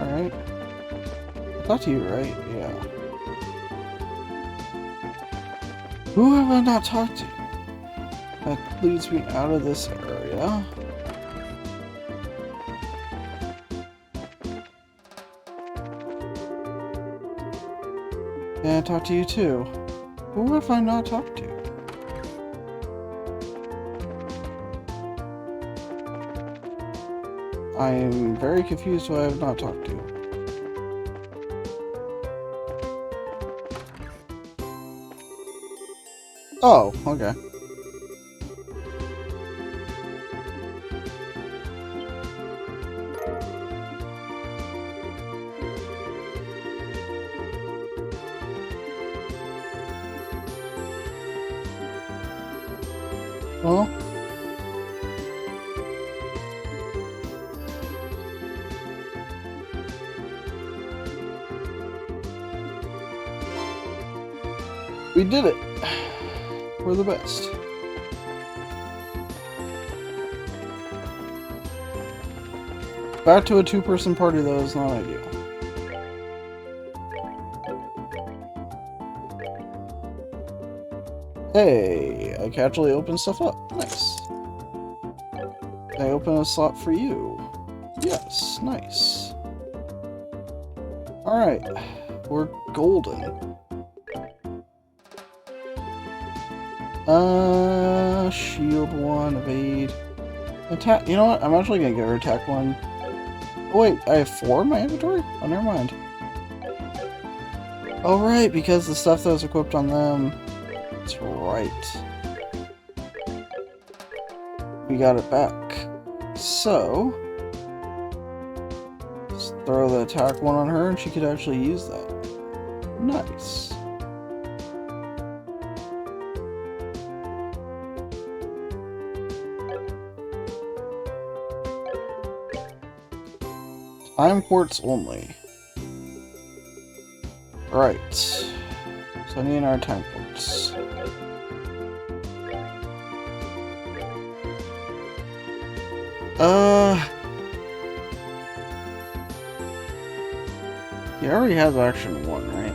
Alright. I talked to you, right? Yeah. Who have I not talked to? That leads me out of this area. And I talked to you too. Who have I not talked to? I am very confused who I have not talked to. Oh, okay. Well, we did it. We're the best. Back to a 2-person party though is not ideal. Hey, I casually opened stuff up. Nice. I open a slot for you. Yes, nice. Alright, we're golden. Shield 1, evade. Attack. You know what? I'm actually gonna get her attack 1. Oh wait, I have 4 in my inventory? Oh, never mind. Oh right, because the stuff that was equipped on them. That's right. We got it back. So, let's throw the attack 1 on her and she could actually use that. Nice. Time quartz only. Right. So I need our time quartz. He already has action 1, right?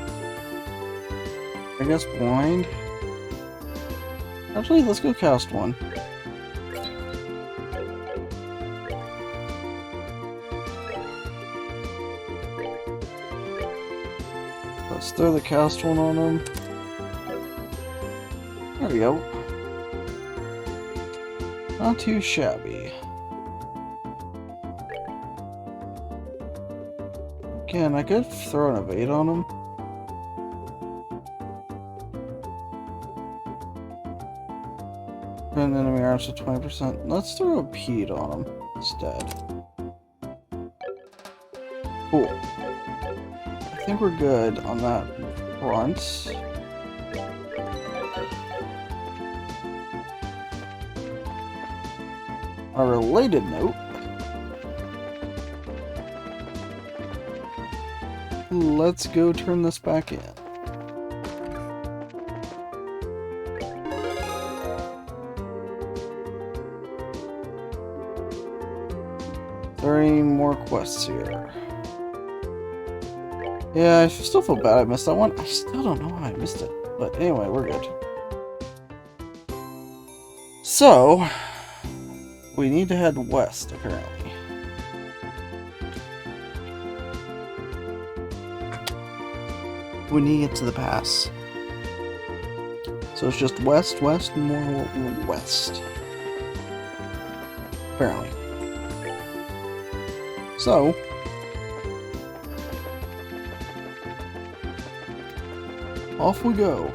I guess blind. Actually, let's go cast 1. Let's throw the cast 1 on him. There we go. Not too shabby. Again, I could throw an evade on him. And enemy arms to 20%. Let's throw a Pete on him instead. Cool. I think we're good on that front. On a related note, let's go turn this back in. Are there any more quests here? Yeah, I still feel bad I missed that one. I still don't know how I missed it. But anyway, we're good. So, we need to head west, apparently. We need to get to the pass. So it's just west, west, and more west. Apparently. So, off we go.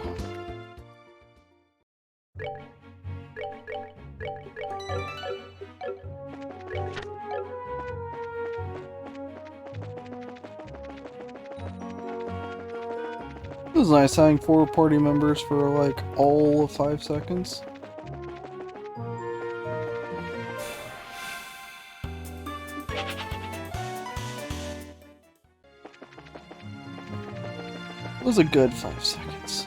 It was nice having 4 party members for like all of 5 seconds. It was a good 5 seconds.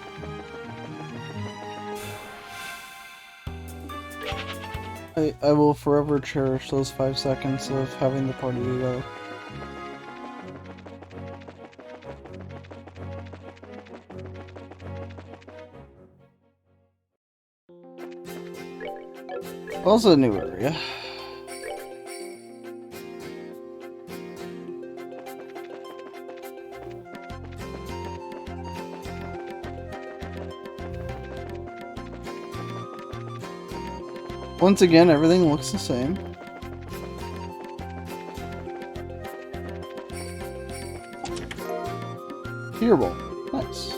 I will forever cherish those 5 seconds of having the party together. Also a new area. Once again, everything looks the same. Hearable. Nice.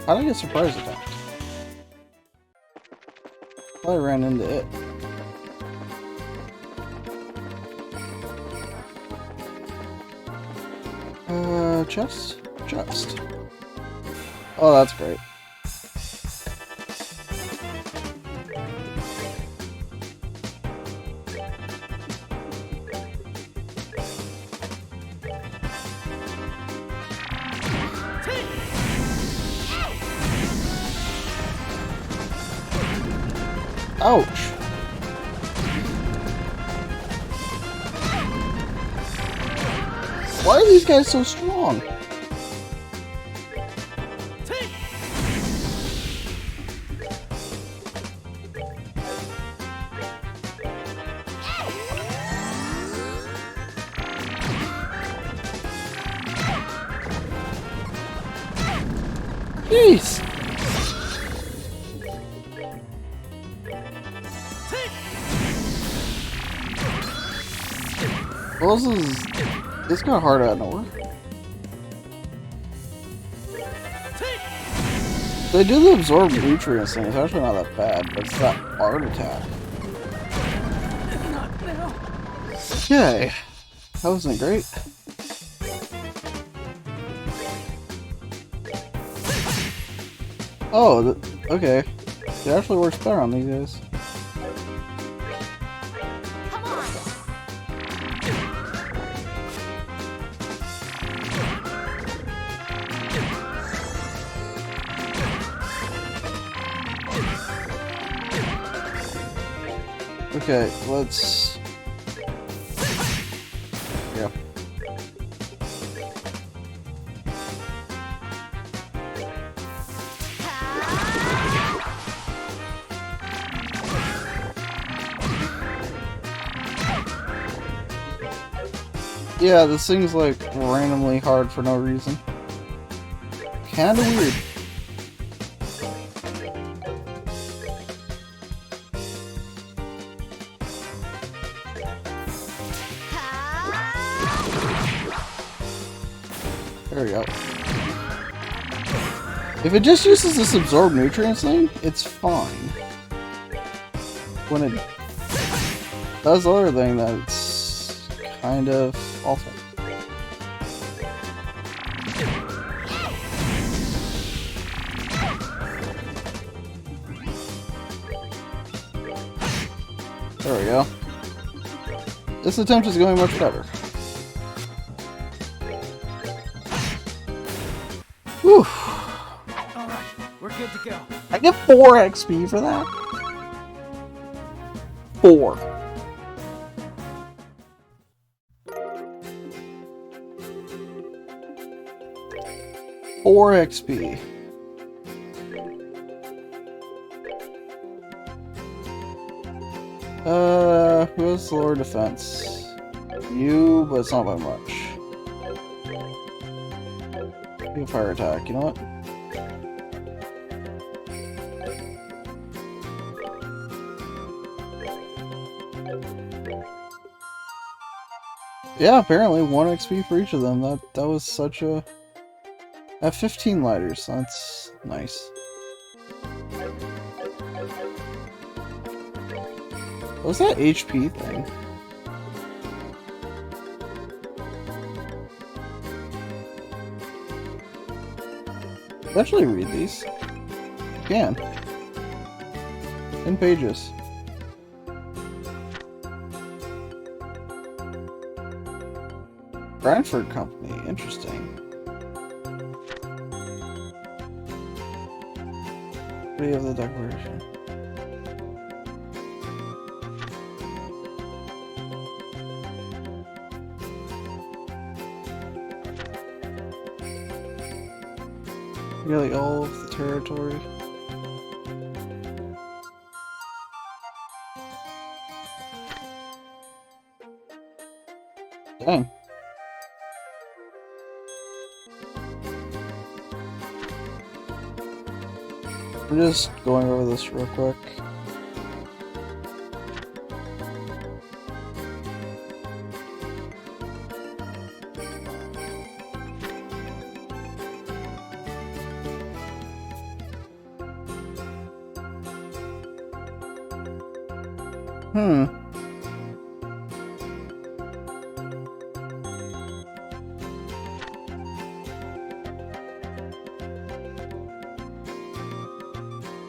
How did I get surprise attacked? I ran into it. Chest? Chest. Oh, that's great. Ouch! Why are these guys so strong? Jeez! Well, this got hard out of nowhere. They do the absorb nutrients thing. It's actually not that bad, but it's that art attack. Okay. That wasn't great. Oh, okay. It actually works better on these guys. Come on. Okay, let's... Yeah. Yeah, this thing's like randomly hard for no reason. Kinda weird. There we go. If it just uses this absorb nutrients thing, it's fine. When it does the other thing, that's kind of awful. There we go. This attempt is going much better. Whew. Alright, we're good to go. I get 4 XP for that? 4. Four XP. Who has lower defense? You, but it's not by much. You fire attack, you know what? Yeah, apparently 1 XP for each of them. That was such a... I have 15 lighters, that's nice. What was that HP thing? Can I actually read these? You can. 10 pages. Brantford Company, interesting. What do you have the declaration? Nearly all of the territory. Dang. I'm just going over this real quick. Hmm.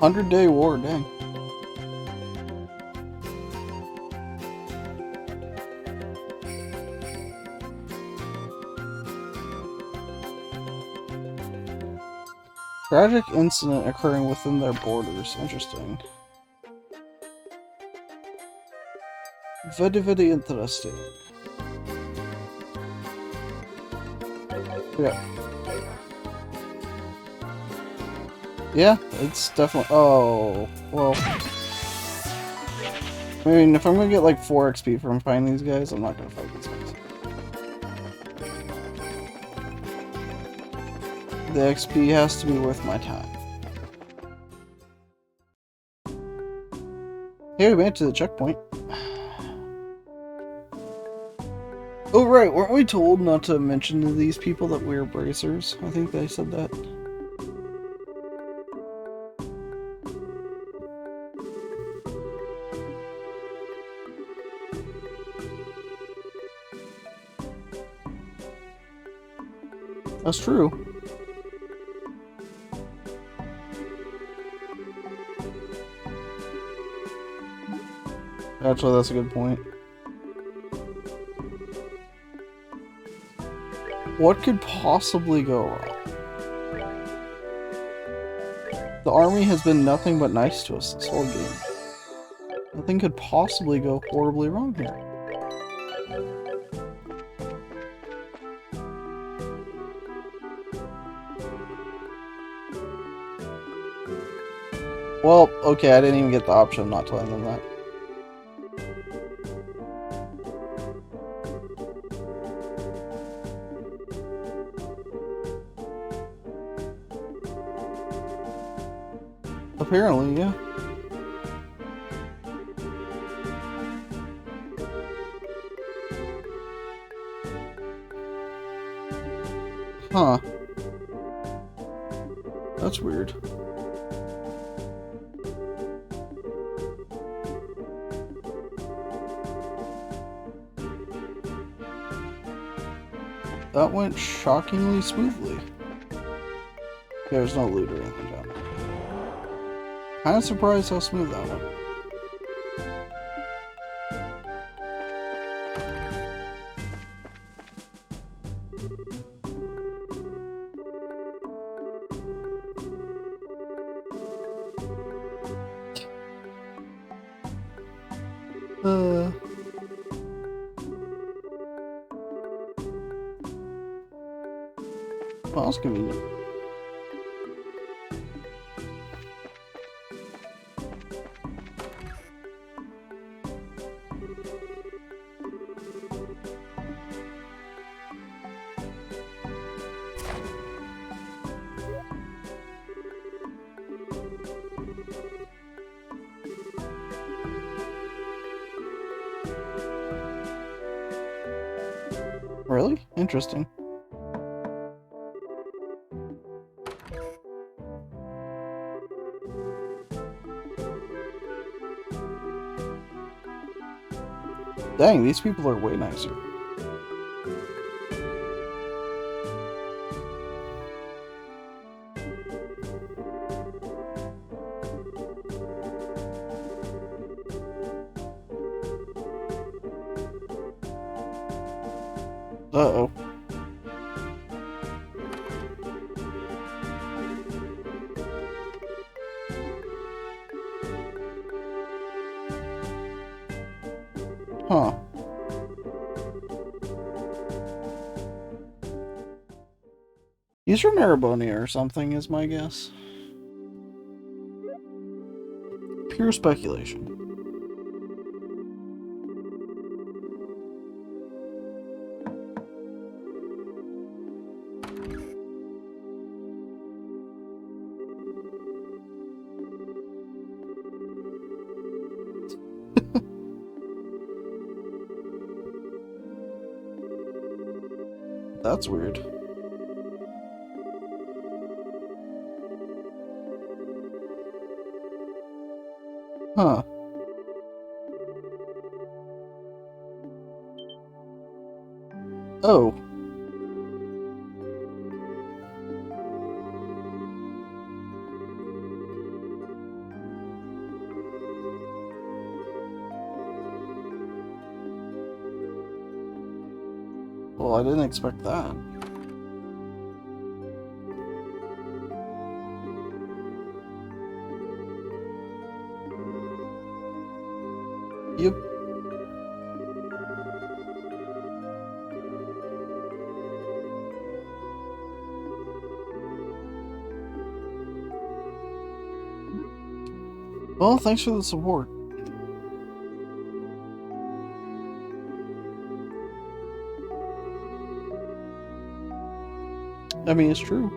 $100-day war, dang. Tragic incident occurring within their borders. Interesting. Very interesting. Yeah. Yeah, it's definitely... Oh, well... I mean, if I'm gonna get like 4 XP from fighting these guys, I'm not gonna fight these guys. The XP has to be worth my time. Hey, we made it to the checkpoint. Oh right, weren't we told not to mention to these people that we're bracers? I think they said that. That's true. Actually, that's a good point. What could possibly go wrong? The army has been nothing but nice to us this whole game. Nothing could possibly go horribly wrong here. Well, okay, I didn't even get the option of not telling them that. Apparently, yeah. Huh. That's weird. That went shockingly smoothly. There's no loot or anything down there. Kinda surprised how smooth that went. Well, that's convenient. Really? Interesting. Dang, these people are way nicer. Uh-oh. Huh. He's from Erebonia or something, is my guess. Pure speculation. That's weird. Huh. Oh. Well, I didn't expect that. Yep. Well, thanks for the support. I mean, it's true.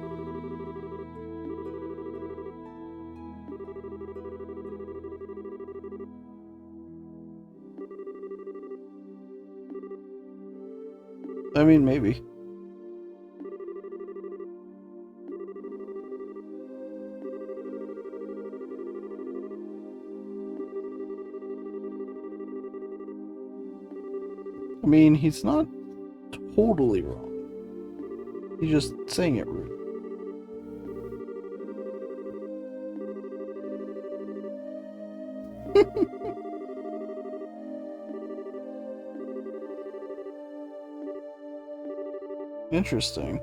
I mean, maybe. I mean, he's not totally wrong. He's just saying it rude. Interesting.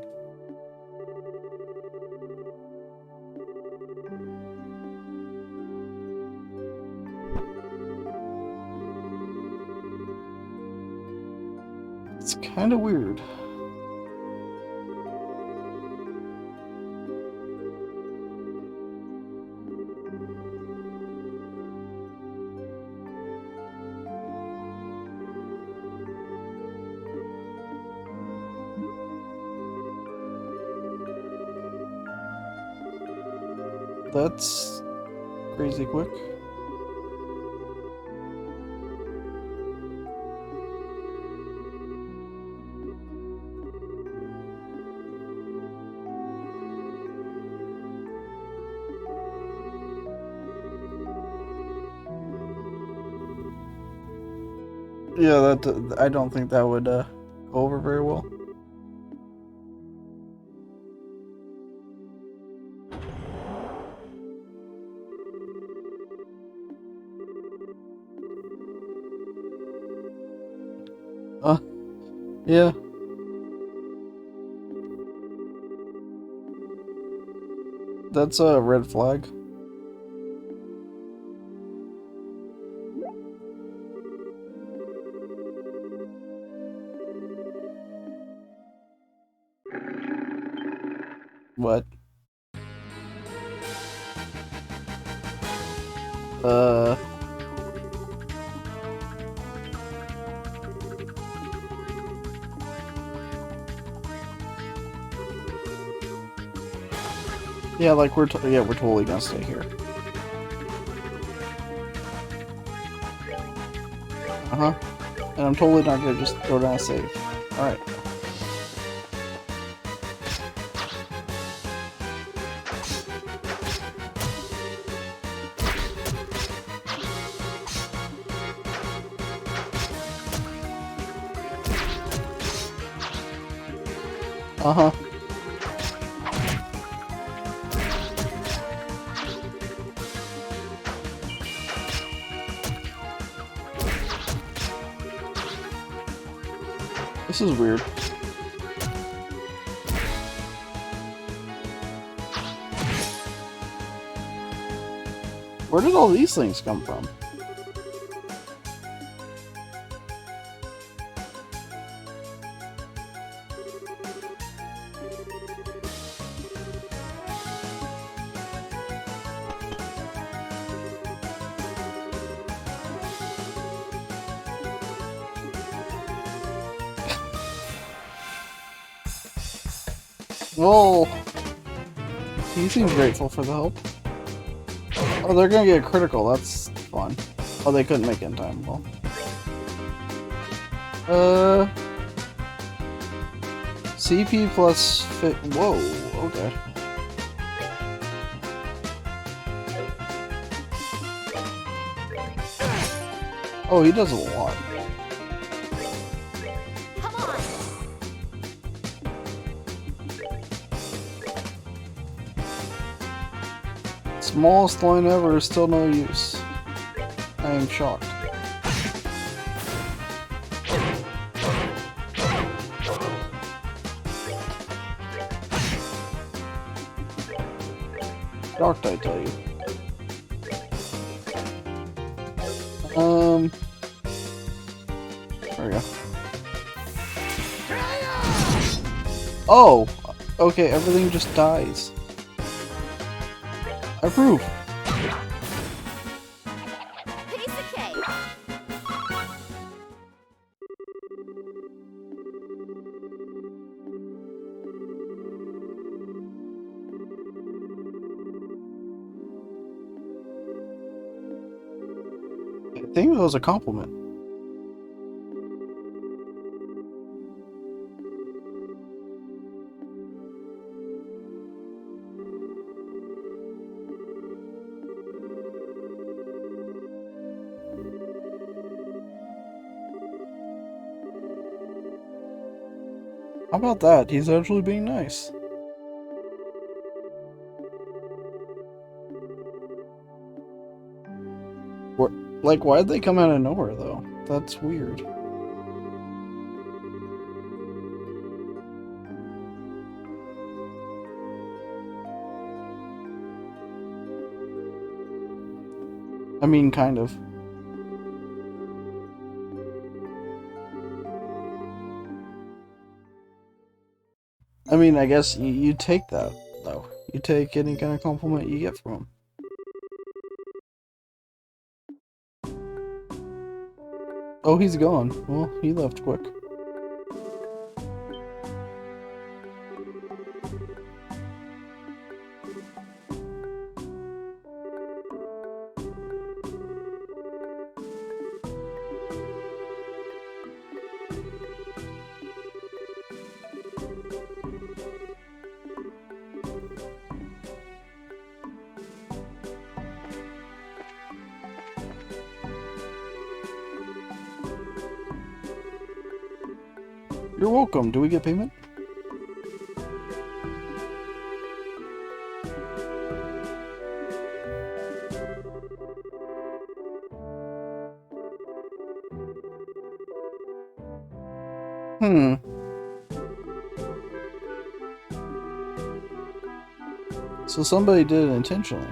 It's kind of weird. That's crazy quick. Yeah, that I don't think that would go over very well. Yeah. That's a red flag. What? Yeah, like we're totally gonna stay here. Uh-huh. And I'm totally not gonna just throw down a save. Alright. Uh-huh. This is weird. Where did all these things come from? Well, he seems grateful for the help. Oh, they're gonna get critical. That's fun. Oh, they couldn't make it in time. Well, CP plus fit. Whoa. Okay. Oh, he does a lot. Come on. Smallest line ever is still no use. I am shocked. Shocked, I tell you. There we go. Oh! Okay, everything just dies. I approve. Piece of cake. I think it was a compliment. How about that? He's actually being nice. Like, why'd they come out of nowhere, though? That's weird. I mean, kind of. I mean, I guess you take that, though. You take any kind of compliment you get from him. Oh, he's gone. Well, he left quick. You're welcome. Do we get payment? So somebody did it intentionally.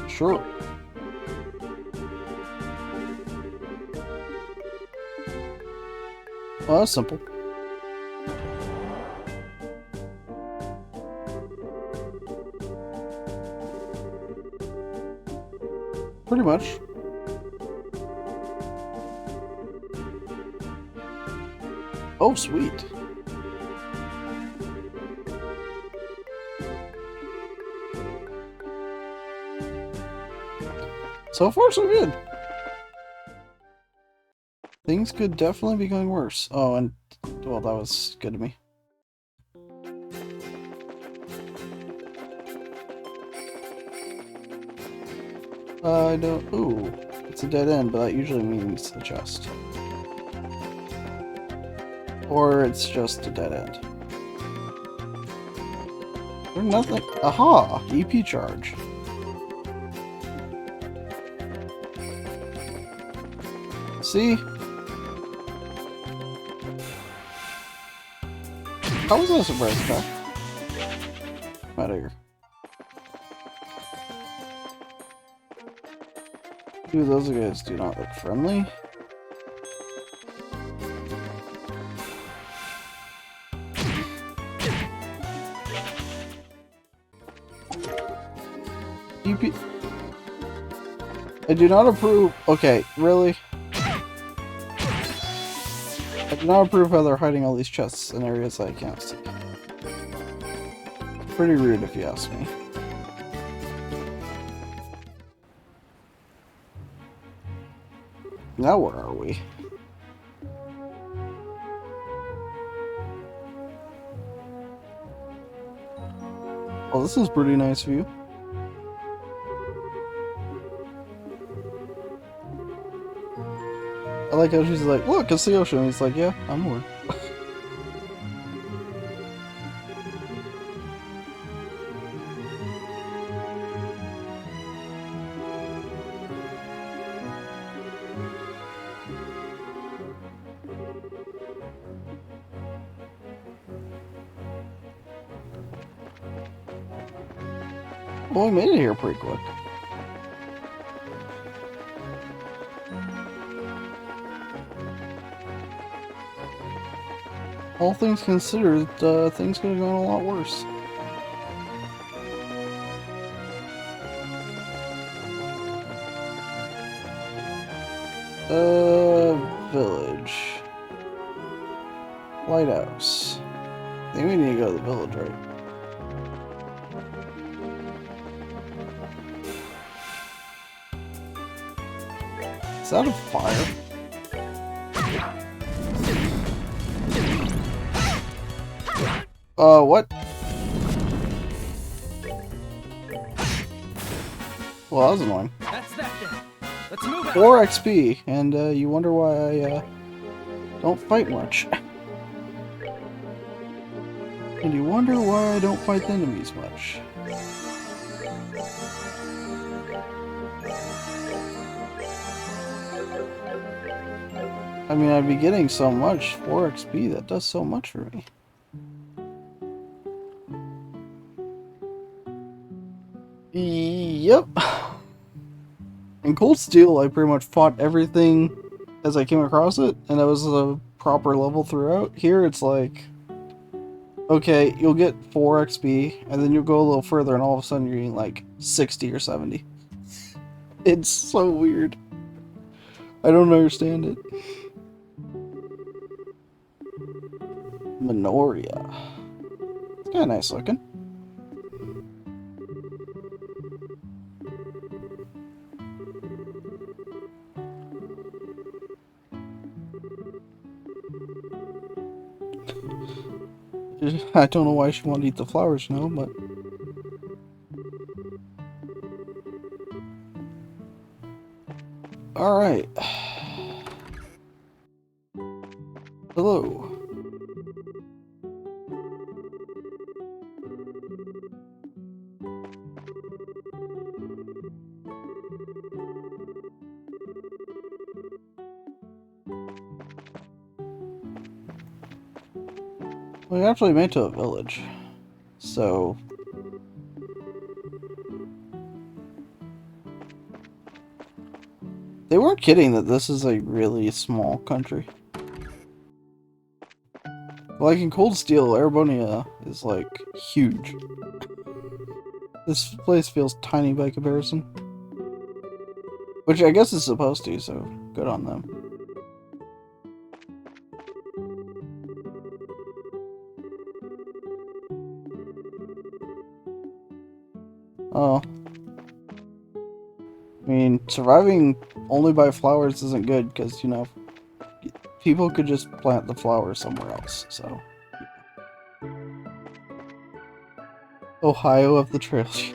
Sure. Well, that's simple. Pretty much. Oh, sweet. So far, so good. Things could definitely be going worse. Oh, and, well, that was good to me. I don't... Ooh, it's a dead end, but that usually means the chest. Or it's just a dead end. There's nothing... Aha! EP charge. See? How was that a surprise attack? Out of here. Dude, those guys do not look friendly. EP... I do not approve... Okay, really? I do not approve how they're hiding all these chests in areas that I can't see. Pretty rude if you ask me. Now where are we? Oh, this is a pretty nice view. I like how she's like, look, it's the ocean. And he's like, yeah, I'm bored. Well, we made it here pretty quick. All things considered, things could have gone a lot worse. Village. Lighthouse. I think we need to go to the village, right? Is that a fire? What? Well, that was annoying. That's that then. Let's move out. 4 XP, and you wonder why I don't fight much. And you wonder why I don't fight the enemies much. I mean, I'd be getting so much. 4 XP, that does so much for me. Yep. In Cold Steel, I pretty much fought everything as I came across it, and it was a proper level throughout. Here, it's like, okay, you'll get 4 XP, and then you'll go a little further, and all of a sudden you're getting like 60 or 70. It's so weird. I don't understand it. Minoria. It's kind of nice looking. I don't know why she wanted to eat the flowers now, but... Alright. Hello. We actually made to a village, so... They weren't kidding that this is a really small country. Like in Cold Steel, Erebonia is like huge. This place feels tiny by comparison. Which I guess is supposed to, so good on them. Oh. I mean, surviving only by flowers isn't good, because, you know, people could just plant the flowers somewhere else, so. Ohio of the Trails.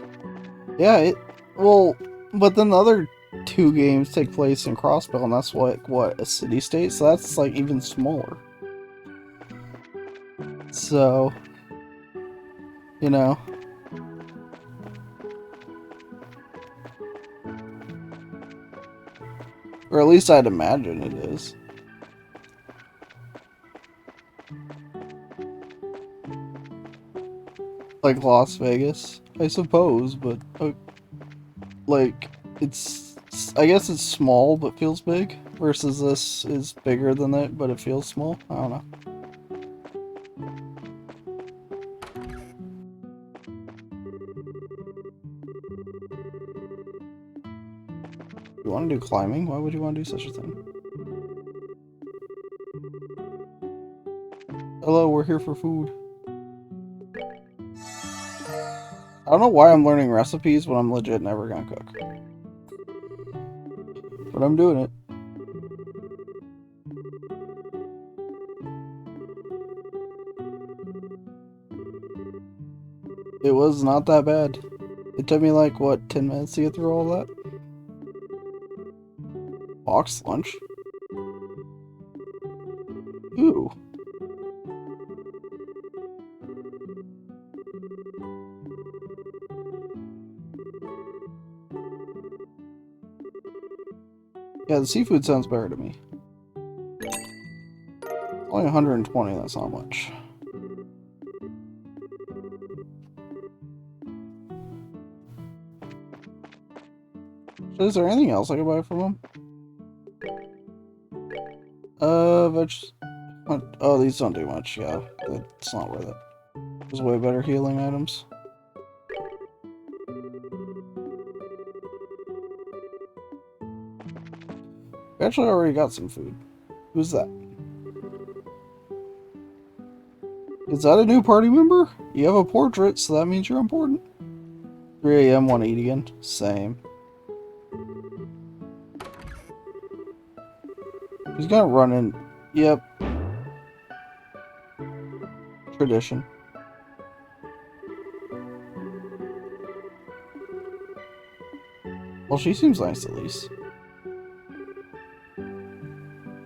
Yeah, well, but then the other 2 games take place in Crossbell, and that's like, what, a city-state? So that's, like, even smaller. So, you know. Or at least I'd imagine it is. Like Las Vegas, I suppose, but like it's, I guess it's small but feels big, versus this is bigger than that but it feels small. I don't know. You want to do climbing? Why would you want to do such a thing? Hello, we're here for food. I don't know why I'm learning recipes when I'm legit never gonna cook. But I'm doing it. It was not that bad. It took me like, what, 10 minutes to get through all that? Box lunch? Ooh. Yeah, the seafood sounds better to me. Only 120, that's not much. So is there anything else I can buy from him? Oh, these don't do much, yeah. It's not worth it. There's way better healing items. We actually already got some food. Who's that? Is that a new party member? You have a portrait, so that means you're important. 3 AM, want to eat again? Same. He's gonna run in. Yep. Tradition. Well, she seems nice at least.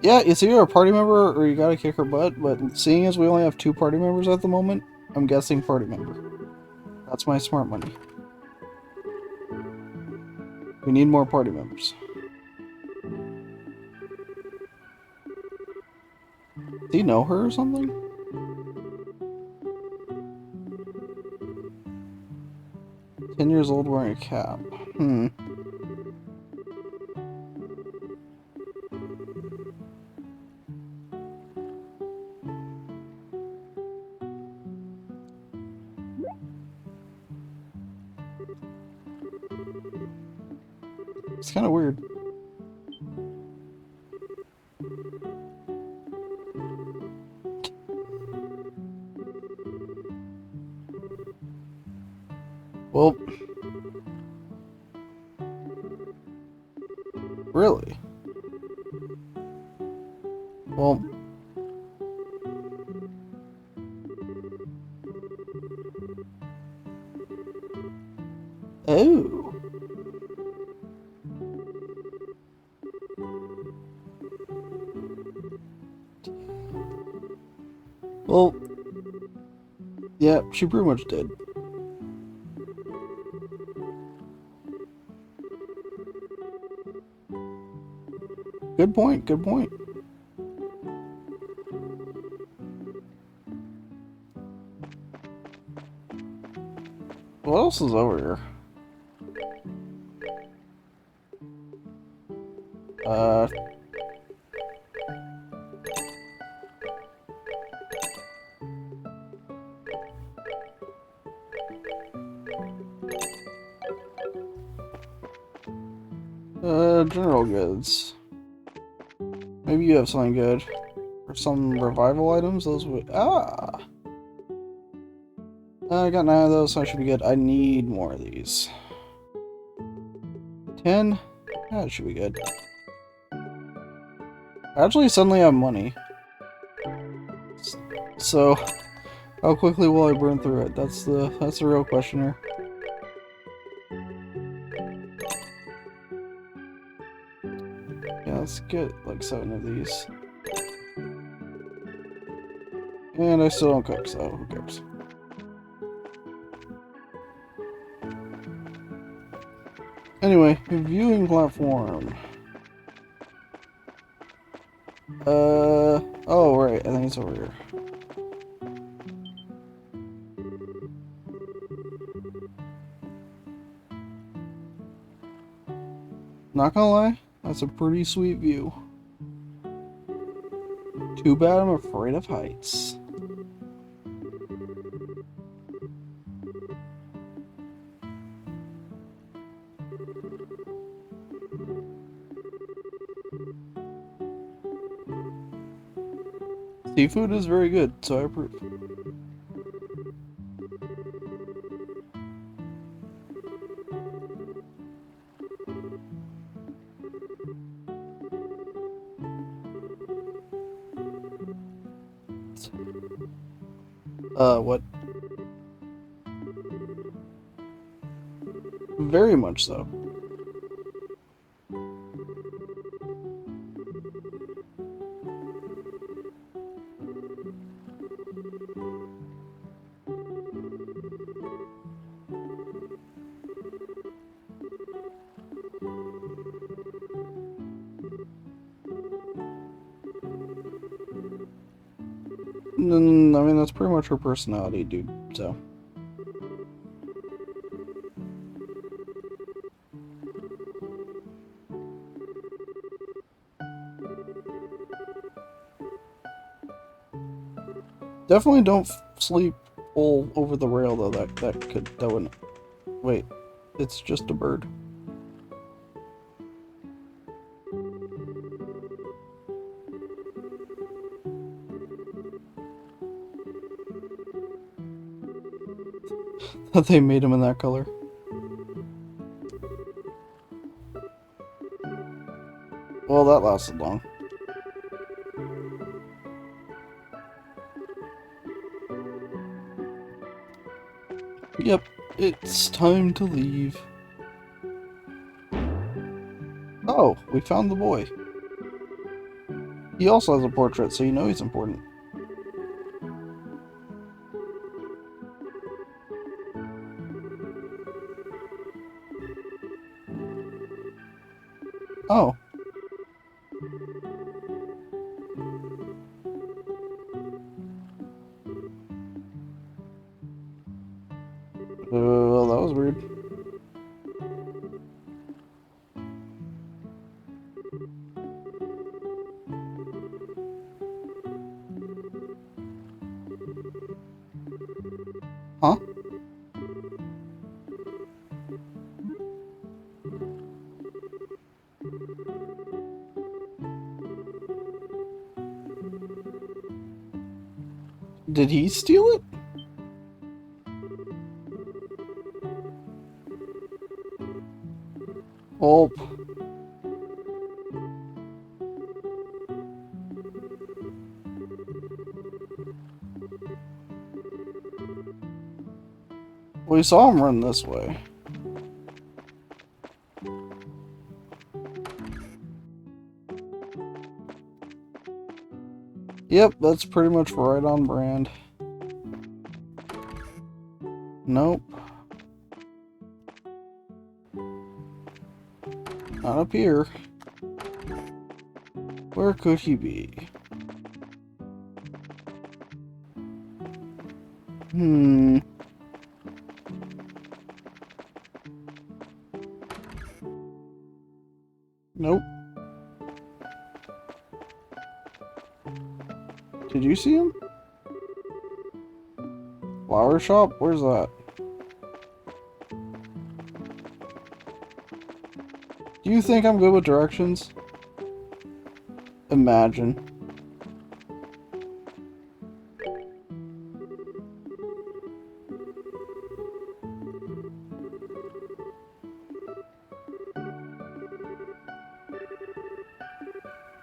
Yeah, it's either a party member or you gotta kick her butt, but seeing as we only have 2 party members at the moment, I'm guessing party member. That's my smart money. We need more party members. Does he know her or something? "10 years old wearing a cap." Hmm. It's kind of weird. Well, really? Well, oh. Well, yeah, she pretty much did. Good point, good point. What else is over here? General goods. Maybe you have something good. Or some revival items? Those would... Ah! I got 9 of those, so I should be good. I need more of these. 10? That should be good. Actually, suddenly I have money. So, how quickly will I burn through it? That's the real question here. Yeah, let's get like 7 of these. And I still don't cook, so who cares? Anyway, viewing platform. Oh right, I think it's over here. Not gonna lie, that's a pretty sweet view. Too bad I'm afraid of heights. Seafood is very good, so I approve. What? Very much so. I mean, that's pretty much her personality, dude, so. Definitely don't sleep all over the rail, though. That wouldn't. Wait, it's just a bird. That they made him in that color. Well, that lasted long. Yep, it's time to leave. Oh, we found the boy. He also has a portrait, so you know he's important. Oh. Well, that was weird. Huh? Did he steal it? Well, we saw him run this way. Yep, that's pretty much right on brand. Nope. Not up here. Where could he be? Nope. Did you see him? Flower shop? Where's that? Do you think I'm good with directions? Imagine.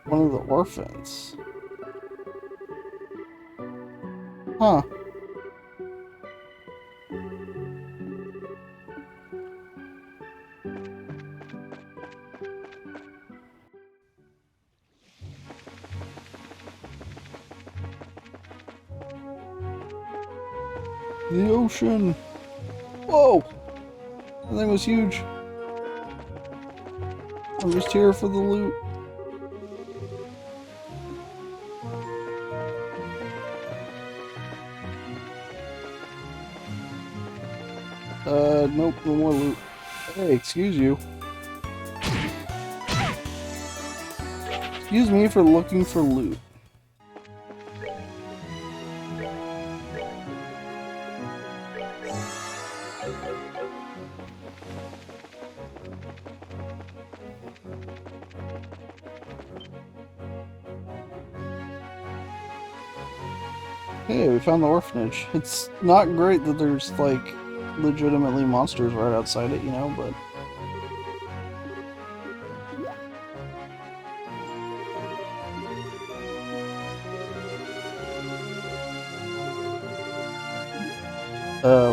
One of the orphans. Huh. The ocean. Whoa! That thing was huge. I'm just here for the loot. Nope, no more loot. Hey, excuse you. Excuse me for looking for loot. Hey, we found the orphanage. It's not great that there's, like, legitimately monsters right outside it, you know, but...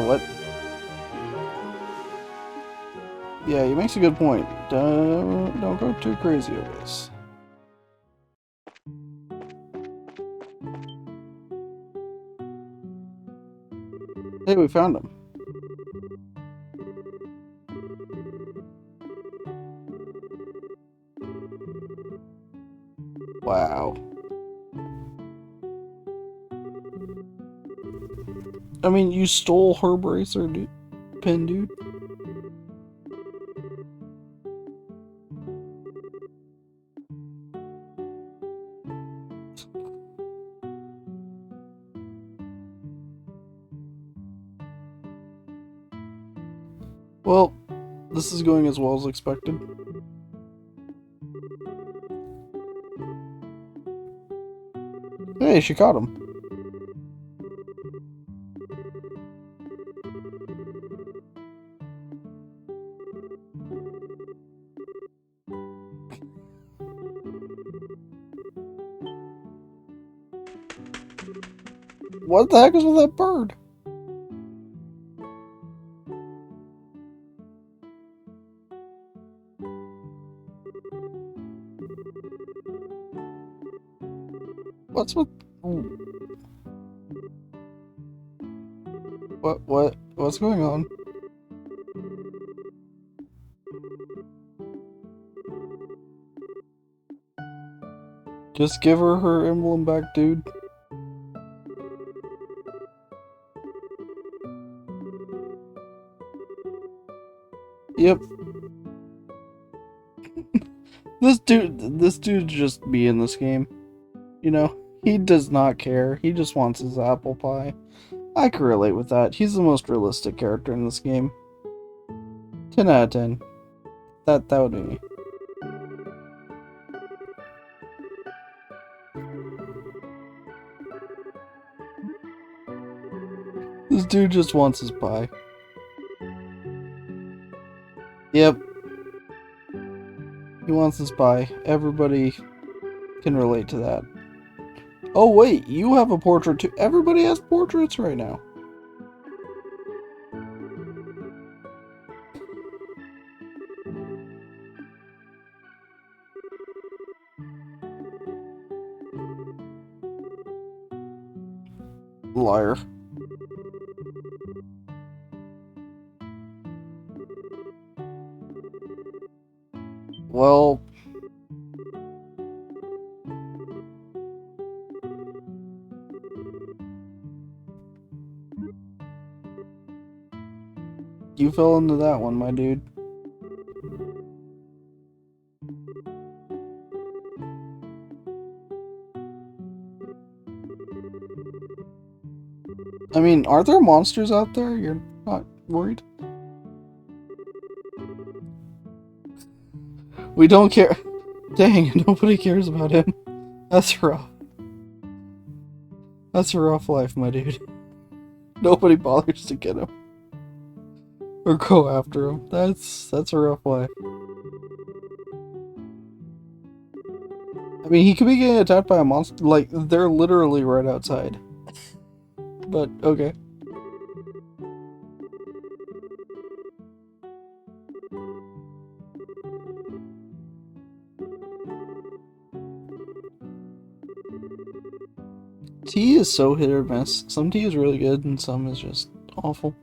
what? Yeah, he makes a good point. Don't go too crazy over this. Hey, we found him. Wow. I mean, you stole her bracer, dude. Pin, dude. Well, this is going as well as expected. Hey, she caught him. What the heck is with that bird? What's with... What's going on? Just give her her emblem back, dude. Yep. This dude just be in this game. You know, he does not care. He just wants his apple pie. I can relate with that. He's the most realistic character in this game. 10 out of 10. That would be me. This dude just wants his pie. Yep. He wants his pie. Everybody can relate to that. Oh wait, you have a portrait too. Everybody has portraits right now. Liar. Well, you fell into that one, my dude. I mean, are there monsters out there? You're not worried? We don't care. Dang, nobody cares about him. That's rough. That's a rough life, my dude. Nobody bothers to get him. Or go after him. That's a rough life. I mean, he could be getting attacked by a monster. Like, they're literally right outside. But, okay. Tea is so hit or miss. Some tea is really good and some is just awful.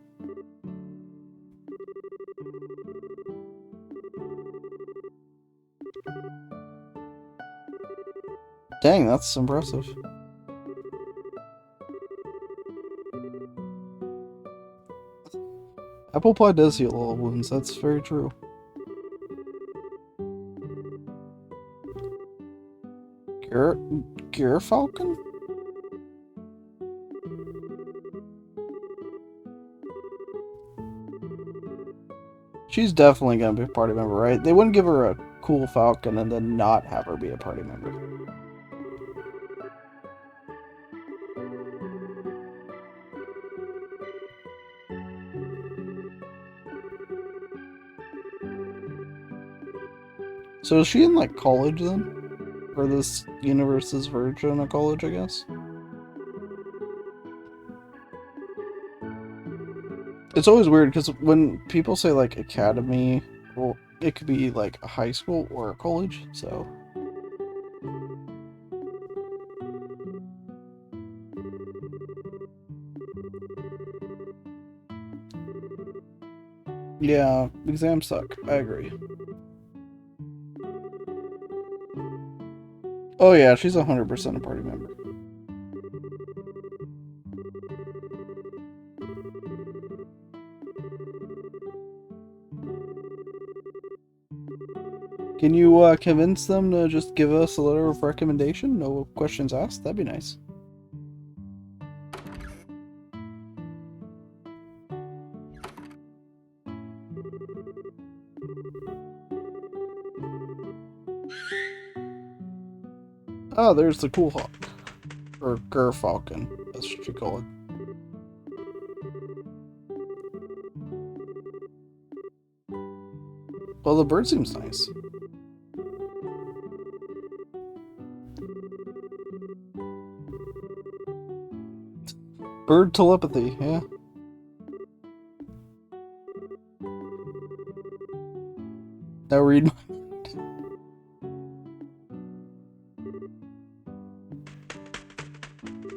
Dang, that's impressive. Apple pie does heal all wounds, that's very true. Gerfalcon? She's definitely gonna be a party member, right? They wouldn't give her a cool falcon and then not have her be a party member. So is she in, like, college then? Or this universe's version of college, I guess? It's always weird, because when people say, like, academy, well, it could be, like, a high school or a college, so... Yeah, exams suck. I agree. Oh yeah, she's 100% a party member. Can you convince them to just give us a letter of recommendation? No questions asked? That'd be nice. Oh, there's the cool hawk. Or Gerfalcon, that's what you call it. Well, the bird seems nice. Bird telepathy, yeah. Now read my...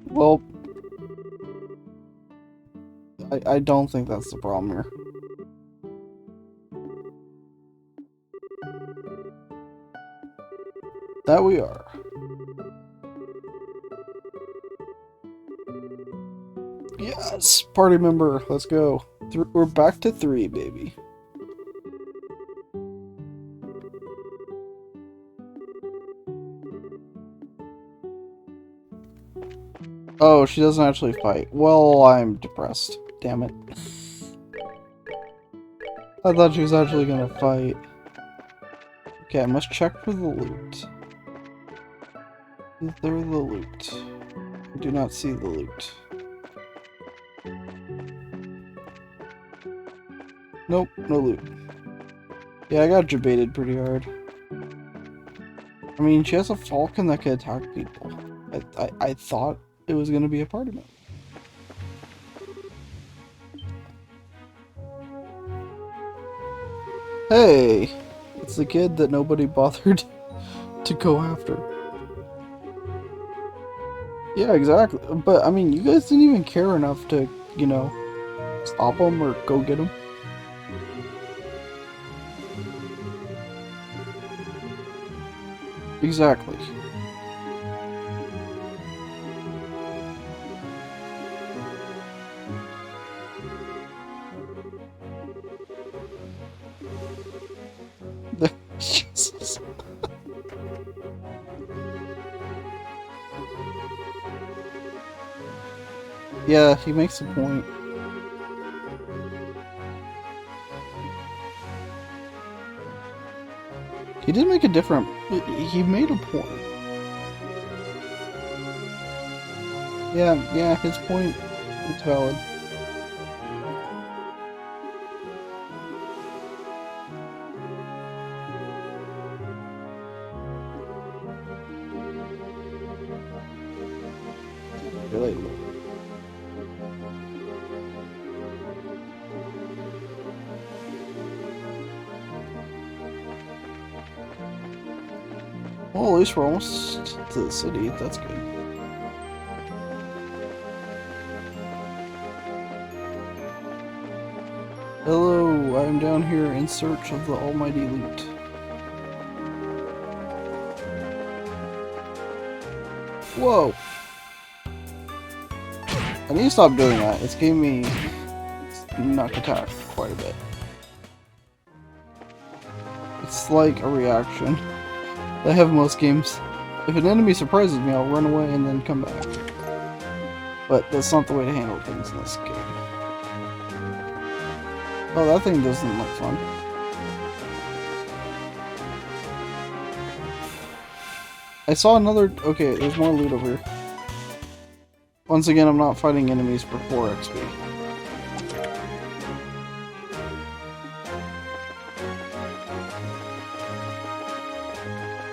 Well, I don't think that's the problem here. That we are. Yes! Party member, let's go. We're back to 3, baby. Oh, she doesn't actually fight. Well, I'm depressed. Damn it. I thought she was actually gonna fight. Okay, I must check for the loot. Is there the loot? I do not see the loot. Nope, no loot. Yeah, I got debated pretty hard. I mean, she has a falcon that can attack people. I thought it was gonna be a part of it. Hey! It's the kid that nobody bothered to go after. Yeah, exactly. But, I mean, you guys didn't even care enough to, you know, stop him or go get him. Exactly. Jesus. Yeah, he makes a point. He did make a different... He made a point. Yeah, his point is valid. Relatable. Well, at least we're almost to the city. That's good. Hello, I'm down here in search of the almighty loot. Whoa! I need to stop doing that. It's giving me knock attack quite a bit. It's like a reaction I have in most games. If an enemy surprises me, I'll run away and then come back. But that's not the way to handle things in this game. Oh, that thing doesn't look fun. I saw another... Okay, there's more loot over here. Once again, I'm not fighting enemies for 4 XP.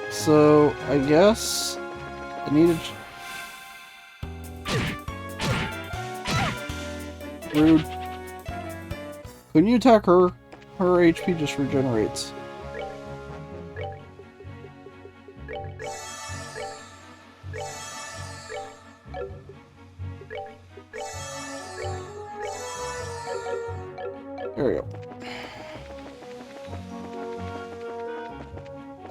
So, I guess... I need to... Rude. Couldn't you attack her? Her HP just regenerates. There we go.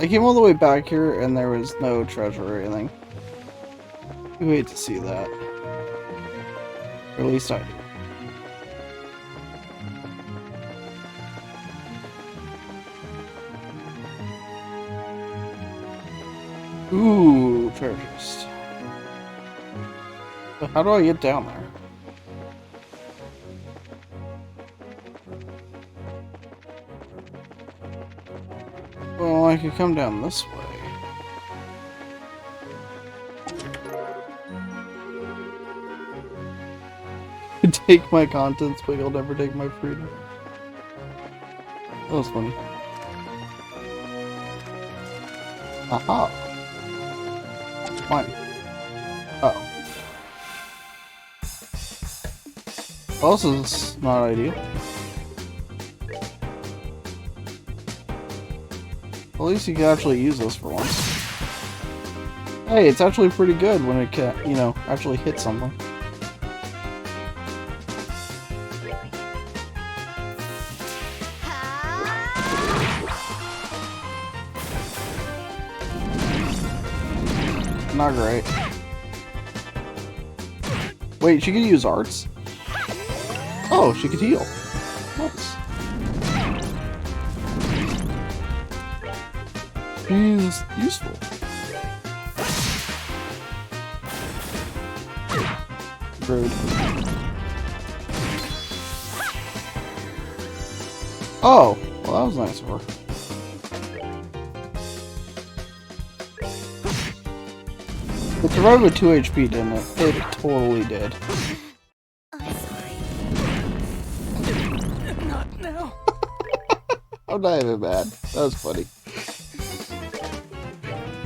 I came all the way back here and there was no treasure or anything. You hate to see that. Or at least I do. Ooh, treasure chest. But how do I get down there? Well, I could come down this way. Take my contents, but you'll never take my freedom. That was funny. Aha! Fine. Uh-oh. Well, this is not ideal. At least you can actually use this for once. Hey, it's actually pretty good when it can, you know, actually hit something. Not great. Wait, she could use arts? Oh, she could heal. Nice. She's useful. Rude. Oh, well that was nice of her. It survived with 2 HP, didn't it? It totally did. I'm sorry. Not now. I'm not even mad. That was funny.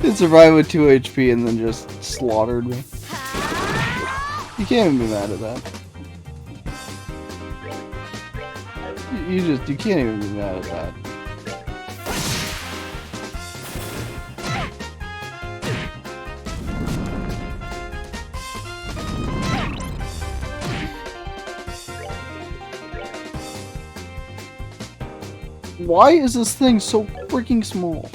It survived with 2 HP and then just slaughtered me. You can't even be mad at that. You can't even be mad at that. Why is this thing so freaking small?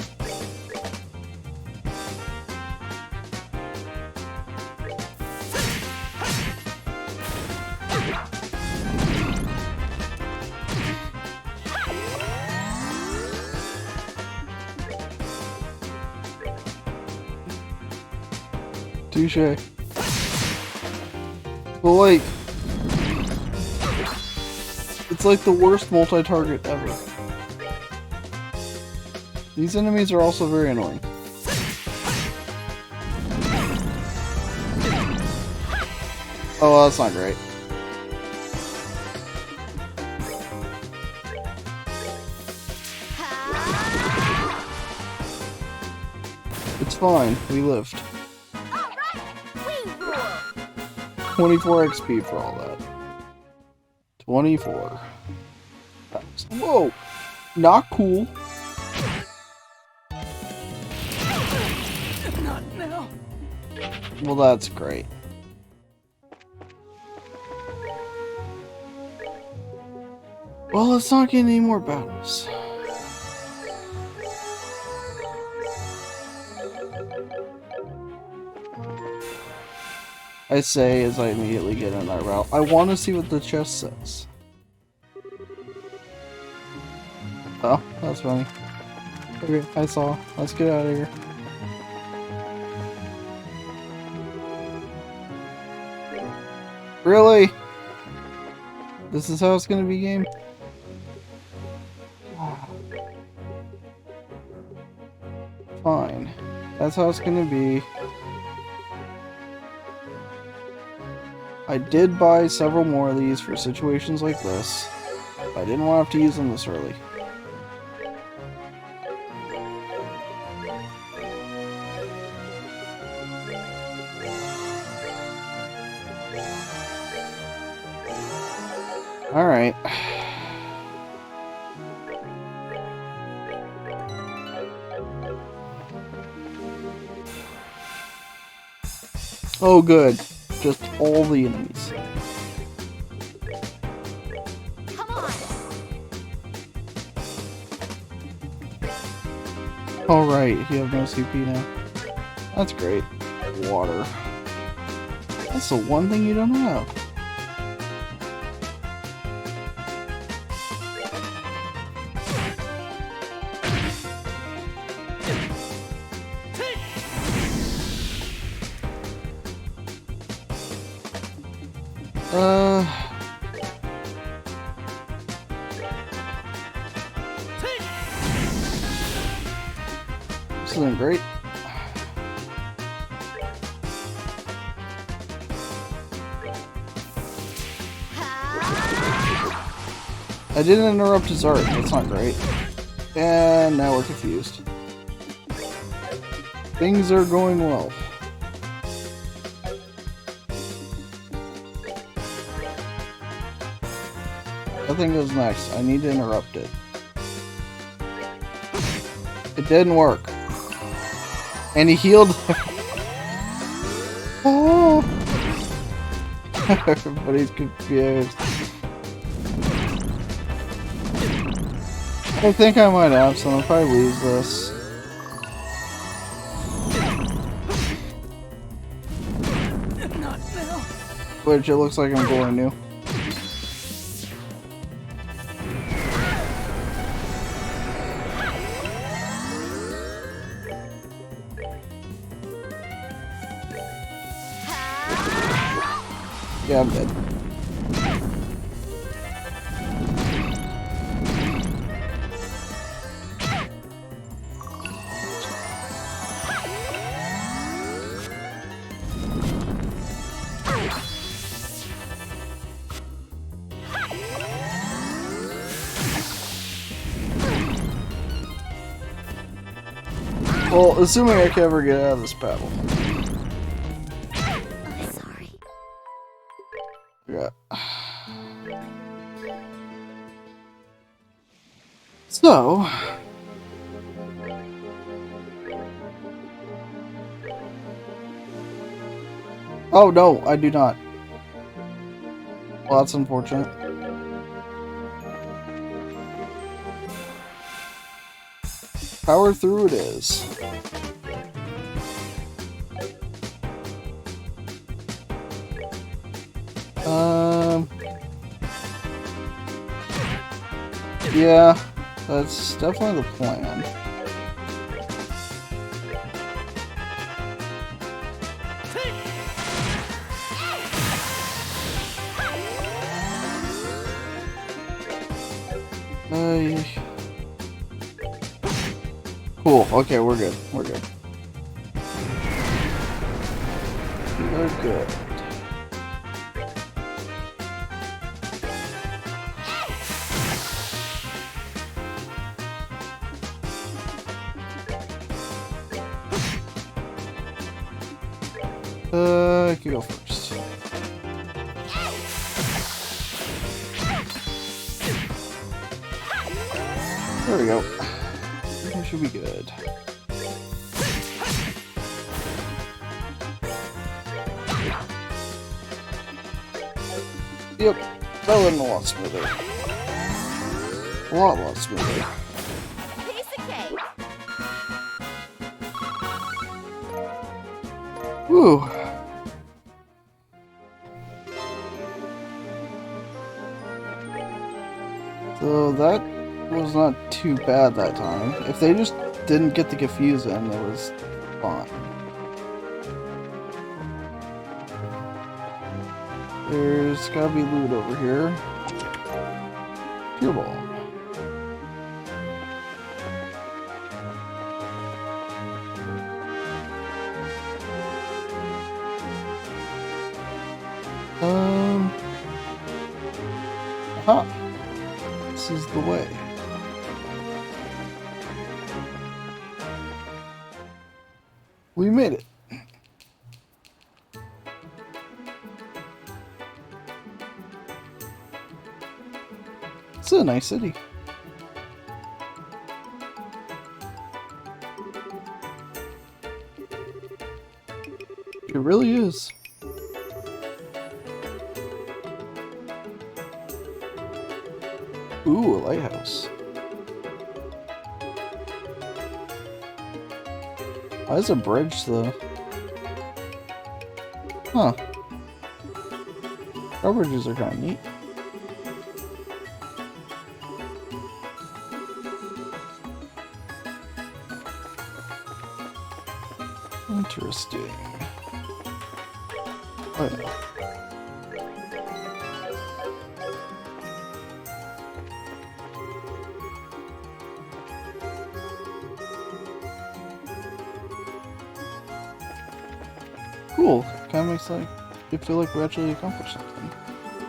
Touche. But like, it's like the worst multi-target ever. These enemies are also very annoying. Oh, that's not great. It's fine, we lived. 24 XP for all that. 24. Whoa! Not cool. Not now. Well, that's great. Well, let's not get any more battles. I say as I immediately get in that route. I want to see what the chest says. Oh, that's funny. Okay, I saw. Let's get out of here. Really? This is how it's gonna be, game? Fine. That's how it's gonna be. I did buy several more of these for situations like this. I didn't want to have to use them this early. Alright. Oh good. Just all the enemies. Come on. Alright, you have no CP now. That's great. Water. That's the one thing you don't have. This isn't great. I didn't interrupt his art. That's not great. And now we're confused. Things are going well. Nothing goes next. I need to interrupt it. It didn't work. And he healed. Oh. Everybody's confused. I think I might have some if I lose this. Not now. Which it looks like I'm going to. Yeah, I'm dead. Well, assuming I can ever get out of this battle. I'm sorry. Yeah. So. Oh no, I do not. Well, that's unfortunate. Power through it is. Yeah, that's definitely the plan. Cool. Okay, we're good. We're good. We're good. I can go first. There we go. That should be good. Yep, that went a lot smoother. A lot smoother. Piece of cake. Whew. So that was not too bad that time. If they just didn't get the confuse in, it was fine. There's gotta be loot over here. Fuel ball. Aha. This is the way. We made it. It's a nice city. It really is. Ooh, a lighthouse. Why is a bridge though? Huh. Our bridges are kind of neat. Interesting. Oh yeah. Cool. Kind of makes like it feel like we actually accomplished something.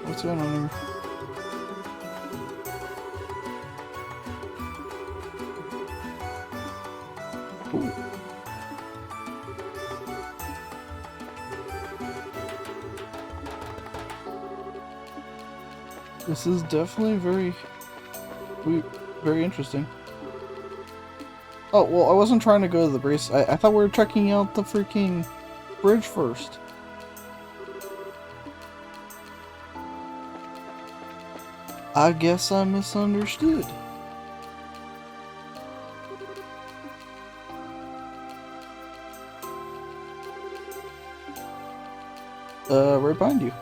What's going on here? Cool. This is definitely very interesting. Oh, well, I wasn't trying to go to the base. I thought we were checking out the freaking bridge first. I guess I misunderstood. Right behind you.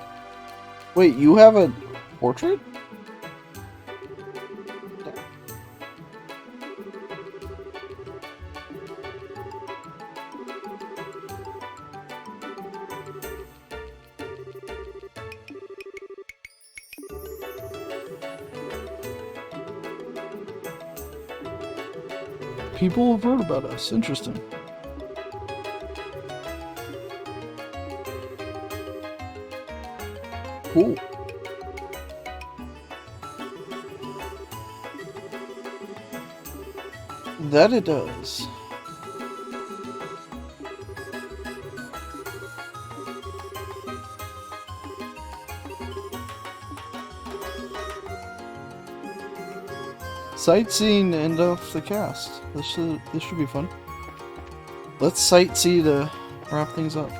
Wait, you have a portrait? people have heard about us. Interesting. Cool. That it does. Sightseeing end of the cast. This should be fun. Let's sightsee to wrap things up.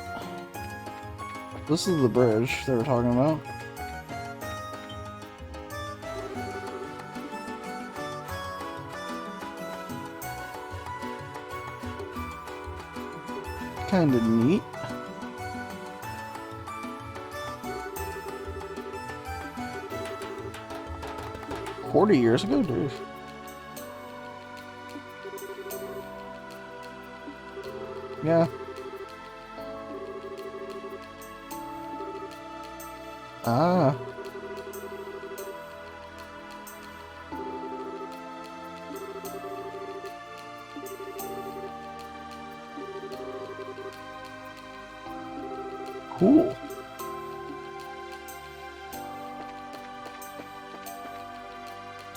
This is the bridge they were talking about. Kinda neat. $40 years ago, dude. Yeah. Ah. Cool.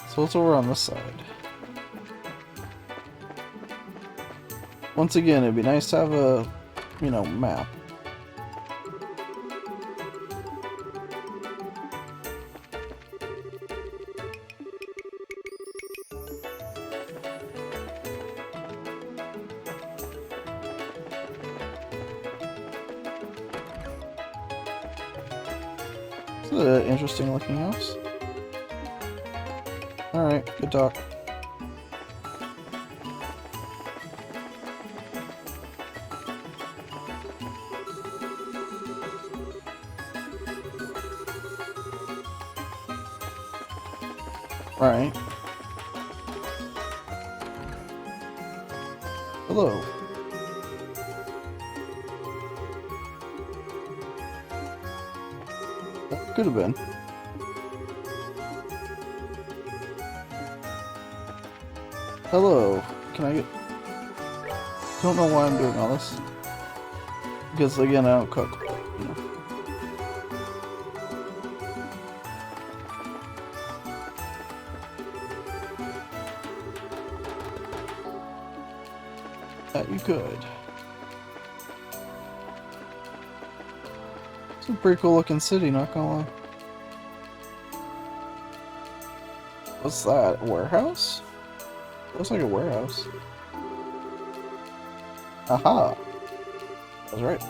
So what's over on this side? Once again, it'd be nice to have a, map. It's an interesting looking house. Alright, good talk. Right. Hello. That could have been. Hello. Can I get... Don't know why I'm doing all this. Because again, I don't cook. You know. That you could. It's a pretty cool looking city, not gonna lie. What's that? A warehouse? Looks like a warehouse. Aha! I was right.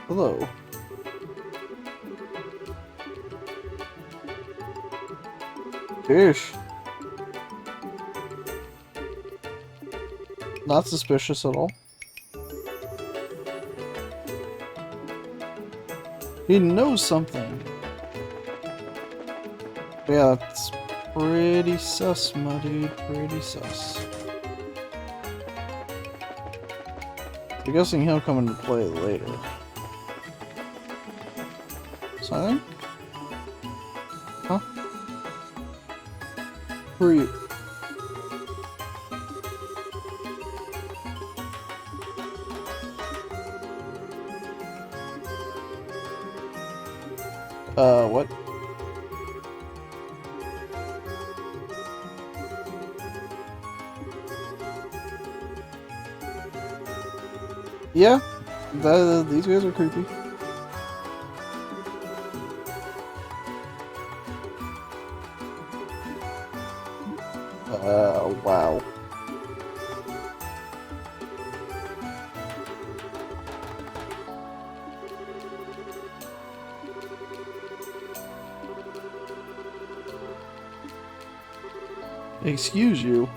Hello. Fish. Not suspicious at all. He knows something. Yeah, that's pretty sus, my dude. Pretty sus. I'm guessing he'll come into play later. So I think... Huh? Who are you? What? Yeah, these guys are creepy. Wow. Excuse you.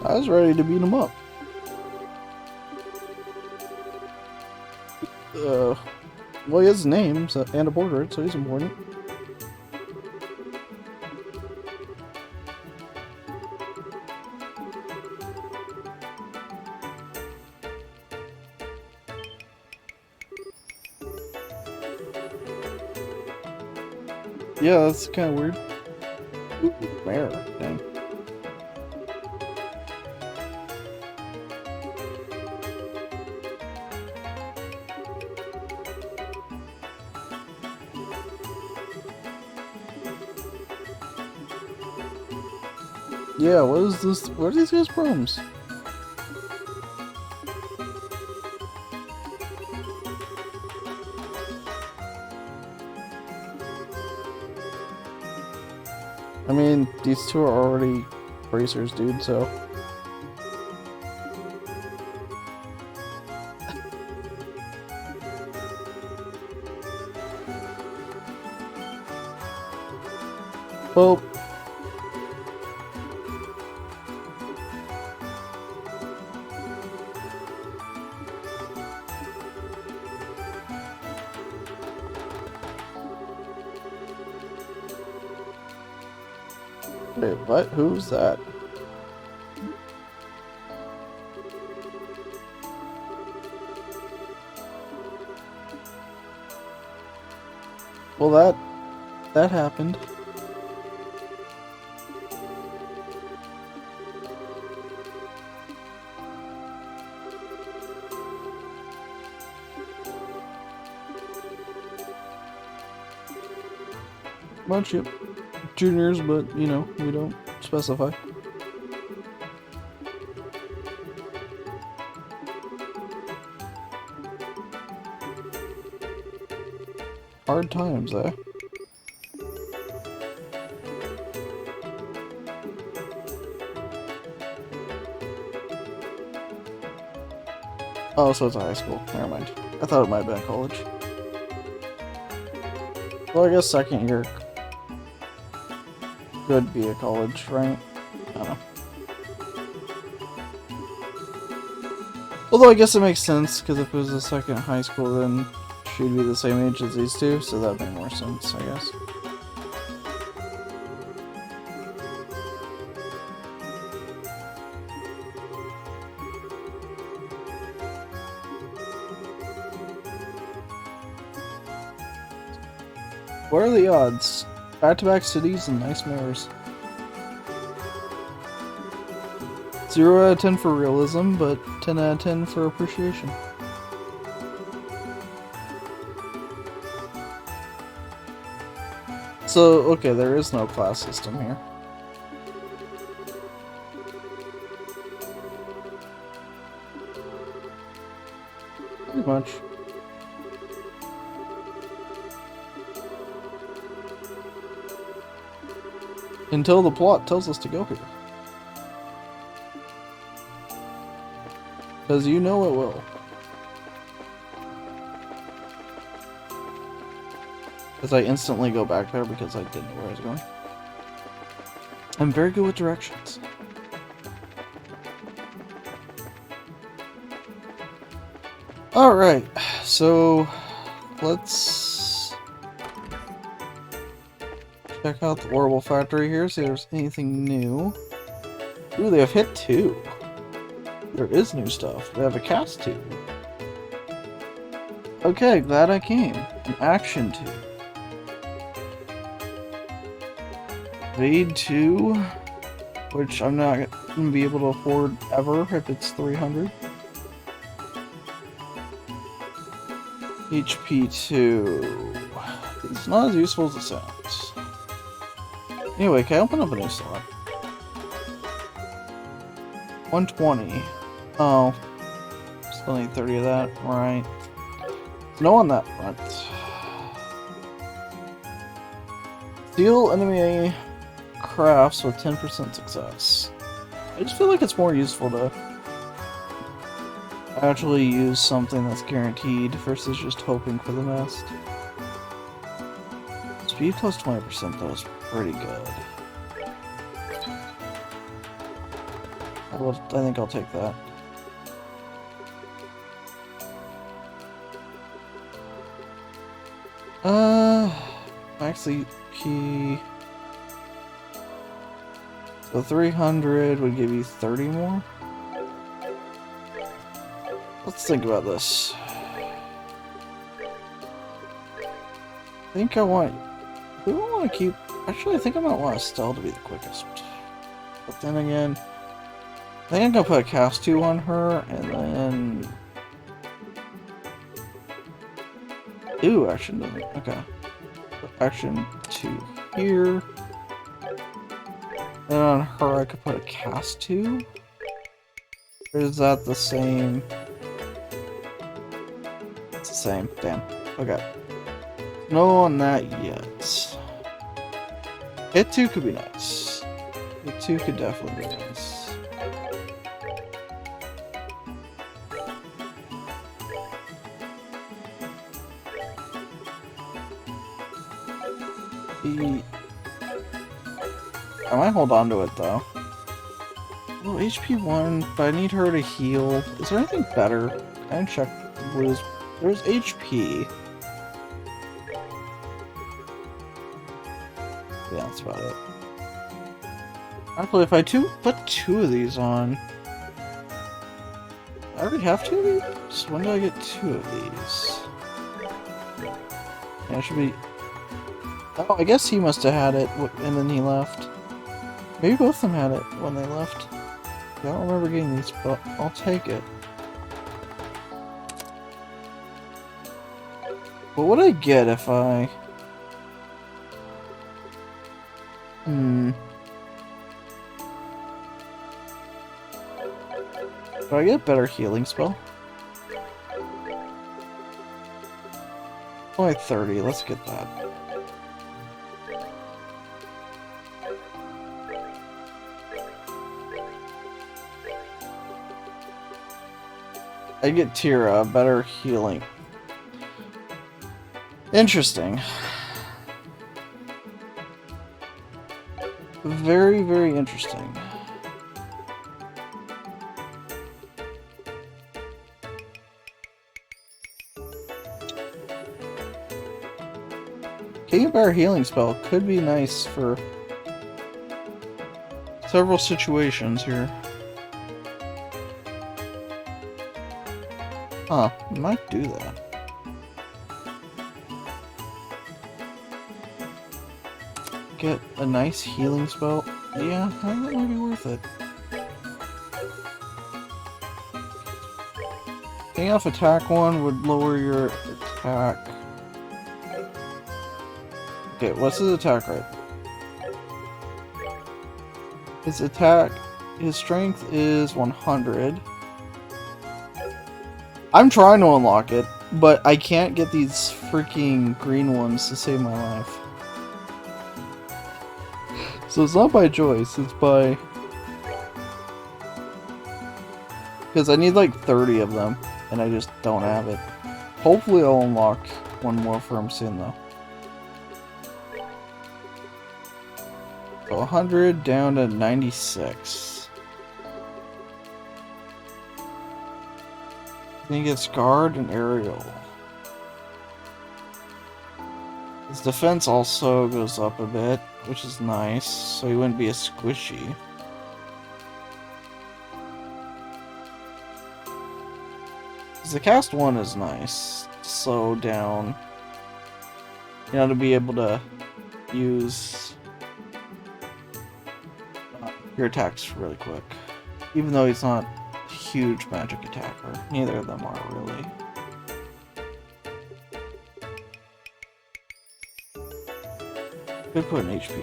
I was ready to beat him up. Well, he has a name so, and a portrait, so he's important. Yeah, that's kind of weird. Ooh, rare. Dang. Yeah, what is this? What are these guys' problems? I mean, these two are already racers, dude, so... Well... Wait, what? Who's that? Well, that happened. Bunch of juniors, but you know, we don't specify. Hard times, eh? Oh, so it's a high school. Never mind. I thought it might have been a college. Well, I guess second year could be a college, right? I don't know. Although I guess it makes sense, because if it was a second high school, then she'd be the same age as these two, so that'd make more sense, I guess. What are the odds? Back-to-back cities and nice mirrors. 0 out of 10 for realism, but 10 out of 10 for appreciation. So, okay, there is no class system here. Pretty much. Until the plot tells us to go here. Because you know it will. Because I instantly go back there because I didn't know where I was going. I'm very good with directions. Alright, so let's check out the Orbital Factory here, see if there's anything new. Ooh, they have hit 2. There is new stuff. They have a cast 2. Okay, glad I came. An action 2. Evade 2, which I'm not going to be able to afford ever if it's 300. HP 2. It's not as useful as it sounds. Anyway, can I open up a new slot? 120. Oh. Still need 30 of that. Right. No on that front. Steal enemy crafts with 10% success. I just feel like it's more useful to actually use something that's guaranteed versus just hoping for the best. Speed plus 20% though is pretty good. I think I'll take that. Max EP. So 300 would give you 30 more. Let's think about this. I think I want... Who do I want to keep... Actually, I think I might want Estelle to be the quickest. But then again... I think I'm gonna put a cast 2 on her, and then... Ooh, action doesn't... Okay. Put action 2 here. And on her, I could put a cast 2? Or is that the same? It's the same. Damn. Okay. No on that yet. Hit 2 could be nice. Hit 2 could definitely be nice. I might hold on to it though. Oh, HP 1, but I need her to heal. Is there anything better? I didn't check the blues. There's HP. Yeah, that's about it. Actually, if I put 2 of these on... I already have 2 of these? When do I get 2 of these? Yeah, it should be... Oh, I guess he must have had it, and then he left. Maybe both of them had it when they left. I don't remember getting these, but I'll take it. What would I get if I... Do I get a better healing spell? Only 30, let's get that. I get Tira, better healing. Interesting. Very, very interesting. Getting a better healing spell could be nice for several situations here. Huh, I might do that. Get a nice healing spell. Yeah, I think that might be worth it. Taking off attack 1 would lower your attack. Okay, what's his attack rate? His strength is 100. I'm trying to unlock it, but I can't get these freaking green ones to save my life. So it's not by choice, it's by... Because I need like 30 of them, and I just don't have it. Hopefully I'll unlock one more for him soon though. So 100 down to 96. Then he gets guard and aerial. His defense also goes up a bit, which is nice, so he wouldn't be as squishy. The cast 1 is nice. Slow down. You know, to be able to use your attacks really quick. Even though he's not a huge magic attacker. Neither of them are really. Could put an HP.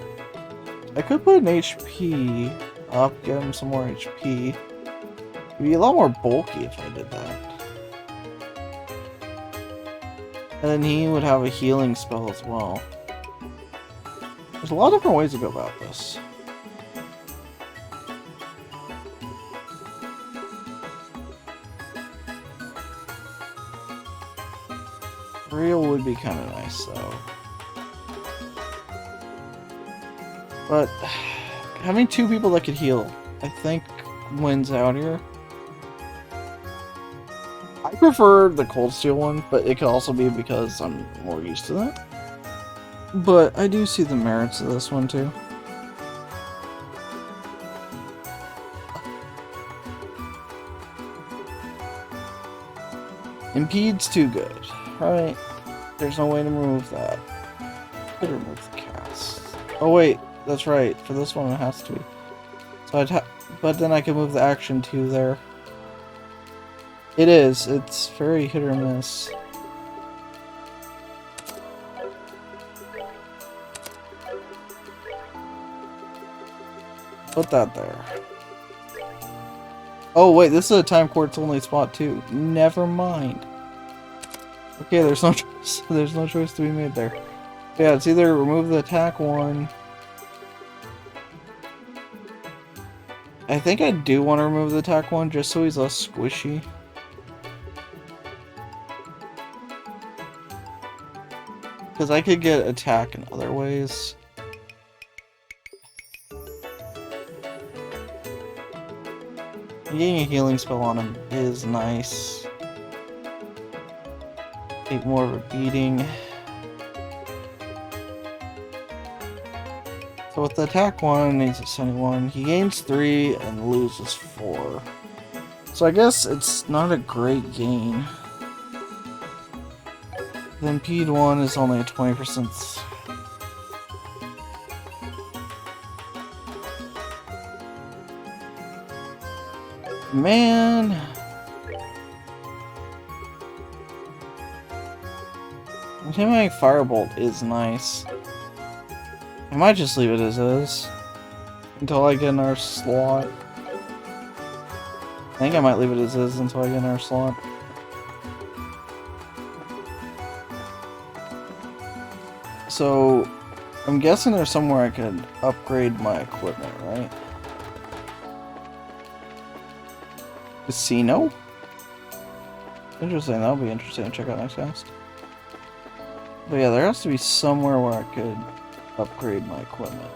I could put an HP up, get him some more HP. It'd be a lot more bulky if I did that. And then he would have a healing spell as well. There's a lot of different ways to go about this. Real would be kind of nice though. But having 2 people that could heal, I think, wins out here. I prefer the Cold Steel one, but it could also be because I'm more used to that. But I do see the merits of this one too. Impede's too good. Right. There's no way to remove that. Could remove the cast. Oh wait, that's right. For this one it has to be. So but then I can move the action to there. It is. It's very hit or miss. Put that there. Oh wait, this is a time quartz only spot too. Never mind. Okay, there's no choice. There's no choice to be made there. Yeah, it's either remove the attack one. I think I do want to remove the attack one just so he's less squishy. Because I could get attack in other ways. Getting a healing spell on him is nice. Take more of a beating. So with the attack one, he's a 71. He gains 3 and loses 4. So I guess it's not a great gain. The impede one is only a 20%. Man. Intimidating Firebolt is nice. I might just leave it as is. Until I get another slot. I think I might leave it as is until I get another slot. So, I'm guessing there's somewhere I could upgrade my equipment, right? Casino? Interesting, that'll be interesting to check out next cast. But yeah, there has to be somewhere where I could upgrade my equipment.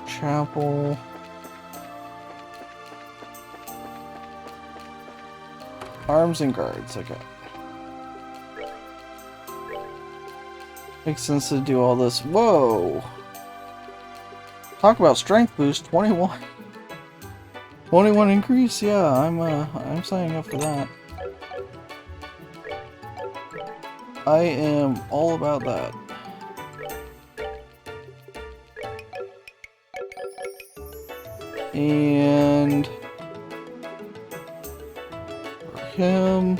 Chapel. Arms and guards, okay. Makes sense to do all this. Whoa! Talk about strength boost, 21. 21 increase? Yeah, I'm signing up for that. I am all about that. And for him,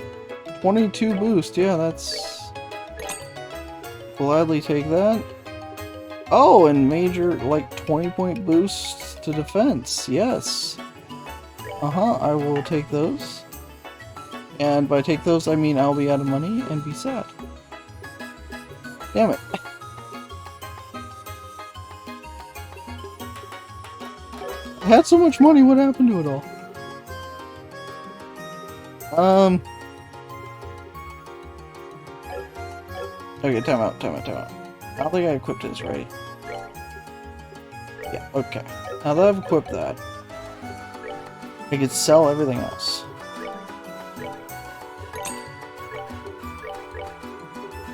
22 boost. Yeah, that's gladly take that. Oh, and major like 20-point boost to defense. Yes. I will take those. And by take those, I mean I'll be out of money and be sad. Damn it. I had so much money, what happened to it all? Okay, time out. I don't think I equipped this, right? Yeah, okay. Now that I've equipped that, I could sell everything else.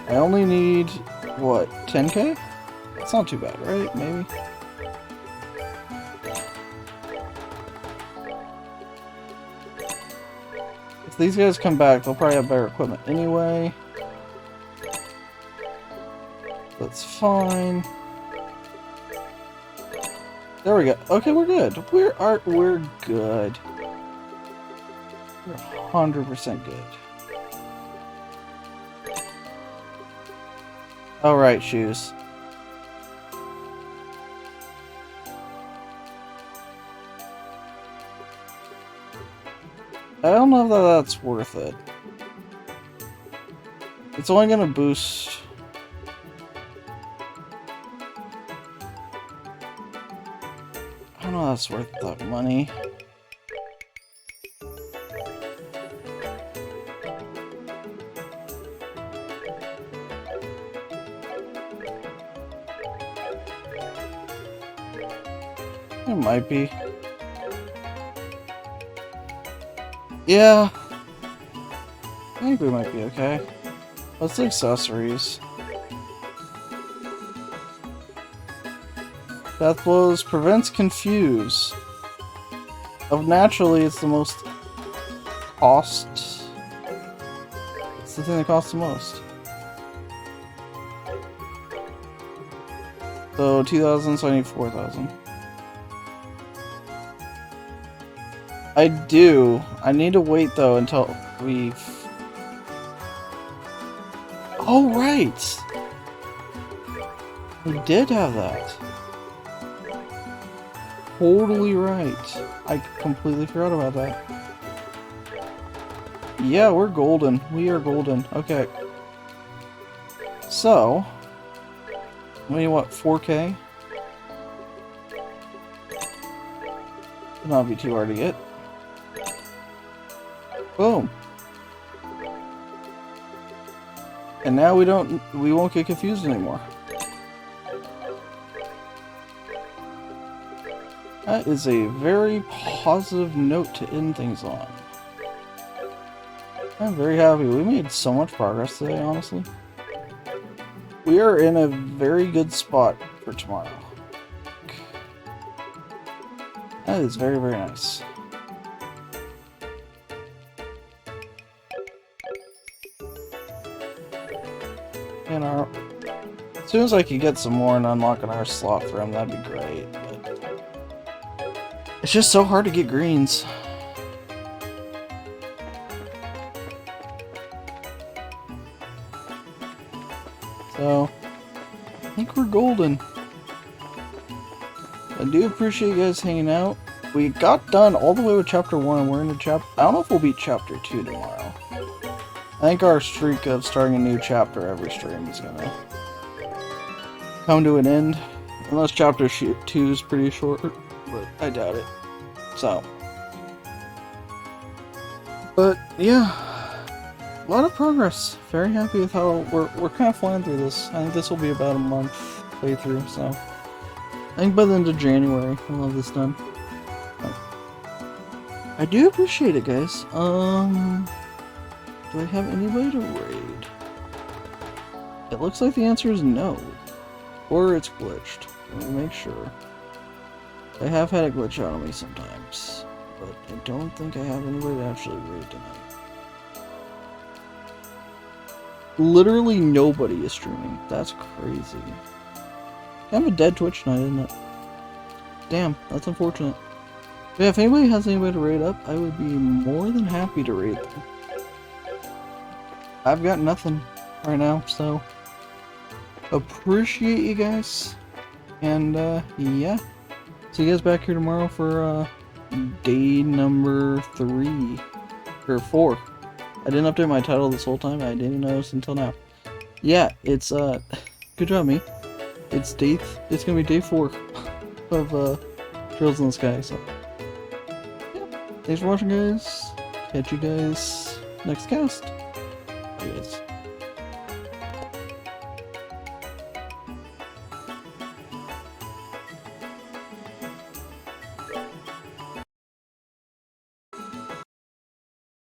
I only need, what, 10k? That's not too bad, right? Maybe? If these guys come back, they'll probably have better equipment anyway. That's fine. There we go. Okay, we're good. We're good. We're 100% good. Alright, shoes. I don't know if that's worth it. It's only gonna boost... I don't know if that's worth that money. It might be. Yeah. I think we might be okay. What's the accessories? Death blows prevents confuse. Of naturally, it's the most cost. It's the thing that costs the most. So 2,000, so I need 4,000. I do. I need to wait though until we've. Oh right. We did have that. Totally right. I completely forgot about that. Yeah, we're golden. We are golden. Okay. So, we need what, 4K? Should not be too hard to get. Boom. And now we won't get confused anymore. That is a very positive note to end things on. I'm very happy. We made so much progress today, honestly. We are in a very good spot for tomorrow. That is very, very nice. And as soon as I could get some more and unlock an R slot for him, that'd be great. But it's just so hard to get greens. So, I think we're golden. I do appreciate you guys hanging out. We got done all the way with chapter 1 and we're into chapter... I don't know if we'll beat chapter 2 tomorrow. I think our streak of starting a new chapter every stream is gonna come to an end. Unless chapter 2 is pretty short, but I doubt it. So. But, yeah. A lot of progress. Very happy with how we're kind of flying through this. I think this will be about a month playthrough, so I think by the end of January we'll have this done. But I do appreciate it, guys. Do I have anybody to raid? It looks like the answer is no. Or it's glitched. Let me make sure. I have had it glitch out on me sometimes, but I don't think I have anybody to actually raid tonight. Literally nobody is streaming. That's crazy. I have a dead Twitch night, isn't it? Damn, that's unfortunate. But yeah, if anybody has anybody to raid up, I would be more than happy to raid them. I've got nothing right now, so appreciate you guys. And yeah. See you guys back here tomorrow for day number 3 or 4. I didn't update my title this whole time. I didn't notice until now. Yeah, it's good job, me. It's gonna be day 4 of Trails in the Sky. So yeah, thanks for watching, guys. Catch you guys next cast. Bye, guys.